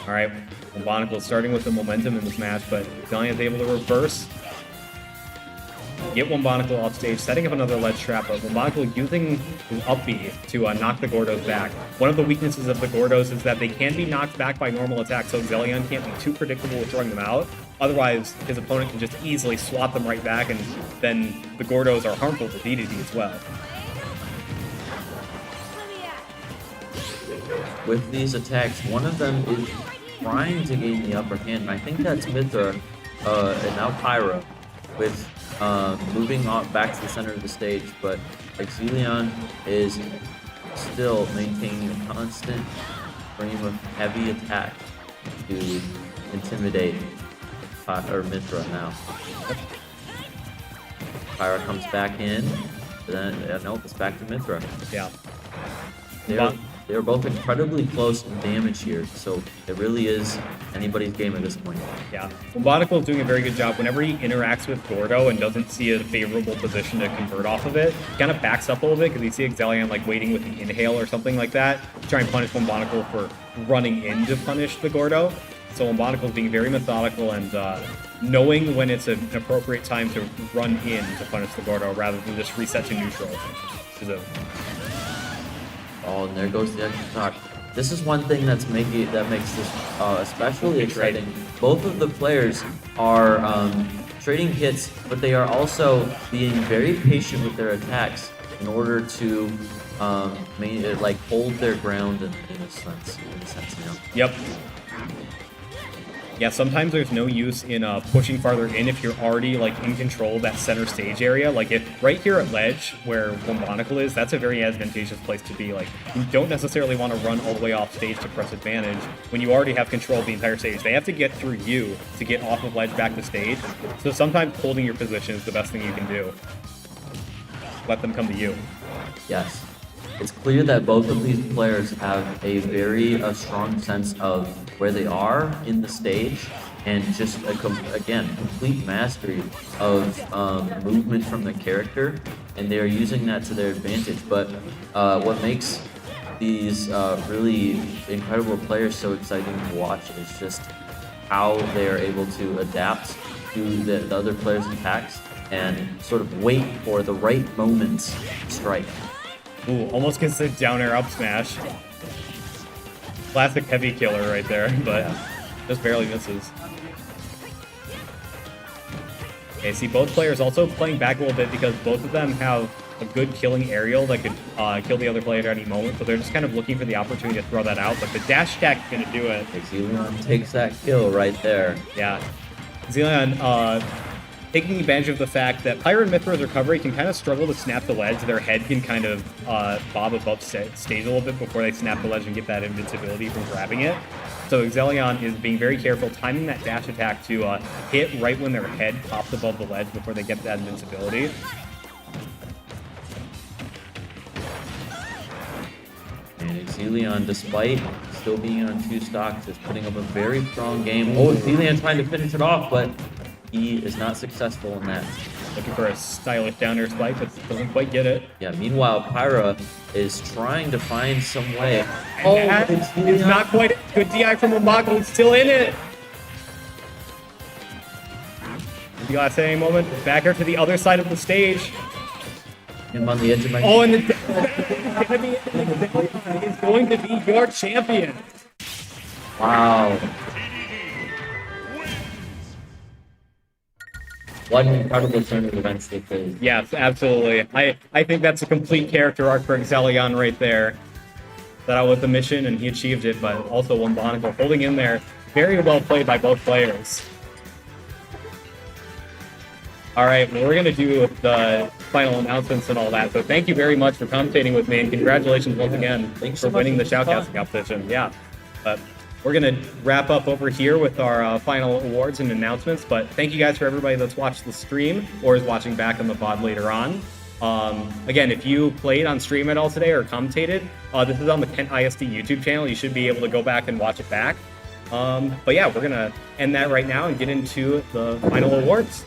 Speaker 2: Alright, Wombonical starting with the momentum in this match, but Exilion is able to reverse. Get Wombonical off stage, setting up another ledge trap, but Wombonical using his up B to knock the Gordos back. One of the weaknesses of the Gordos is that they can be knocked back by normal attacks, so Exilion can't be too predictable with throwing them out. Otherwise, his opponent can just easily swap them right back, and then the Gordos are harmful to DDD as well.
Speaker 19: With these attacks, one of them is trying to gain the upper hand, and I think that's Mithra and now Pyra, with moving on back to the center of the stage, but Exilion is still maintaining a constant stream of heavy attack to intimidate Mithra now. Pyra comes back in, but then nope, it's back to Mithra.
Speaker 2: Yeah.
Speaker 19: They're both incredibly close in damage here, so it really is anybody's game at this point.
Speaker 2: Yeah. Bombonicle is doing a very good job. Whenever he interacts with Gordo and doesn't see a favorable position to convert off of it, he kind of backs up a little bit because you see Exelion like waiting with the inhale or something like that to try and punish Bombonicle for running in to punish the Gordo. So Bombonicle is being very methodical and knowing when it's an appropriate time to run in to punish the Gordo rather than just reset to neutral.
Speaker 19: Oh, and there goes the extra stock. This is one thing that makes this especially exciting. Both of the players are trading hits, but they are also being very patient with their attacks in order to like hold their ground in a sense, you know.
Speaker 2: Yep. Yeah, sometimes there's no use in pushing farther in if you're already like in control of that center stage area. Like if right here at ledge where Bombonicle is, that's a very advantageous place to be. Like you don't necessarily want to run all the way off stage to press advantage when you already have control of the entire stage. They have to get through you to get off of ledge back to stage. So sometimes holding your position is the best thing you can do. Let them come to you.
Speaker 19: Yes. It's clear that both of these players have a very strong sense of where they are in the stage and just, again, complete mastery of movement from the character, and they are using that to their advantage. But what makes these really incredible players so exciting to watch is just how they are able to adapt to the other players' attacks and sort of wait for the right moment to strike.
Speaker 2: Ooh, almost gets a down air up smash. Classic heavy killer right there, but just barely misses. Okay, see both players also playing back a little bit because both of them have a good killing aerial that could kill the other player at any moment, so they're just kind of looking for the opportunity to throw that out, but the dash attack is going to do it.
Speaker 19: Exilion takes that kill right there.
Speaker 2: Yeah. Exilion, taking advantage of the fact that Pyra and Mithra's recovery can kind of struggle to snap the ledge. Their head can kind of bob above stage a little bit before they snap the ledge and get that invincibility from grabbing it. So Exelion is being very careful, timing that dash attack to hit right when their head pops above the ledge before they get that invincibility.
Speaker 19: And Exelion, despite still being on 2 stocks, is putting up a very strong game. Oh, Exelion trying to finish it off, but he is not successful in that.
Speaker 2: Looking for a stylish down air spike, but doesn't quite get it.
Speaker 19: Yeah, meanwhile, Pyra is trying to find some way.
Speaker 2: And it's not quite a good DI from Bombonicle. He's still in it. The last any moment, back here to the other side of the stage.
Speaker 19: I'm on the edge of my...
Speaker 2: Oh, and the is going to be your champion.
Speaker 19: Wow. What an incredible turn of events this is.
Speaker 2: Yes, absolutely. I think that's a complete character arc for Exelion right there. Set out with the mission, and he achieved it, but also Bombonicle holding in there. Very well played by both players. All right, well, we're going to do the final announcements and all that. So thank you very much for commentating with me, and congratulations once again for winning the Shoutcasting competition. Yeah, but we're going to wrap up over here with our final awards and announcements. But thank you guys for everybody that's watched the stream or is watching back on the VOD later on. Again, if you played on stream at all today or commentated, this is on the Kent ISD YouTube channel. You should be able to go back and watch it back. But yeah, we're going to end that right now and get into the final awards.